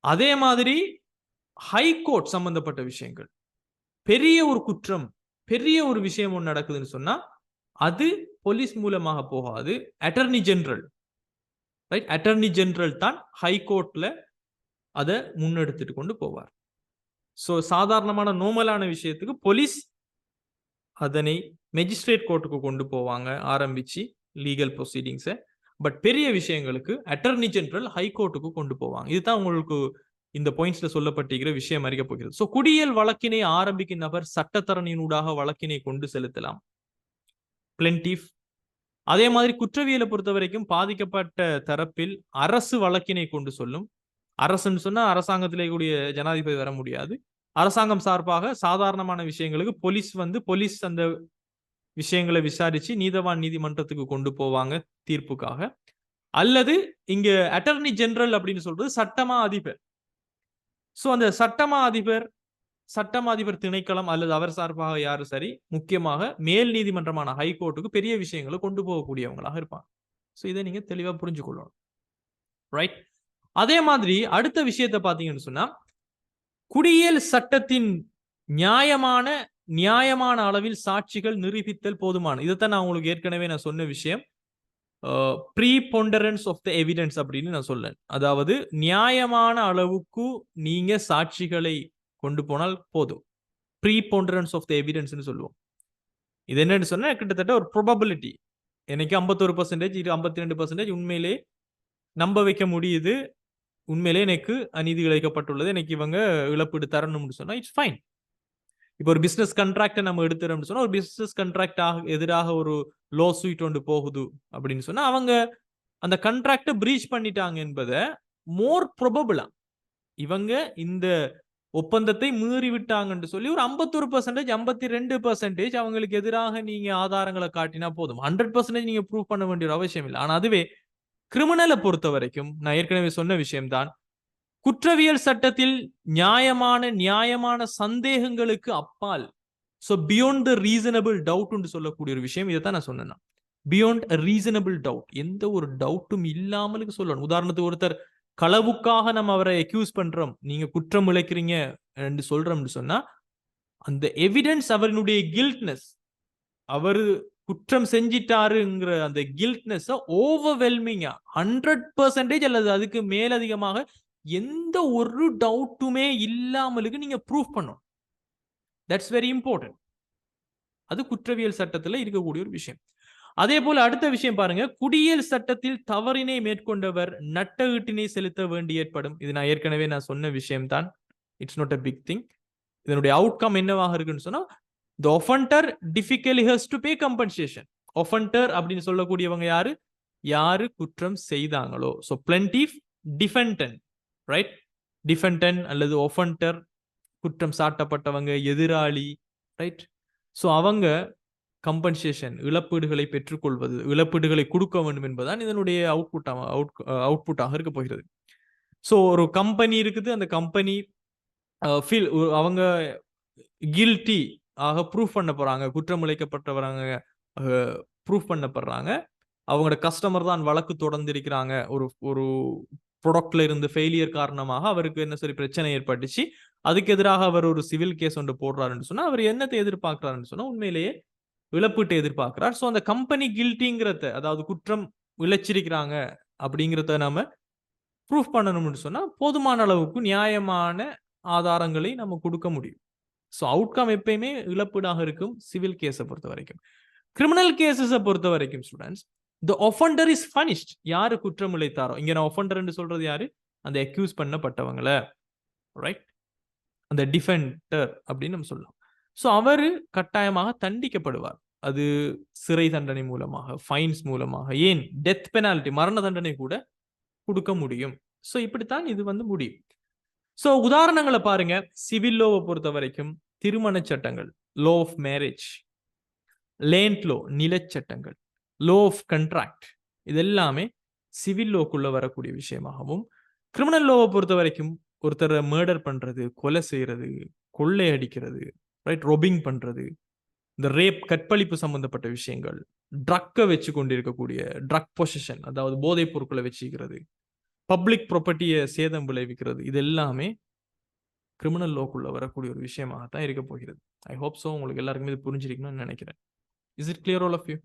அதே மாதிரி ஹை கோர்ட் சம்பந்தப்பட்ட விஷயங்கள், பெரிய ஒரு குற்றம், பெரிய ஒரு விஷயம் ஒன்று நடக்குதுன்னு சொன்னா அது போலீஸ் மூலமாக போகாது, attorney general. Right? Attorney general தான் ஹை கோர்ட்ல அதை முன்னெடுத்துட்டு கொண்டு போவார். சோ சாதாரணமான நார்மலான விஷயத்துக்கு போலீஸ் அதனை மெஜிஸ்ட்ரேட் கோர்ட்டுக்கு கொண்டு போவாங்க, ஆரம்பிச்சு லீகல் ப்ரொசீடிங்ஸை. பட் பெரிய விஷயங்களுக்கு அட்டர்னி ஜெனரல் ஹை கோர்ட்டுக்கு கொண்டு போவாங்க. இதுதான் உங்களுக்கு இந்த பாயிண்ட்ஸ்ல சொல்லப்பட்டிருக்கிற விஷயம் அறிய போகிறது. சோ குடியியல் வழக்கினை ஆரம்பிக்கும் நபர் சட்டத்தரணியினூடாக வழக்கினை கொண்டு செலுத்தலாம், பிளென்டிஃப். அதே மாதிரி குற்றவியலை பொறுத்த வரைக்கும் பாதிக்கப்பட்ட தரப்பில் அரசு வழக்கினை கொண்டு சொல்லும். அரசுன்னு சொன்னா அரசாங்கத்திலே கூடிய ஜனாதிபதி வர முடியாது. அரசாங்கம் சார்பாக சாதாரணமான விஷயங்களுக்கு போலீஸ் அந்த விஷயங்களை விசாரிச்சு நீதவான் நீதிமன்றத்துக்கு கொண்டு போவாங்க தீர்ப்புக்காக. அல்லது இங்க அட்டர்னி ஜெனரல் அப்படின்னு சொல்றது சட்டமா அதிபர். சோ அந்த சட்டமா அதிபர் திணைக்களம் அல்லது அவர் சார்பாக யாரு சரி, முக்கியமாக மேல் நீதிமன்றமான ஹைகோர்ட்டுக்கு பெரிய விஷயங்களை கொண்டு போகக்கூடியவங்களாக இருப்பாங்க. சோ இதை நீங்க தெளிவா புரிஞ்சுக்கொள்ளணும். ரைட். அதே மாதிரி அடுத்த விஷயத்தை பாத்தீங்கன்னு சொன்னா, குடியியல் சட்டத்தின் நியாயமான அளவில் சாட்சிகள் நிரூபித்தல் போதுமான. இதைத்தான் நான் உங்களுக்கு ஏற்கனவே நான் சொன்ன விஷயம். ப்ரீபொண்டரன்ஸ் ஆஃப் த எவிடன்ஸ் அப்படின்னு நான் சொல்லேன். அதாவது நியாயமான அளவுக்கு நீங்க சாட்சிகளை கொண்டு போனால் போதும். ப்ரீபொண்டரன்ஸ் ஆஃப் த எவிடன்ஸ்னு சொல்லுவோம். இது என்னன்னு சொன்னா கிட்டத்தட்ட ஒரு ப்ரோபபிலிட்டி. எனக்கு 51%, இது 52% உண்மையிலே நம்ப வைக்க முடியுது. உண்மையிலே எனக்கு அநீதி இழைக்கப்பட்டுள்ளது. எனக்கு இவங்க இழப்பீடு தரணும்னு சொன்னா இட்ஸ் ஃபைன். இப்போ ஒரு பிசினஸ் கான்ட்ராக்டை நம்ம எடுத்துறோம்னு சொன்னா, ஒரு பிசினஸ் கான்ட்ராக்ட் எதிராக ஒரு லோ சூட் ஒன்று போகுது அப்படின்னு சொன்னா, அவங்க அந்த கான்ட்ராக்டை பிரீச் பண்ணிட்டாங்க என்பதை மோர் ப்ரோபபிளா இவங்க இந்த ஒப்பந்தத்தை மீறி விட்டாங்கன்னு சொல்லி ஒரு 51%, 52% அவங்களுக்கு எதிராக நீங்க ஆதாரங்களை காட்டினா போதும். 100% நீங்க ப்ரூவ் பண்ண வேண்டிய ஒரு அவசியம் இல்லை. ஆனா அதுவே கிரிமினலை பொறுத்த வரைக்கும் நான் ஏற்கனவே சொன்ன விஷயம்தான். குற்றவியல் சட்டத்தில் நியாயமான சந்தேகங்களுக்கு அப்பால், so beyond the reasonable doubt சொல்லக்கூடிய ஒரு விஷயம். இதைத்தான் நான் சொன்னேன். பியாண்ட் ரீசனபிள் டவுட், எந்த ஒரு டவுட்டும் இல்லாமலுக்கு சொல்லணும். உதாரணத்துக்கு ஒருத்தர் களவுக்காக நம்ம அவரை அக்யூஸ் பண்றோம், நீங்க குற்றம் இழைக்கிறீங்க என்று சொல்றோம்னு சொன்னா, அந்த எவிடன்ஸ் அவருடைய கில்ட்னஸ், அவரு குற்றம் செஞ்சிட்டாருங்கிற அந்த கில்ட்னஸ் ஓவர்வெல்மிங்கா 100% அல்லது அதுக்கு மேலதிகமாக எந்த ஒரு டவுட்டுமே இல்லாமலுக்கு நீங்க ப்ரூஃப் பண்ணணும். That's very important. அது குற்றவியல் சட்டத்தில் இருக்கக்கூடிய ஒரு விஷயம். அதே போல அடுத்த விஷயம் பாருங்க, குடியியல் சட்டத்தில் தவறினை மேற்கொண்டவர் நட்டஈட்டினை செலுத்த வேண்டி ஏற்படும். இது நான் ஏற்கனவே சொன்ன விஷயம் தான். It's not a big thing. இதனுடைய அவுட்கம் என்னவாக இருக்குன்னு சொன்னா, the offender difficultly has to pay compensation. offender அப்படின்னு சொல்லக்கூடியவங்க யாரு குற்றம் செய்தாங்களோ. so plaintiff, defendant, right? defendant அல்லது offender, குற்றம் சாட்டப்பட்டவங்க, எதிராளி, ரைட்? சோ அவங்க கம்பன்சேஷன், இழப்பீடுகளை பெற்றுக்கொள்வது, இழப்பீடுகளை கொடுக்க வேண்டும் என்பதுதான் இதனுடைய அவுட்புட்டாக இருக்க போகிறது. சோ ஒரு கம்பெனி இருக்குது, அந்த கம்பெனி அவங்க கில்ட்டி ஆக ப்ரூஃப் பண்ண போறாங்க, குற்றம் இழைக்கப்பட்டவராங்க ப்ரூஃப் பண்ணப்படுறாங்க. அவங்களோட கஸ்டமர் தான் வழக்கு தொடர்ந்து இருக்கிறாங்க. ஒரு ப்ராடக்ட்ல இருந்து ஃபெயிலியர் காரணமாக அவருக்கு என்ன சரி பிரச்சனை ஏற்பட்டுச்சு. அதுக்கு எதிராக அவர் ஒரு சிவில் கேஸ் ஒன்று போடுறாருன்னு சொன்னா, அவர் என்னத்தை எதிர்பார்க்கிறாருன்னு சொன்னா, உண்மையிலேயே இழப்பீட்டை எதிர்பார்க்கிறார். ஸோ அந்த கம்பெனி கில்ட்டிங்கிறத, அதாவது குற்றம் இழைச்சிருக்கிறாங்க அப்படிங்கிறத நாம ப்ரூஃப் பண்ணணும்னு சொன்னா, போதுமான அளவுக்கு நியாயமான ஆதாரங்களை நம்ம கொடுக்க முடியும். ஸோ அவுட்கம் எப்பயுமே இழப்பீடாக இருக்கும் சிவில் கேஸை பொறுத்த வரைக்கும். கிரிமினல் கேசஸை பொறுத்த வரைக்கும் ஸ்டூடெண்ட்ஸ், தி ஒஃபெண்டர் இஸ் பனிஷ்ட். யாரு குற்றம் இழைத்தாரோ, இங்க நான் ஒஃபெண்டர் சொல்றது யாரு? அந்த அக்யூஸ் பண்ணப்பட்டவங்கள, ரைட்? அந்த டிஃபெண்டர் அப்படின்னு நம்ம சொல்லலாம். ஸோ அவரு கட்டாயமாக தண்டிக்கப்படுவார். அது சிறை தண்டனை மூலமாக, ஃபைன்ஸ் மூலமாக, ஏன் டெத் பெனால்டி, மரண தண்டனை கூட கொடுக்க முடியும். ஸோ இப்படித்தான் இது முடியும். ஸோ உதாரணங்களை பாருங்க. சிவில் லோவை பொறுத்த வரைக்கும் திருமண சட்டங்கள், law of marriage, land law, நிலச்சட்டங்கள், லோ ஆஃப் கண்ட்ராக்ட், இது எல்லாமே சிவில் லோக்குள்ள வரக்கூடிய விஷயமாகவும், கிரிமினல் லோவை பொறுத்த வரைக்கும் ஒருத்தரை மர்டர் பண்றது, கொலை செய்யறது, கொள்ளை அடிக்கிறது, ரைட், ரொபிங் பண்றது, இந்த ரேப், கற்பழிப்பு சம்பந்தப்பட்ட விஷயங்கள், ட்ரக்கை வச்சு கொண்டிருக்கக்கூடிய ட்ரக் பொசிஷன், அதாவது போதைப் பொருட்களை வச்சுக்கிறது, பப்ளிக் ப்ராப்பர்ட்டியை சேதம் விளைவிக்கிறது, இது எல்லாமே கிரிமினல் லோக்குள்ள வரக்கூடிய ஒரு விஷயமாகத்தான் இருக்க போகிறது. ஐ ஹோப் சோ உங்களுக்கு எல்லாருக்குமே இது புரிஞ்சிருக்கணும்னு நினைக்கிறேன். Is it clear all of you?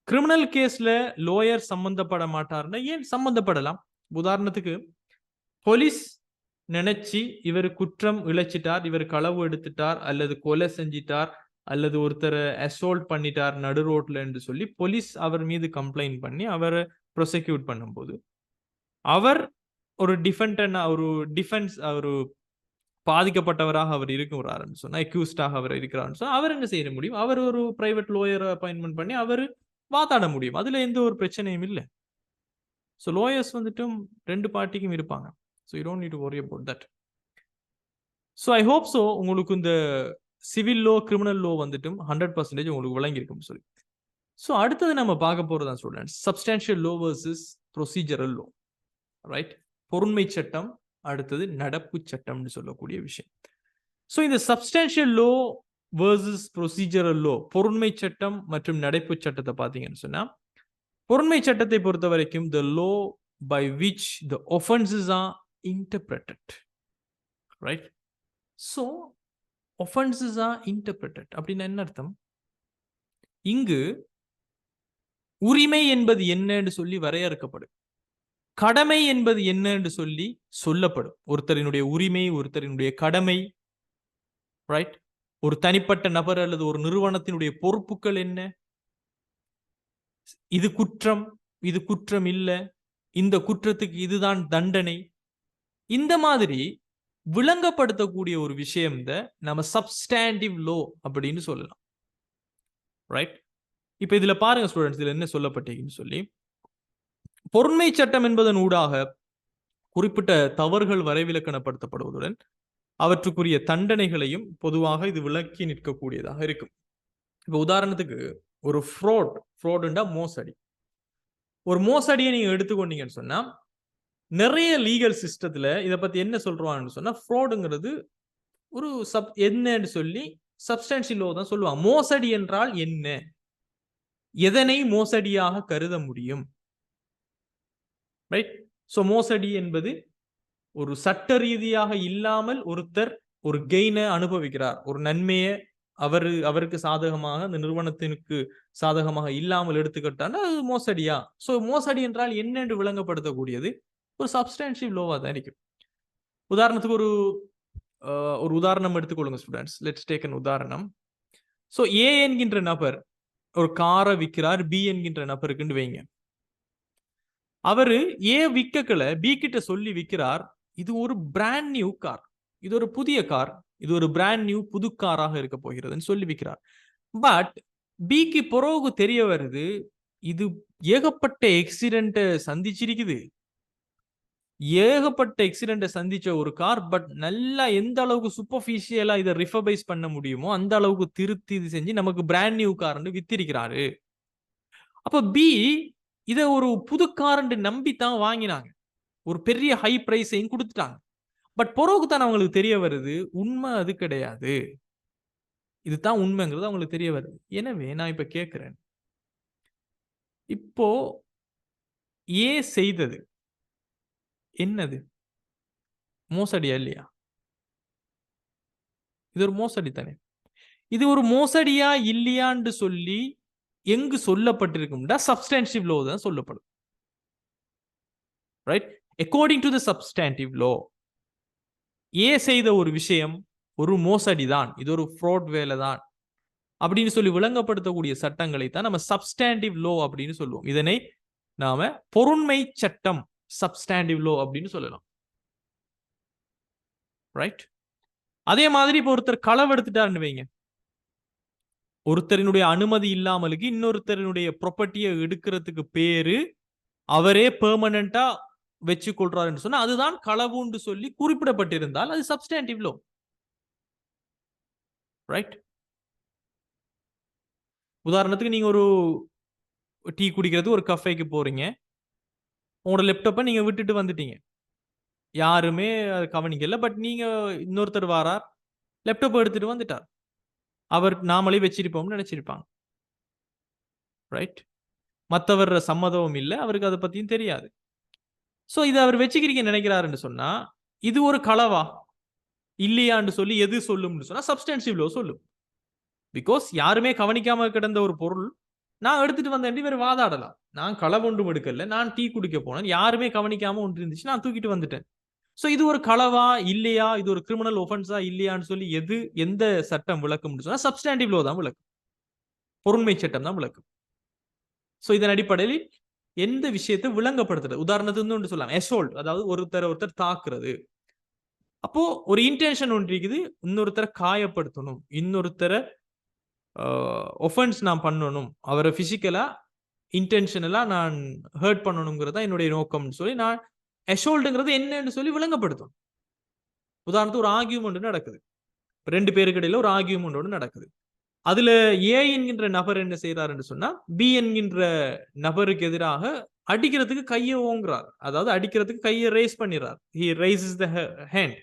Criminal கேஸ்ல லோயர் சம்பந்தப்பட மாட்டார்னா ஏன் சம்பந்தப்படலாம்? உதாரணத்துக்கு போலீஸ் நினைச்சு இவர் குற்றம் இழைச்சிட்டார், இவர் களவு எடுத்துட்டார், அல்லது கொலை செஞ்சிட்டார், அல்லது ஒருத்தரை அசால்ட் பண்ணிட்டார் நடு ரோட்ல என்று சொல்லி போலீஸ் அவர் மீது கம்ப்ளைண்ட் பண்ணி அவரை ப்ரொசிக்யூட் பண்ணும்போது, அவர் ஒரு டிஃபென்ஸ், ஒரு பாதிக்கப்பட்டவராக அவர் இருக்கிறாருன்னு சொன்னா, அக்யூஸ்டாக அவர் இருக்கிறாருன்னு சொன்னா, அவர் என்ன செய்ய முடியும்? அவர் ஒரு பிரைவேட் லோயரை அப்பாயின்மெண்ட் பண்ணி அவர் வாதாட முடியும். அதுல எந்த ஒரு பிரச்சனையும் இல்லை. ஸோ லாயர்ஸ் வந்துட்டும் 2 பார்ட்டிக்கும் இருப்பாங்க. So you don't need to worry about that. So I hope so உங்களுக்கு இந்த சிவில் லோ, கிரிமினல் லோ வந்துட்டும் 100% உங்களுக்கு விளங்கியிருக்கும்னு சொல்லி. ஸோ அடுத்தது நம்ம பார்க்க போறதுதான் students, substantial low versus procedural low. Right? பொருண்மை சட்டம், அடுத்தது நடப்பு சட்டம்னு சொல்லக்கூடிய விஷயம். ஸோ இந்த substantial low versus procedural low, பொருண்மை சட்டம் மற்றும் நடப்பு சட்டத்தை பார்த்தீங்கன்னு சொன்னா, பொருண்மை சட்டத்தை பொறுத்த வரைக்கும் the law by which the offenses are interpreted. Right? So offenses are interpreted அப்படின்னா என்ன அர்த்தம்? இங்கு உரிமை என்பது என்னன்னு சொல்லி வரையறுக்கப்படும், கடமை என்பது என்னன்னு சொல்லி சொல்லப்படும். ஒருத்தரினுடைய உரிமை, ஒருத்தரினுடைய கடமை, ரைட்? ஒரு தனிப்பட்ட நபர் அல்லது ஒரு நிறுவனத்தினுடைய பொறுப்புகள் என்ன, இது குற்றம், இது குற்றம் இல்ல, இந்த குற்றத்துக்கு இதுதான் தண்டனை, இந்த மாதிரி விளங்கப்படுத்தக்கூடிய ஒரு விஷயம் நம்ம சப்ஸ்டாண்டிவ் லோ அப்படின்னு சொல்லலாம். ரைட்? இப்ப இதுல பாருங்க ஸ்டூடெண்ட்ஸ், இதுல என்ன சொல்லப்பட்டீங்கன்னு சொல்லி, பொருண்மை சட்டம் என்பதன் ஊடாக குறிப்பிட்ட தவறுகள் வரைவிலக்கணப்படுத்தப்படுவதுடன் அவற்றுக்குரிய தண்டனைகளையும் பொதுவாக இது விளக்கி நிற்கக்கூடியதாக இருக்கும். இப்ப உதாரணத்துக்கு ஒரு ஃப்ராடுண்டா மோசடி. ஒரு மோசடியை நீங்க எடுத்துக்கொண்டீங்கன்னு சொன்னா, நிறைய லீகல் சிஸ்டத்துல இதை பத்தி என்ன சொல்றான்னு சொன்னா, ஃப்ராடுங்கிறது ஒரு என்னன்னு சொல்லி சப்ஸ்டான்ஷியல் லோ தான் சொல்லுவாங்க. மோசடி என்றால் என்ன, எதனை மோசடியாக கருத முடியும்? ரைட்? சோ மோசடி என்பது ஒரு சட்ட ரீதியாக இல்லாமல் ஒருத்தர் ஒரு கெயினை அனுபவிக்கிறார், ஒரு நன்மையை அவருக்கு சாதகமாக, அந்த நிறுவனத்திற்கு சாதகமாக இல்லாமல் எடுத்துக்கிட்டான்னா அது மோசடியா? சோ மோசடி என்றால் என்ன என்று விளங்கப்படுத்தக்கூடியது ஒரு சப்ஸ்டான்ஷியல் லோவா தான் இருக்கும். உதாரணத்துக்கு ஒரு உதாரணம் எடுத்துக்கொள்ளுங்க ஸ்டூடெண்ட்ஸ். லெட்ஸ் டேக் அன் உதாரணம். சோ ஏ என்கின்ற நபர் ஒரு காரை விற்கிறார் பி என்கின்ற நபருக்குன்னு வைங்க. அவரு ஏ விற்கல, பி கிட்ட சொல்லி விற்கிறார், இது ஒரு பிராண்ட் நியூ கார், இது ஒரு புதிய கார், இது ஒரு பிராண்ட் நியூ புது காராக இருக்க போகிறதுன்னு சொல்லி விற்கிறார். பட் பிக்கு பிறகு தெரிய வருது, இது ஏகப்பட்ட எக்ஸிடென்ட் சந்திச்சிருக்குது, ஏகப்பட்ட எக்ஸிடென்ட் சந்திச்ச ஒரு கார். பட் நல்லா எந்த அளவுக்கு சூப்பர்ஃபிஷியலா இதை ரிஃபபைஸ் பண்ண முடியுமோ அந்த அளவுக்கு திருத்தி இது செஞ்சு நமக்கு பிராண்ட் நியூ கார்னு வித்திருக்கிறாரு. அப்ப பி இதை ஒரு புது காரண்டு நம்பித்தான் வாங்கினாங்க, ஒரு பெரிய ஹை பிரைஸையும் கொடுத்துட்டாங்க. பட் பிறகு தான் அவங்களுக்கு தெரிய வருது உண்மை அது கிடையாது, இதுதான் உண்மைங்கிறது அவங்களுக்கு தெரிய வருது. எனவே நான் இப்ப கேட்கிறேன், இப்போ ஏ செய்தது என்னது? மோசடியா இல்லையா? இது ஒரு மோசடி தானே. இது ஒரு மோசடியா இல்லையான்னு சொல்லி எங்கு சொல்லப்பட்டிருக்கும்டா சப்ஸ்டான்டிவ் லோ தான் சொல்லப்படும். Right? According to the substantive law A செய்த ஒரு விஷயம் ஒரு மோசடி தான், இது ஒரு ஃப்ராட் வேலை தான் அப்படின்னு சொல்லி விளங்கப்படுத்தக்கூடிய சட்டங்களை தான் நம்ம சப்ஸ்டான்டிவ் லோ அப்படின்னு சொல்லுவோம். இதனை நாம பொருண்மை சட்டம், சப்ஸ்டான்டிவ் லோ அப்படின்னு சொல்லலாம். ரைட்? அதே மாதிரி இப்போ ஒருத்தர் களவு எடுத்துட்டாருன்னு வைங்க, ஒருத்தரினுடைய அனுமதி இல்லாமலுக்கு இன்னொருத்தரினுடைய ப்ராப்பர்ட்டியை எடுக்கிறதுக்கு பேரு அவரே பெர்மனண்டா வச்சு கொள்றாருன்னு சொன்னா அதுதான் களவுன்னு சொல்லி குறிப்பிடப்பட்டிருந்தால் அது சப்ஸ்டான்டிவ் லோ. ரைட்? உதாரணத்துக்கு நீங்க ஒரு டீ குடிக்கிறது ஒரு கஃபேக்கு போறீங்க, உங்களோட லேப்டாப்பை நீங்க விட்டுட்டு வந்துட்டீங்க, யாருமே கவனிக்கல. பட் நீங்க இன்னொருத்தர் வாரார், லேப்டாப் எடுத்துட்டு வந்துட்டார், அவர் நாமளே வச்சிருப்போம்னு நினைச்சிருப்பாங்க. ரைட்? மற்றவர் சம்மதமும் இல்லை, அவருக்கு அதை பத்தியும் தெரியாது. சோ இதை அவர் வச்சுக்கிறீங்க நினைக்கிறாருன்னு சொன்னா இது ஒரு களவா இல்லையான்னு சொல்லி எது சொல்லும்னு சொன்னா சப்ஸ்டான்டிவ் லோ சொல்லும். பிகாஸ் யாருமே கவனிக்காம கிடந்த ஒரு பொருள் நான் எடுத்துட்டு வந்தேன், இவர் வாதாடலாம். நான் களவு ஒன்றும் எடுக்கல, நான் டீ குடிக்க போனேன், யாருமே கவனிக்காம ஒன்று இருந்துச்சு, நான் தூக்கிட்டு வந்துட்டேன். சோ இது ஒரு களவா இல்லையா, இது ஒரு கிரிமினல் ஒஃபென்ஸா இல்லையான்னு சொல்லி எந்த சட்டம் விளக்கும்னு சொன்னா சப்ஸ்டான்டிவ் லோ தான் விளக்கும், பொருண்மை சட்டம் தான் விளக்கும். சோ இதன் அடிப்படையில் எந்த விஷயத்தை விளங்கப்படுத்துறது, உதாரணத்துக்கு ஒன்று சொல்லலாம், அசால்ட், அதாவது ஒருத்தர் தாக்குறது. அப்போ ஒரு இன்டென்ஷன் ஒன்று இருக்குது, இன்னொருத்தரை காயப்படுத்தணும், இன்னொருத்தரை ஒஃபென்ஸ் நான் பண்ணணும், அவரை பிசிக்கலா இன்டென்ஷனலா நான் ஹர்ட் பண்ணணுங்கிறதா என்னுடைய நோக்கம்னு சொல்லி நான் அஷோல்டுங்கிறது என்னன்னு சொல்லி விளங்கப்படுத்தும். உதாரணத்துக்கு ஒரு ஆர்கியூமெண்ட் நடக்குது, 2 பேருக்கு இடையில ஒரு ஆர்கியூமெண்ட் ஒன்று நடக்குது. அதுல ஏ என்கின்ற நபர் என்ன செய்யறாருன்னு சொன்னா பி என்கின்ற நபருக்கு எதிராக அடிக்கிறதுக்கு கையை ஓங்குறார், அதாவது அடிக்கிறதுக்கு கையை ரேஸ் பண்ணிடுறார். he raises the hand.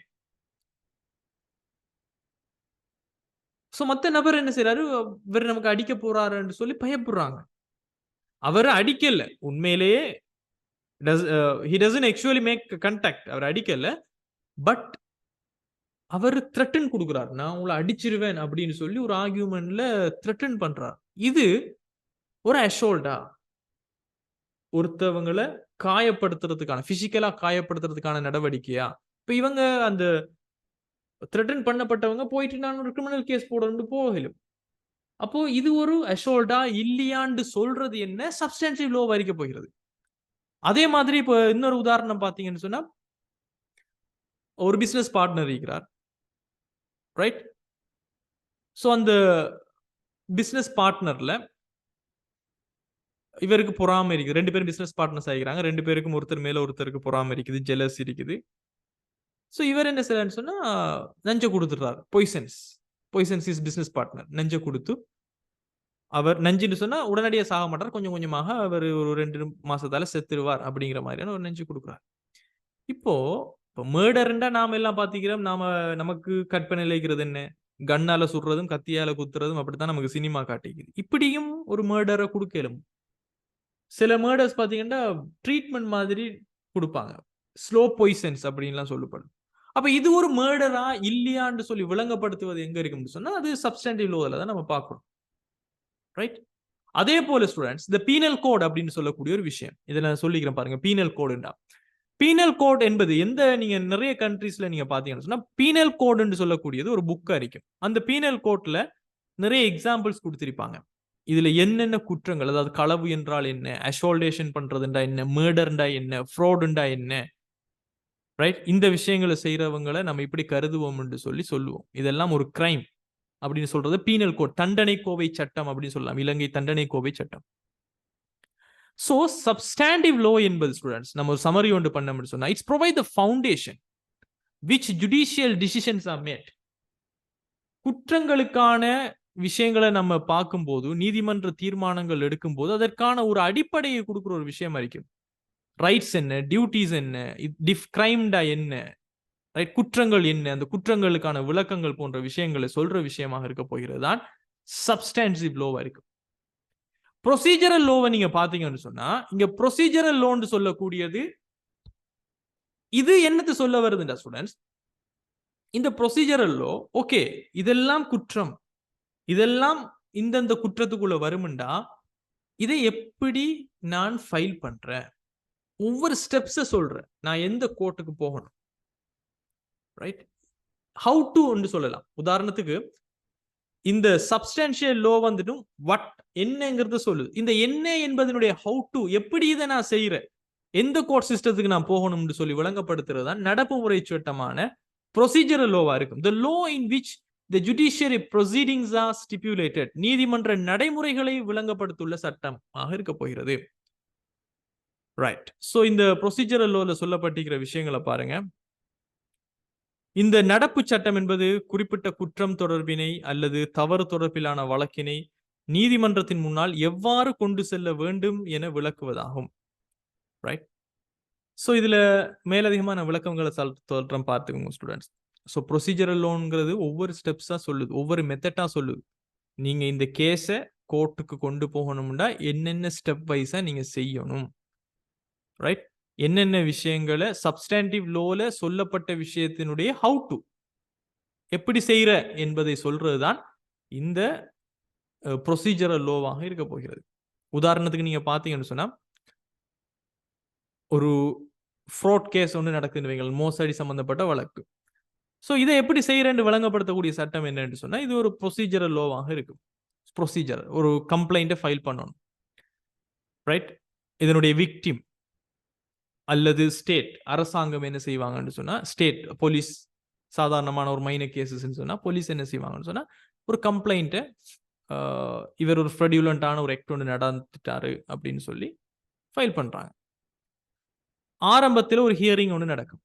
So மத்த நபர் என்ன செய்யறாரு, இவர் நமக்கு அடிக்க போறாருன்னு சொல்லி பயப்படுறாங்க. அவர் அடிக்கல, உண்மையிலேயே he doesn't actually make contact, அவர் அடிக்கல, பட் அவர் த்ரெட்டன் கொடுக்கிறார், நான் உங்களை அடிச்சிருவேன் அப்படின்னு சொல்லி ஒரு ஆர்கியூமெண்ட்ல த்ரெட்டன் பண்றார். இது ஒரு அஷோல்டா, ஒருத்தவங்களை காயப்படுத்துறதுக்கான, பிசிக்கலா காயப்படுத்துறதுக்கான நடவடிக்கையா? இப்ப இவங்க அந்த த்ரெட்டன் பண்ணப்பட்டவங்க போயிட்டு நான் ஒரு கிரிமினல் கேஸ் போடணும்னு போகலும். அப்போ இது ஒரு அஷோல்டா இல்லையான்னு சொல்றது என்ன, சப்ஸ்டான்சிவ் லோ வரைக்க போகிறது. அதே மாதிரி இப்போ இன்னொரு உதாரணம் பாத்தீங்கன்னு சொன்னா, ஒரு பிசினஸ் பார்ட்னர் இருக்கிறார், ரைட்? சோ அந்த பிசினஸ் பார்ட்னர்ல இவருக்கு பொறாமை இருக்குது. 2 பேரும் பிசினஸ் பார்ட்னர்ஸ் ஆகிக்கிறாங்க. 2 பேருக்கும் ஒருத்தர் மேல ஒருத்தருக்கு பொறாமை இருக்குது, ஜெலஸ் இருக்குது. சோ இவர் என்ன செய்யறாருன்னு சொன்னா நஞ்ச கொடுத்துறாரு, பொய்சன்ஸ் இஸ் பிசினஸ் பார்ட்னர். நஞ்ச கொடுத்து, அவர் நஞ்சுன்னு சொன்னா உடனடியாக சாக மாட்டார், கொஞ்சம் கொஞ்சமாக அவர் ஒரு 2 மாசத்தால செத்துருவார் அப்படிங்கிற மாதிரியான ஒரு நஞ்சு கொடுக்குறார். இப்போ மர்டர்ண்டா நாம எல்லாம் பாத்திக்கிறோம், நமக்கு கற்பனையில இருக்கிறது என்ன, கண்ணால சுடுறதும் கத்தியால குத்துறதும் அப்படித்தான் நமக்கு சினிமா காட்டிக்குது. இப்படியும் ஒரு மர்டரை கொடுக்கலும். சில மர்டர்ஸ் பாத்தீங்கன்னா ட்ரீட்மெண்ட் மாதிரி கொடுப்பாங்க, ஸ்லோ பாய்சன்ஸ் அப்படின்லாம் சொல்லப்படும். அப்ப இது ஒரு மர்டரா இல்லையான்னு சொல்லி விளங்கப்படுத்துவது எங்க இருக்குன்னு சொன்னா அது சப்ஸ்டான்டிவ் லோல தான் நம்ம பார்க்கணும், ரைட்? அதே போல ஸ்டூடெண்ட்ஸ், இந்த பீனல் கோட் அப்படின்னு சொல்லக்கூடிய ஒரு விஷயம், இதை நான் சொல்லிக்கிறேன் பாருங்க. பீனல் கோடுண்டா, பீனல் கோட் என்பது நீங்க நிறைய கண்ட்ரீஸ்ல நீங்க பாத்தீங்கன்னு சொன்னா பீனல் கோடுன்னு சொல்லக்கூடியது ஒரு புக்கா இருக்கும். அந்த பீனல் கோட்ல நிறைய எக்ஸாம்பிள்ஸ் கொடுத்திருப்பாங்க. இதுல என்னென்ன குற்றங்கள், அதாவது களவு என்றால் என்ன, அஷோல்டேஷன் பண்றதுண்டா என்ன, மர்டர்ண்டா என்ன, ஃப்ராடுண்டா என்ன, ரைட்? இந்த விஷயங்களை செய்யறவங்களை நம்ம இப்படி கருதுவோம் என்று சொல்லுவோம். இதெல்லாம் ஒரு கிரைம் அப்படின்னு சொல்றது பீனல் கோட், தண்டனை கோவை சட்டம் அப்படின்னு சொல்லலாம், இலங்கை தண்டனை கோவை சட்டம். சோ சப்ஸ்டாண்டிவ் லோ என்பது ஸ்டூடெண்ட்ஸ் நம்ம ஒரு சமரி ஒன்று பண்ண சொன்னா it's provide the foundation which judicial decisions are made. குற்றங்களுக்கான விஷயங்களை நம்ம பார்க்கும்போது, நீதிமன்ற தீர்மானங்கள் எடுக்கும்போது அதற்கான ஒரு அடிப்படையை கொடுக்குற ஒரு விஷயம் இருக்கும். ரைட்ஸ் என்ன, டியூட்டிஸ் என்ன, கிரைம்டா என்ன, ரைட், குற்றங்கள் என்ன, அந்த குற்றங்களுக்கான விளக்கங்கள் போன்ற விஷயங்களை சொல்ற விஷயமாக இருக்க போகிறது தான் சப்ஸ்டான்சிவ் லோவா இருக்கு. ப்ரொசீஜரல் லோவை நீங்க பாத்தீங்கன்னு சொன்னா, இங்க ப்ரொசீஜரல் லோன்னு சொல்லக்கூடியது இது என்னது சொல்ல வருதுண்டா ஸ்டூடெண்ட்ஸ், இந்த ப்ரொசீஜரல் லோ ஓகே இதெல்லாம் குற்றம், இதெல்லாம் இந்தந்த குற்றத்துக்குள்ள வரும்டா, இதை எப்படி நான் ஃபைல் பண்றேன், ஒவ்வொரு ஸ்டெப்ஸ் சொல்றேன், நான் எந்த கோர்ட்டுக்கு போகணும், ரைட்? ஹவு டு சொல்லலாம். உதாரணத்துக்கு இந்த சப்ஸ்டான்ஷியல் லோ வந்துட்டும் வாட் என்னங்கிறது சொல்லுது. இந்த என்ன என்பதனுடைய ஹவு டு, எப்படி இதை நான் செய்யறேன், எந்த கோர்ட் சிஸ்டத்துக்கு நான் போகணும்னு சொல்லி விளங்கப்படுத்துறது தான் நடப்பு முறை சட்டமான ப்ரொசீஜரல் லோவா இருக்கும். The law in which the judiciary proceedings are stipulated. நீதிமன்ற நடைமுறைகளை விளங்கப்படுத்துள்ள சட்டமாக இருக்க போகிறது, ரைட்? சோ இந்த ப்ரொசீஜரல் லோல சொல்லப்பட்டிருக்கிற விஷயங்களை பாருங்க. இந்த நடப்பு சட்டம் என்பது குறிப்பிட்ட குற்றம் தொடர்பினை அல்லது தவறு தொடர்பிலான வழக்கினை நீதிமன்றத்தின் முன்னால் எவ்வாறு கொண்டு செல்ல வேண்டும் என விளக்குவதாகும், ரைட்? சோ இதுல மேலதிகமான விளக்கங்களை சொல்றேன் பார்த்துக்கோங்க ஸ்டூடெண்ட்ஸ். ஸோ ப்ரொசீஜரல் லோன்ங்கிறது ஒவ்வொரு ஸ்டெப்ஸா சொல்லுது, ஒவ்வொரு மெத்தடா சொல்லுது. நீங்க இந்த கேஸை கோர்ட்டுக்கு கொண்டு போகணும்னா என்னென்ன ஸ்டெப் வைஸா நீங்க செய்யணும், ரைட்? என்னென்ன விஷயங்களை சப்ஸ்டான்டிவ் லோல சொல்லப்பட்ட விஷயத்தினுடைய ஹவு டு எப்படி செய்யற என்பதை சொல்றதுதான் இந்த ப்ரொசீஜரல் லோவாக இருக்க போகிறது. உதாரணத்துக்கு நீங்க பாத்தீங்கன்னு சொன்னா, ஒரு ஃப்ராட் கேஸ் ஒன்று நடக்குதுன்னு, மோசடி சம்பந்தப்பட்ட வழக்கு. சோ இதை எப்படி செய்யறேன்னு விளங்கப்படுத்தக்கூடிய சட்டம் என்னன்னு சொன்னா இது ஒரு ப்ரொசீஜரல் லோவாக இருக்கும். ப்ரொசீஜர், ஒரு கம்ப்ளைண்ட்டை ஃபைல் பண்ணணும், ரைட்? இதனுடைய விக்டிம் அல்லது ஸ்டேட், அரசாங்கம் என்ன செய்வாங்கன்னு சொன்னா, ஸ்டேட் போலீஸ், சாதாரணமான ஒரு மைனர் கேசஸ் சொன்னா போலீஸ் என்ன செய்வாங்கன்னு சொன்னா ஒரு கம்ப்ளைண்ட்டை இவர் ஒரு ஃப்ரெடியூலண்டான ஒரு ஆக்ட் ஒன்று நடந்துட்டாரு அப்படின்னு சொல்லி ஃபைல் பண்றாங்க. ஆரம்பத்தில் ஒரு ஹியரிங் ஒன்று நடக்கும்.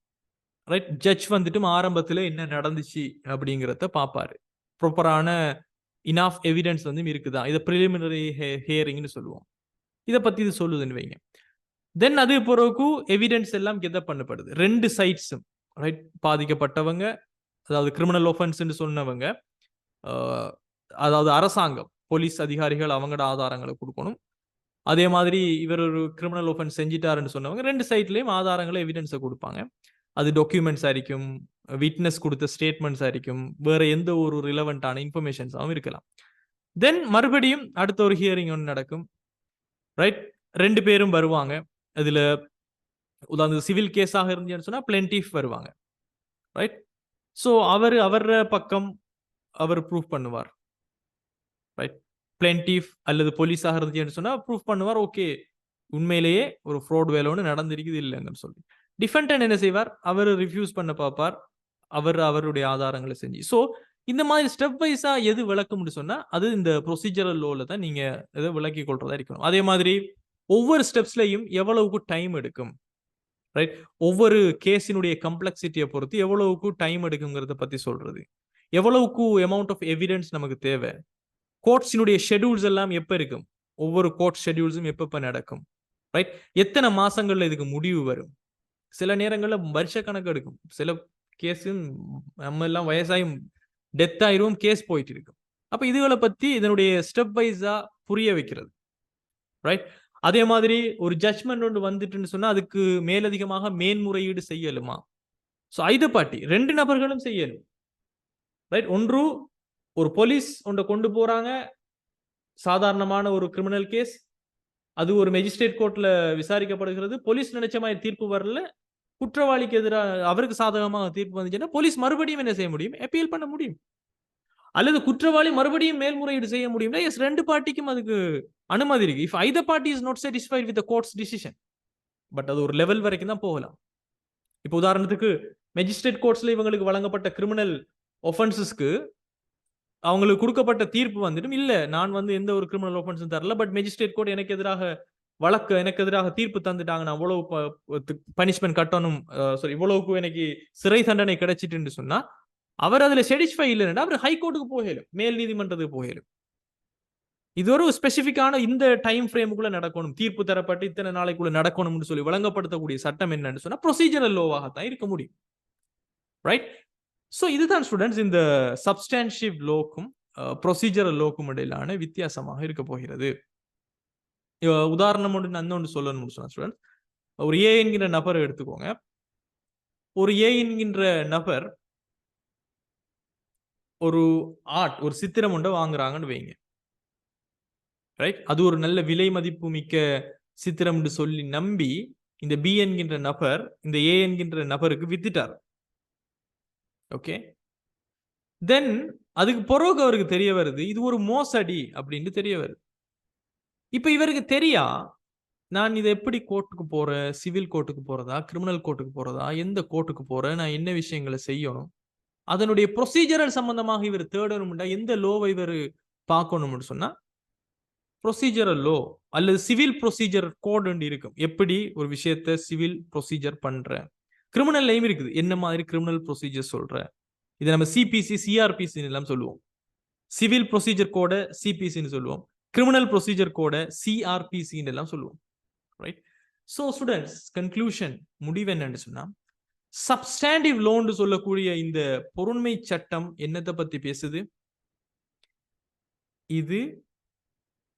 ரைட், ஜட்ஜ் வந்துட்டு ஆரம்பத்தில் என்ன நடந்துச்சு அப்படிங்கிறத பார்ப்பாரு. ப்ராப்பரான இனாஃப் எவிடன்ஸ் வந்து இருக்குதா, இதை ப்ரிலிமினரி ஹியரிங்னு சொல்லுவோம். இதை பத்தி இது சொல்லுதுன்னு வைங்க. தென் அது பிறகு எவிடன்ஸ் எல்லாம் கெதர் பண்ணப்படுது. ரெண்டு சைட்ஸும், ரைட், பாதிக்கப்பட்டவங்க, அதாவது கிரிமினல் ஒஃபென்ஸ்ன்னு சொன்னவங்க, அதாவது அரசாங்கம், போலீஸ் அதிகாரிகள் அவங்களோட ஆதாரங்களை கொடுக்கணும். அதே மாதிரி இவர் ஒரு கிரிமினல் ஒஃபென்ஸ் செஞ்சிட்டாருன்னு சொன்னவங்க ரெண்டு சைட்லயும் ஆதாரங்களை எவிடன்ஸை கொடுப்பாங்க. அது டாக்குமெண்ட்ஸ் ஆയിരിக்கும், விட்னஸ் கொடுத்த ஸ்டேட்மெண்ட்ஸ் ஆയിരിக்கும், வேற எந்த ஒரு ரிலவெண்டான இன்ஃபர்மேஷன்ஸாகவும் இருக்கலாம். தென் மறுபடியும் அடுத்த ஒரு ஹியரிங் ஒன்று நடக்கும். ரைட், ரெண்டு பேரும் வருவாங்க. அதுல உதாரணம் சிவில் கேஸாக இருந்துச்சுன்னு சொன்னா பிளென்டிஃப் வருவாங்க. ரைட், ஸோ அவர் பக்கம் அவர் ப்ரூஃப் பண்ணுவார். ரைட், பிளென்டிஃப் அல்லது போலீஸாக இருந்துச்சுன்னு சொன்னா ப்ரூஃப் பண்ணுவார். ஓகே, உண்மையிலேயே ஒரு ஃப்ராட் வேலை ஒன்று நடந்திருக்குது இல்லைங்கன்னு சொல்லி. டிஃபெண்டன்ட் என்ன செய்வார், அவர் ரிஃப்யூஸ் பண்ண பார்ப்பார், அவருடைய ஆதாரங்களை செஞ்சு. ஸோ இந்த மாதிரி ஸ்டெப் வைஸா எது விளக்கும்னு சொன்னா அது இந்த ப்ரொசீஜரல் லோல தான் நீங்க எதை விளக்கி கொள்றதா இருக்கணும். அதே மாதிரி ஒவ்வொரு ஸ்டெப்ஸ்லையும் எவ்வளவுக்கு டைம் எடுக்கும், ரைட், ஒவ்வொரு கேஸினுடைய கம்ப்ளெக்சிட்டியை பொறுத்து எவ்வளவுக்கு டைம் எடுக்குங்கிறத பத்தி சொல்றது, எவ்வளவுக்கு அமௌண்ட் ஆஃப் எவிடன்ஸ் நமக்கு தேவை, கோர்ட்ஸினுடைய ஷெட்யூல்ஸ் எல்லாம் எப்ப இருக்கும், ஒவ்வொரு கோர்ட் ஷெட்யூல்ஸும் எப்ப நடக்கும், ரைட், எத்தனை மாசங்கள்ல இதுக்கு முடிவு வரும், சில நேரங்களில் வருஷ கணக்கு எடுக்கும், சில கேஸும் நம்ம எல்லாம் வயசாயும் டெத் ஆயிரும், கேஸ் போயிட்டு இருக்கும். அப்ப இதுகளை பத்தி இதனுடைய ஸ்டெப் வைஸா புரிய வைக்கிறது. ரைட், அதே மாதிரி ஒரு ஜட்ஜ்மெண்ட் ஒன்று வந்துட்டுன்னு சொன்னா அதுக்கு மேலதிகமாக மேன்முறையீடு செய்யலுமா? ஸோ ஐத பார்ட்டி ரெண்டு நபர்களும் செய்யணும். ரைட், ஒன்று ஒரு போலீஸ் ஒன்றை கொண்டு போறாங்க, சாதாரணமான ஒரு கிரிமினல் கேஸ், அது ஒரு மெஜிஸ்ட்ரேட் கோர்ட்ல விசாரிக்கப்படுகிறது. போலீஸ் நினைச்ச மாதிரி தீர்ப்பு வரல, குற்றவாளிக்கு எதிராக அவருக்கு சாதகமாக தீர்ப்பு வந்துச்சுன்னா போலீஸ் மறுபடியும் என்ன செய்ய முடியும், அப்பீல் பண்ண முடியும். அல்லது குற்றவாளி மறுபடியும் மேல்முறையீடு செய்ய முடியும்னா எஸ், ரெண்டு பார்ட்டிக்கும் அதுக்கு அனுமதி இருக்கு. If either party is not satisfied with the court's decision, but அது ஒரு லெவல் வரைக்கும் தான் போகலாம். இப்போ உதாரணத்துக்கு மெஜிஸ்ட்ரேட் கோர்ட்ஸ்ல இவங்களுக்கு வழங்கப்பட்ட கிரிமினல் ஒஃபென்சஸ்க்கு அவங்களுக்கு கொடுக்கப்பட்ட தீர்ப்பு வந்துடும், இல்ல நான் வந்து எந்த ஒரு கிரிமினல் ஒஃபென்ஸும் தரல, பட் மெஜிஸ்ட்ரேட் கோர்ட் எனக்கு எதிராக தீர்ப்பு தந்துட்டாங்க, நான் இவ்வளவு பனிஷ்மெண்ட் கட்டணும், சாரி இவ்வளவுக்கு எனக்கு சிறை தண்டனை கிடைச்சிட்டுன்னு சொன்னா அவர் அதுல சாட்டிஸ்ஃபை இல்லைன்னா அவர் ஹைகோர்ட்டுக்கு போகலும், மேல் நீதிமன்றத்துக்கு போகலும். இது ஒரு ஸ்பெசிபிக்கான இந்த டைம் ஃப்ரேமுக்குள்ள நடக்கணும், தீர்ப்பு தரப்பட்டு இத்தனை நாளைக்குள்ள நடக்கணும்னு சொல்லி வழங்கப்படுத்தக்கூடிய சட்டம் என்னன்னு சொன்னா ப்ரொசீஜரல் லோவாகத்தான் இருக்க முடியும். ரைட், ஸோ இதுதான் ஸ்டூடெண்ட்ஸ் இந்த சப்ஸ்டான்ஷிவ் லோக்கும் ப்ரொசீஜரல் லோக்கும் இடையிலான வித்தியாசமாக இருக்க போகிறது. உதாரணம் ஒன்று இன்னொன்று சொல்லணும்னு சொன்னா ஸ்டூடெண்ட், ஒரு ஏ என்கிற நபரை எடுத்துக்கோங்க. ஒரு ஏ என்கின்ற நபர் ஒரு ஒரு சித்திரம் ஒன்றை வாங்குறாங்கன்னு வைங்க. ரைட், அது ஒரு நல்ல விலை மதிப்பு மிக்க சித்திரம் என்று சொல்லி நம்பி இந்த பி என்கின்ற நபர் இந்த ஏ என்கின்ற நபருக்கு வித்துட்டார். ஓகே, தென் அதுக்கு பிறகு அவருக்கு தெரிய வருது இது ஒரு மோசடி அப்படின்னு தெரிய வருது. இப்ப இவருக்கு தெரியா, நான் இதை எப்படி கோர்ட்டுக்கு போறேன், சிவில் கோர்ட்டுக்கு போறதா, கிரிமினல் கோர்ட்டுக்கு போறதா, எந்த கோர்ட்டுக்கு போறேன், நான் என்ன விஷயங்களை செய்யணும், அதனுடைய ப்ரொசீஜரல் சம்பந்தமாக இவர் தேடணும்டா எந்த லோவை இவர் பார்க்கணும்னு சொன்னா ப்ரொசீஜரல் லோ அல்லது சிவில் ப்ரொசீஜர் கோட் இருக்கும். எப்படி ஒரு விஷயத்தை சிவில் ப்ரொசீஜர் பண்ற, கிரிமினல்லையும் இருக்குது என்ன மாதிரி கிரிமினல் ப்ரொசீஜர் சொல்ற, இதை நம்ம சிபிசி சிஆர்பிசி எல்லாம் சொல்லுவோம். சிவில் ப்ரொசீஜர் கோட சிபிசின்னு சொல்லுவோம், கிரிமினல் ப்ரொசீஜர் கோட சிஆர்பிசி எல்லாம் சொல்லுவோம். ரைட், ஸோ ஸ்டூடெண்ட்ஸ் கன்க்ளூஷன் முடிவு என்னன்னு சொன்னா சப்ஸ்டாண்டிவ் லோன்னு சொல்லக்கூடிய இந்த பொருண்மை சட்டம் என்னத்தை பத்தி பேசுது, இது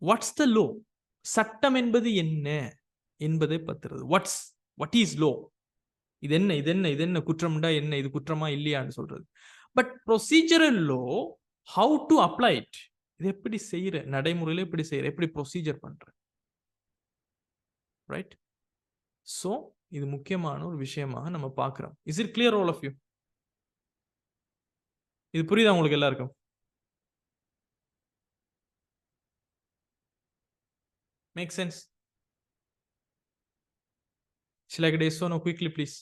வாட்ஸ் த லோ, சட்டம் என்பது என்ன என்பதை பத்துறது. வாட் இஸ் லோ, இது என்ன குற்றம்டா என்ன, இது குற்றமா இல்லையான்னு சொல்றது. But procedural low how to apply it, இது எப்படி செய்யற, நடைமுறையில எப்படி செய்யற, எப்படி ப்ரொசீஜர் பண்ற. ரைட், சோ இது முக்கியமான ஒரு விஷயமாக நம்ம பார்க்கிறோம். Is it clear all of you? இது புரியுதா உங்களுக்கு எல்லாருக்கும்? Make sense? Shall I get a yes or no quickly, please?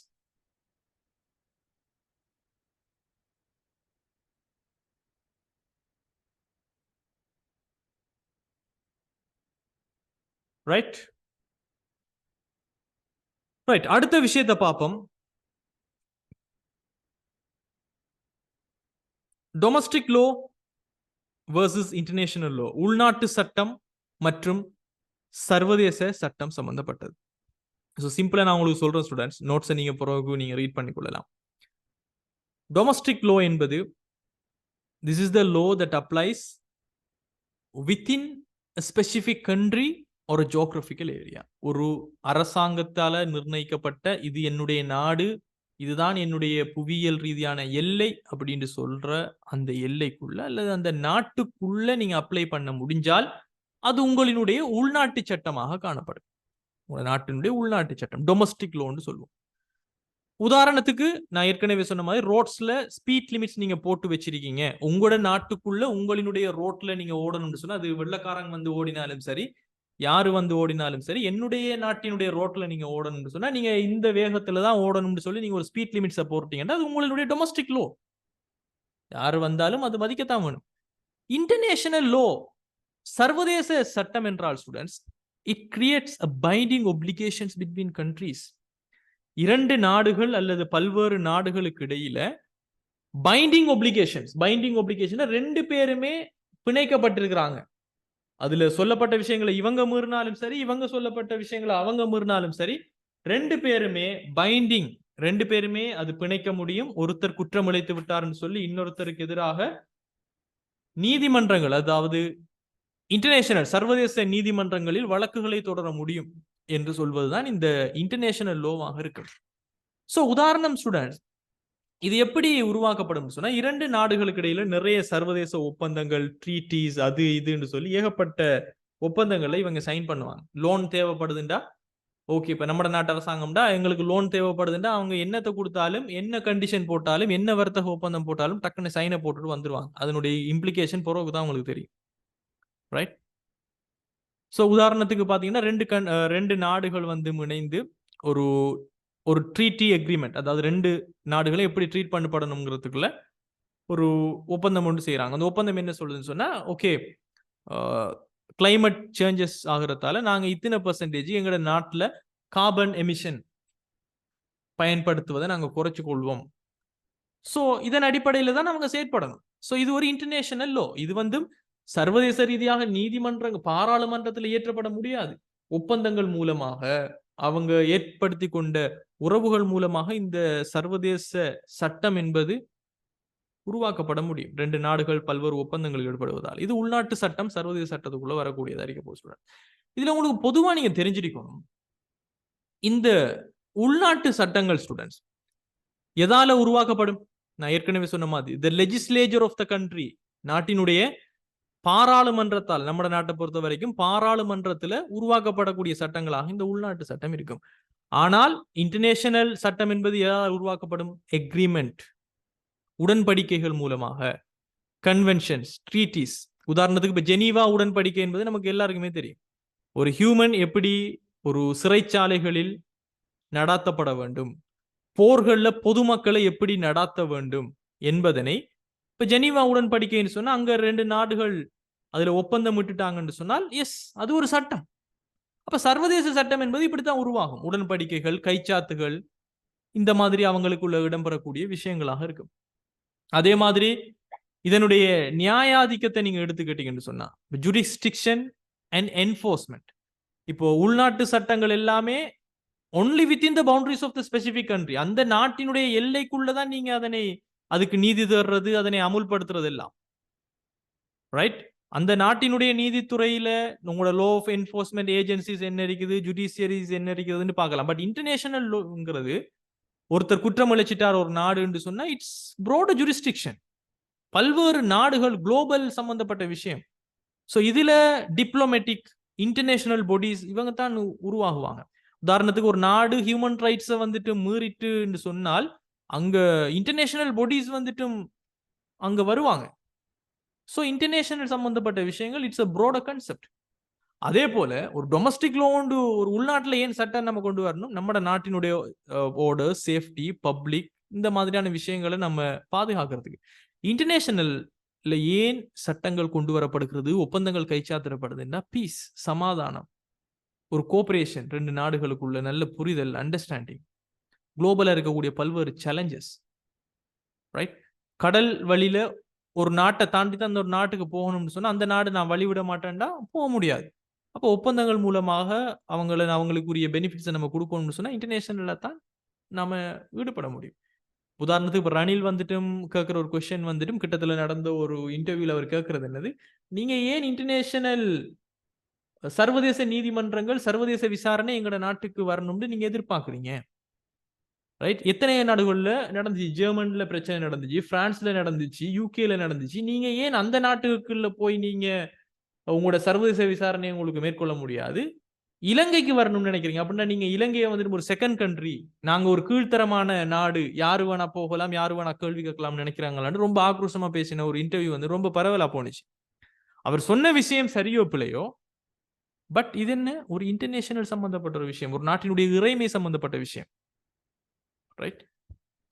Right right அடுத்த விஷயத்தை பார்ப்போம். Domestic low versus international low, உள்நாட்டு சட்டம் மற்றும் சர்வதேச சட்டம் சம்பந்தப்பட்டது. ஸோ சிம்பிளா நான் உங்களுக்கு சொல்றேன் ஸ்டூடெண்ட்ஸ், நோட்ஸை நீங்க பிறகு நீங்க ரீட் பண்ணி கொள்ளலாம். டொமஸ்டிக் லோ என்பது this is the law that applies within a specific country or a geographical area. ஒரு அரசாங்கத்தால நிர்ணயிக்கப்பட்ட இது என்னுடைய நாடு, இதுதான் என்னுடைய புவியியல் ரீதியான எல்லை அப்படின்னு சொல்ற அந்த எல்லைக்குள்ள அல்லது அந்த நாட்டுக்குள்ள நீங்க அப்ளை பண்ண முடிஞ்சால் அது உங்களினுடைய உள்நாட்டு சட்டமாக காணப்படும். உங்க நாட்டினுடைய உள்நாட்டு சட்டம் டொமஸ்டிக் லோன்னு சொல்லுவோம். உதாரணத்துக்கு நான் ஏற்கனவே சொன்ன மாதிரி ரோட்ஸ்ல ஸ்பீட் லிமிட்ஸ் நீங்க போட்டு வச்சிருக்கீங்க, உங்களோட நாட்டுக்குள்ள உங்களினுடைய ரோட்ல நீங்க ஓடணும்னு சொன்னா அது வெள்ளக்காரங்க வந்து ஓடினாலும் சரி, யாரு வந்து ஓடினாலும் சரி, என்னுடைய நாட்டினுடைய ரோட்ல நீங்க ஓடணும்னு சொன்னா நீங்க இந்த வேகத்துல தான் ஓடணும்னு சொல்லி நீங்க ஒரு ஸ்பீட் லிமிட்ஸை போட்டீங்கன்னா அது உங்களுடைய டொமஸ்டிக் லோ. யாரு வந்தாலும் அது மதிக்கத்தான் வேணும். இன்டர்நேஷனல் லோ, சர்வதேச சட்டம் என்றால் students, it creates a binding obligations between countries. இரண்டு நாடுகள் அல்லது பல்வேறு நாடுகளுக்கு இடையில பைண்டிங் ஒப்ளிகேஷன் ரெண்டு பேருமே பிணைக்கப்பட்டிருக்கிறாங்க. அதுல சொல்லப்பட்ட விஷயங்களை இவங்க மீறினாலும் சரி, இவங்க சொல்லப்பட்ட விஷயங்களை அவங்க மீறினாலும் சரி, ரெண்டு பேருமே பைண்டிங், ரெண்டு பேருமே அது பிணைக்க முடியும். ஒருத்தர் குற்றம் இழைத்து விட்டார்னு சொல்லி இன்னொருத்தருக்கு எதிராக நீதிமன்றங்கள், அதாவது இன்டர்நேஷனல் சர்வதேச நீதிமன்றங்களில் வழக்குகளை தொடர முடியும் என்று சொல்வதுதான் இந்த இன்டர்நேஷனல் லோவாக இருக்கு. சோ உதாரணம் ஸ்டூடெண்ட்ஸ், இது எப்படி உருவாக்கப்படும் சொன்னா, இரண்டு நாடுகளுக்கு இடையில நிறைய சர்வதேச ஒப்பந்தங்கள், ட்ரீட்டிஸ், அது இதுன்னு சொல்லி ஏகப்பட்ட ஒப்பந்தங்களை இவங்க சைன் பண்ணுவாங்க. லோன் தேவைப்படுதுண்டா, ஓகே, இப்ப நம்ம நாட்டு அரசாங்கம்டா எங்களுக்கு லோன் தேவைப்படுதுண்டா, அவங்க என்னத்தை கொடுத்தாலும், என்ன கண்டிஷன் போட்டாலும், என்ன வர்த்தக ஒப்பந்தம் போட்டாலும் டக்குன்னு சைனை போட்டுட்டு வந்துருவாங்க. அதனுடைய இம்ப்ளிகேஷன் பிறகுதான் உங்களுக்கு தெரியும். ரைட். ஸோ உதாரணத்துக்கு பார்த்தீங்கன்னா ரெண்டு நாடுகள் வந்து இணைந்து ஒரு ஒரு ட்ரீட்டி அக்ரிமெண்ட், அதாவது ரெண்டு நாடுகளை எப்படி ட்ரீட் பண்ணப்படணுங்கிறதுக்குள்ள ஒரு ஒப்பந்தம் ஒன்று செய்கிறாங்க. அந்த ஒப்பந்தம் என்ன சொல்லுதுன்னு சொன்னா, ஓகே, கிளைமேட் சேஞ்சஸ் ஆகிறதால நாங்கள் இத்தனை % எங்களோட நாட்டில் கார்பன் எமிஷன் பயன்படுத்துவதை நாங்கள் குறைச்சு கொள்வோம். ஸோ இதன் அடிப்படையில் தான் அவங்க செயற்படணும். ஸோ இது ஒரு இன்டர்நேஷனல் லோ. இது வந்து சர்வதேச ரீதியாக பாராளுமன்றத்தில் இயற்றப்பட முடியாது. ஒப்பந்தங்கள் மூலமாக அவங்க ஏற்படுத்தி கொண்ட உறவுகள் மூலமாக இந்த சர்வதேச சட்டம் என்பது உருவாக்கப்பட முடியும். ரெண்டு நாடுகள் பல்வேறு ஒப்பந்தங்கள் ஈடுபடுவதால் இது உள்நாட்டு சட்டம் சர்வதேச சட்டத்துக்குள்ள வரக்கூடியதா இருக்க போது. இதுல உங்களுக்கு பொதுவா நீங்க தெரிஞ்சிருக்கணும், இந்த உள்நாட்டு சட்டங்கள் ஸ்டூடெண்ட்ஸ் எதால உருவாக்கப்படும்? நான் ஏற்கனவே சொன்ன மாதிரி the legislature of the country, நாட்டினுடைய பாராளுமன்றத்தால், நம்ம நாட்டை பொறுத்த வரைக்கும் பாராளுமன்றத்துல உருவாக்கப்படக்கூடிய சட்டங்களாக இந்த உள்நாட்டு சட்டம் இருக்கும். ஆனால் இன்டர்நேஷனல் சட்டம் என்பது எதால் உருவாக்கப்படும்? எக்ரிமெண்ட், உடன்படிக்கைகள் மூலமாக, கன்வென்ஷன்ஸ், ட்ரீட்டிஸ். உதாரணத்துக்கு இப்ப ஜெனீவா உடன்படிக்கை என்பது நமக்கு எல்லாருக்குமே தெரியும். ஒரு ஹியூமன் எப்படி ஒரு சிறைச்சாலைகளில் நடாத்தப்பட வேண்டும், போர்கள்ல பொதுமக்களை எப்படி நடாத்த வேண்டும் என்பதனை இப்ப ஜெனீவா உடன்படிக்கைன்னு சொன்னா அங்க ரெண்டு நாடுகள் அதுல ஒப்பந்தம் விட்டுட்டாங்கன்னு சொன்னால் எஸ், அது ஒரு சட்டம். அப்ப சர்வதேச சட்டம் என்பது இப்படித்தான் உருவாகும். உடன்படிக்கைகள், கைச்சாத்துகள், இந்த மாதிரி அவங்களுக்குள்ள இடம்பெறக்கூடிய விஷயங்களாக இருக்கும். அதே மாதிரி இதனுடைய நியாயாதிக்கத்தை நீங்க எடுத்துக்கிட்டீங்கன்னு சொன்னா ஜுரிஸ்டிக்ஷன் அண்ட் என்ஃபோர்ஸ்மெண்ட். இப்போ உள்நாட்டு சட்டங்கள் எல்லாமே only within the boundaries of the specific country, அந்த நாட்டினுடைய எல்லைக்குள்ளதான் நீங்க அதனை அதுக்கு நீதி தர்றது, அதனை அமுல்படுத்துறது எல்லாம். ரைட். அந்த நாட்டினுடைய நீதித்துறையில உங்களோட லோ ஆஃப் என்ஃபோர்ஸ்மெண்ட் ஏஜென்சிஸ் என்ன இருக்குது, ஜுடிஷியரிஸ் என்ன இருக்குதுன்னு பார்க்கலாம். பட் இன்டர்நேஷனல் லோங்கிறது ஒருத்தர் குற்றம் இழைச்சிட்டார் ஒரு நாடுன்னு சொன்னா இட்ஸ் ப்ரோட் ஜுரிஸ்டிக்ஷன், பல்வேறு நாடுகள், குளோபல் சம்பந்தப்பட்ட விஷயம். ஸோ இதுல டிப்ளமேட்டிக் இன்டர்நேஷனல் பாடிஸ் இவங்க தான் உருவாகுவாங்க. உதாரணத்துக்கு ஒரு நாடு ஹியூமன் ரைட்ஸை வந்துட்டு மீறிட்டு சொன்னால் அங்க இன்டர்நேஷனல் பாடிஸ் வந்துட்டு அங்க வருவாங்க. ஸோ இன்டர்நேஷனல் சம்பந்தப்பட்ட விஷயங்கள் இட்ஸ் அ ப்ராட் கான்செப்ட். அதே போல ஒரு டொமஸ்டிக் லோண்டு ஒரு உள்நாட்டில் ஏன் சட்டம் நம்ம கொண்டு வரணும்? நம்ம நாட்டினுடைய ஆர்டர், சேஃப்டி, பப்ளிக், இந்த மாதிரியான விஷயங்களை நம்ம பாதுகாக்கிறதுக்கு. இன்டர்நேஷனல்ல ஏன் சட்டங்கள் கொண்டு வரப்படுகிறது, ஒப்பந்தங்கள் கைச்சாத்திரப்படுதுன்னா பீஸ், சமாதானம், ஒரு கோஆபரேஷன் 2 நாடுகளுக்குள்ள நல்ல புரிதல், அண்டர்ஸ்டாண்டிங், குளோபலா இருக்கக்கூடிய பல்வேறு சேலஞ்சஸ், ரைட்? கடல் வழியில ஒரு நாட்டை தாண்டி தான் அந்த ஒரு நாட்டுக்கு போகணும்னு சொன்னா அந்த நாடு நான் வழி விட மாட்டேன்டா போக முடியாது. அப்போ ஒப்பந்தங்கள் மூலமாக அவங்களுக்குரிய பெனிஃபிட்ஸை நம்ம கொடுக்கணும்னு சொன்னா இன்டர்நேஷனல்ல தான் நாம ஈடுபட முடியும். உதாரணத்துக்கு இப்போ ரணில் வந்துட்டும் கேட்குற ஒரு கொஸ்டின் வந்துட்டும் கிட்டத்தட்ட நடந்த ஒரு இன்டர்வியூல அவர் கேட்கறது என்னது, நீங்க ஏன் இன்டர்நேஷனல் சர்வதேச நீதிமன்றங்கள், சர்வதேச விசாரணை எங்களோட நாட்டுக்கு வரணும்னு நீங்க எதிர்பார்க்குறீங்க? ரைட்? எத்தனை நாடுகள்ல நடந்துச்சு? ஜெர்மன்ல பிரச்சனை நடந்துச்சு, பிரான்ஸ்ல நடந்துச்சு, யூகேல நடந்துச்சு. நீங்க ஏன் அந்த நாட்டுக்குள்ள போய் நீங்க உங்களோட சர்வதேச விசாரணையை உங்களுக்கு மேற்கொள்ள முடியாது? இலங்கைக்கு வரணும்னு நினைக்கிறீங்க அப்படின்னா நீங்க இலங்கையை வந்துட்டு ஒரு செகண்ட் கண்ட்ரி, நாங்க ஒரு கீழ்த்தரமான நாடு, யாரு வேணா போகலாம், யாரு வேணா கேள்வி கேட்கலாம்னு நினைக்கிறாங்களான்னு ரொம்ப ஆக்ரோஷமா பேசின ஒரு இன்டர்வியூ வந்து ரொம்ப பரவலா போனுச்சு. அவர் சொன்ன விஷயம் சரியோ பிள்ளையோ, பட் இது என்ன ஒரு இன்டர்நேஷனல் சம்பந்தப்பட்ட ஒரு விஷயம், ஒரு நாட்டினுடைய இறைமை சம்பந்தப்பட்ட விஷயம், ரைட்?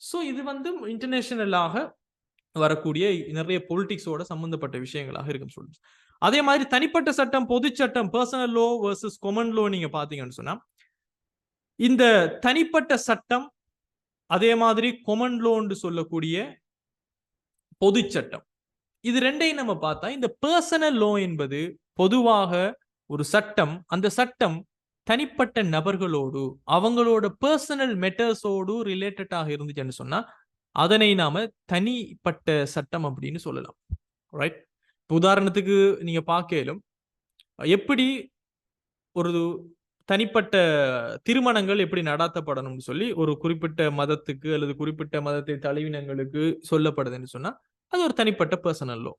ஸோ இது வந்து இன்டர்நேஷனலாக வரக்கூடிய நிறைய பொலிட்டிக்ஸோட சம்பந்தப்பட்ட விஷயங்களாக இருக்கும் ஸ்டூடெண்ட்ஸ். அதே மாதிரி தனிப்பட்ட சட்டம், பொது சட்டம், personal low versus common low நீங்க பாத்தீங்கன்னு சொன்னா, இந்த தனிப்பட்ட சட்டம் அதே மாதிரி காமன் லோன்னு சொல்லக்கூடிய பொது சட்டம், இது ரெண்டையும் நம்ம பார்த்தா இந்த பர்சனல் லோ என்பது பொதுவாக ஒரு சட்டம், அந்த சட்டம் தனிப்பட்ட நபர்களோடு அவங்களோட பர்சனல் மெட்டர்ஸோடு ரிலேட்டடாக இருந்துச்சுன்னு சொன்னா அதனை நாம தனிப்பட்ட சட்டம் அப்படின்னு சொல்லலாம், ரைட்? உதாரணத்துக்கு நீங்க பார்க்கலும் எப்படி ஒரு தனிப்பட்ட திருமணங்கள் எப்படி நடத்தப்படணும்னு சொல்லி ஒரு குறிப்பிட்ட மதத்துக்கு அல்லது குறிப்பிட்ட மதத்தை தழுவினங்களுக்கு சொல்லப்படுதுன்னு சொன்னா அது ஒரு தனிப்பட்ட பர்சனல் லோ.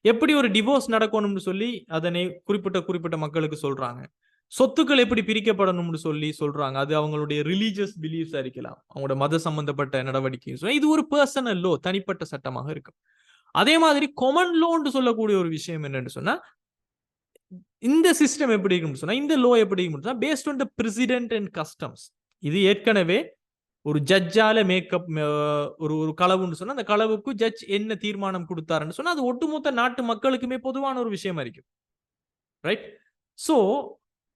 எப்படி ஒரு டிவோர்ஸ் நடக்கணும்னு சொல்லி அதனை குறிப்பிட்ட மக்களுக்கு சொல்றாங்க. சொத்துக்கள் எப்படி பிரிக்கப்படணும்னு சொல்லி சொல்றாங்க. அது அவங்களுடைய ரிலீஜியஸ் பிலீஃப்ஸா இருக்கலாம், அவங்களோட மத சம்பந்தப்பட்ட நடவடிக்கை. இது ஒரு பர்சனல் லோ, தனிப்பட்ட சட்டமாக இருக்கும். அதே மாதிரி காமன் லோன்னு சொல்லக்கூடிய ஒரு விஷயம் என்னன்னு சொன்னா, இந்த சிஸ்டம் எப்படி இருக்கும்னு சொன்னா, இந்த லோ எப்படி இருக்கும்னு சொன்னா based on the president and customs. இது ஏற்கனவே ஒரு ஜட்ஜால மேக்கப் ஒரு களவுன்னு சொன்னா அந்த களவுக்கு ஜட்ஜ் என்ன தீர்மானம் கொடுத்தாருன்னு சொன்னா அது ஒட்டுமொத்த நாட்டு மக்களுக்குமே பொதுவான ஒரு விஷயமா இருக்கும், ரைட்? சோ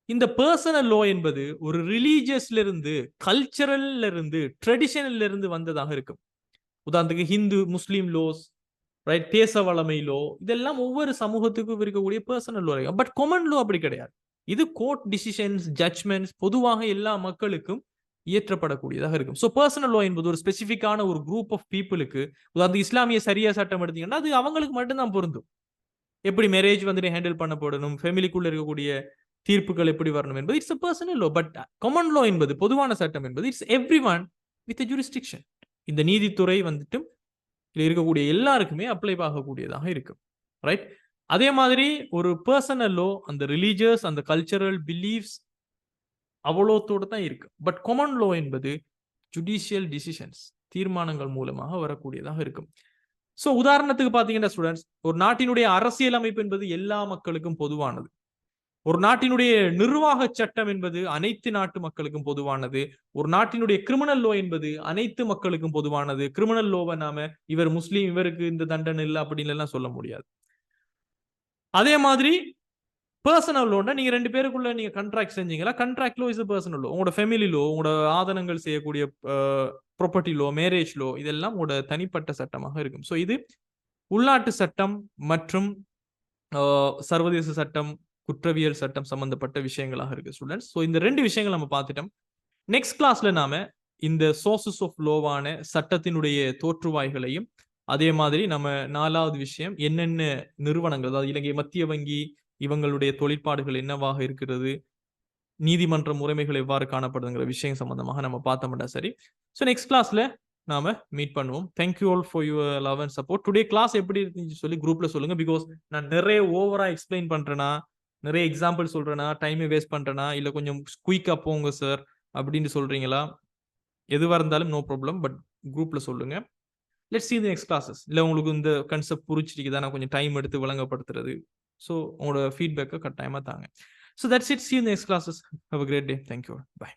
இந்த பர்சனல் லோ என்பது ஒரு ரிலீஜியஸ்ல இருந்து, கல்ச்சரல்ல இருந்து, ட்ரெடிஷனல்ல இருந்து வந்ததாக இருக்கும். உதாரணத்துக்கு ஹிந்து முஸ்லீம் லோஸ், ரைட்? தேச வளமை லோ, இதெல்லாம் ஒவ்வொரு சமூகத்துக்கும் இருக்கக்கூடிய personal low. But common low அப்படி கிடையாது. இது கோர்ட் டிசிஷன்ஸ், ஜட்ஜ்மெண்ட்ஸ் பொதுவாக எல்லா மக்களுக்கும் இயற்றப்படக்கூடியதாக இருக்கும். ஸோ பர்சனல் லோ என்பது ஒரு ஸ்பெசிஃபிக்கான ஒரு குரூப் ஆஃப் பீப்புளுக்கு, உதாரணத்துக்கு இஸ்லாமிய சரியா சட்டம் எடுத்தீங்கன்னா அது அவங்களுக்கு மட்டும்தான் பொருந்தும். எப்படி மேரேஜ் வந்துட்டு ஹேண்டில் பண்ணப்படணும், ஃபேமிலிக்குள்ள இருக்கக்கூடிய தீர்ப்புகள் எப்படி வரணும் என்பது it's a personal law. But common low என்பது பொதுவான சட்டம் என்பது it's everyone with a jurisdiction. இந்த நீதித்துறை வந்துட்டு இருக்கக்கூடிய எல்லாருக்குமே அப்ளை ஆகக்கூடியதாக இருக்கும், ரைட்? அதே மாதிரி ஒரு பர்சனல் லோ அந்த ரிலீஜியஸ், அந்த கல்ச்சரல் பிலீஃப்ஸ் அவ்வளோத்தோடு தான் இருக்கு. பட் காமன் லோ என்பது ஜுடிஷியல் டிசிஷன்ஸ், தீர்மானங்கள் மூலமாக வரக்கூடியதாக இருக்கும். ஸோ உதாரணத்துக்கு பார்த்தீங்கன்னா ஸ்டூடெண்ட்ஸ், ஒரு நாட்டினுடைய அரசியல் அமைப்பு என்பது எல்லா மக்களுக்கும் பொதுவானது. ஒரு நாட்டினுடைய நிர்வாக சட்டம் என்பது அனைத்து நாட்டு மக்களுக்கும் பொதுவானது. ஒரு நாட்டினுடைய கிரிமினல் லோ என்பது அனைத்து மக்களுக்கும் பொதுவானது. கிரிமினல் லோவை நாம இவர் முஸ்லீம், இவருக்கு இந்த தண்டனை இல்லை அப்படின்னு எல்லாம் சொல்ல முடியாது. அதே மாதிரி பர்சனல் லோன்னா நீங்க 2 பேருக்குள்ள நீங்க கான்ட்ராக்ட் செஞ்சீங்களா, contract low is a personal law. உங்களோட ஃபேமிலி லோ, உங்களோட ஆதனங்கள் செய்யக்கூடிய ப்ராப்பர்ட்டி லோ, மேரேஜ் லோ, இதெல்லாம் உங்களோட தனிப்பட்ட சட்டமாக இருக்கும். ஸோ இது உள்நாட்டு சட்டம் மற்றும் சர்வதேச சட்டம், குற்றவியல் சட்டம் சம்பந்தப்பட்ட விஷயங்களாக இருக்கு ஸ்டூடெண்ட்ஸ். ஸோ இந்த 2 விஷயங்கள் நம்ம பார்த்துட்டோம். நெக்ஸ்ட் கிளாஸ்ல நாம இந்த சோர்சஸ் ஆஃப் லோவான சட்டத்தினுடைய தோற்றுவாய்களையும், அதே மாதிரி நம்ம 4வது விஷயம் என்னென்ன நிறுவனங்கள், அதாவது இலங்கை மத்திய வங்கி இவங்களுடைய தொழிற்பாடுகள் என்னவாக இருக்கிறது, நீதிமன்ற முறைமைகள் எவ்வாறு காணப்படுதுங்கிற விஷயம் சம்பந்தமாக நம்ம பார்த்தோம்னா சரி. ஸோ நெக்ஸ்ட் கிளாஸ்ல நாம மீட் பண்ணுவோம். Thank you all for your love and support. Today class எப்படி இருந்துச்சு சொல்லி குரூப்ல சொல்லுங்க. பிகாஸ் நான் நிறைய ஓவரா எக்ஸ்பிளைன் பண்றேனா, நிறைய எக்ஸாம்பிள் சொல்றேனா, டைமை வேஸ்ட் பண்றேனா, இல்ல கொஞ்சம் குயிக்கா போங்க சார் அப்படின்னு சொல்றீங்களா? எதுவா இருந்தாலும் நோ ப்ராப்ளம், பட் குரூப்ல சொல்லுங்க. Let's see the next classes. இல்ல உங்களுக்கு இந்த கான்செப்ட் புரிஞ்சிருக்குதா, நான் கொஞ்சம் டைம் எடுத்து விளங்கப்படுத்துறது. ஸோ உங்களோட ஃபீட்பேக்கை கட்டாயமா தாங்க. So that's it. See you in the next classes. Have a great day. Thank you. Bye.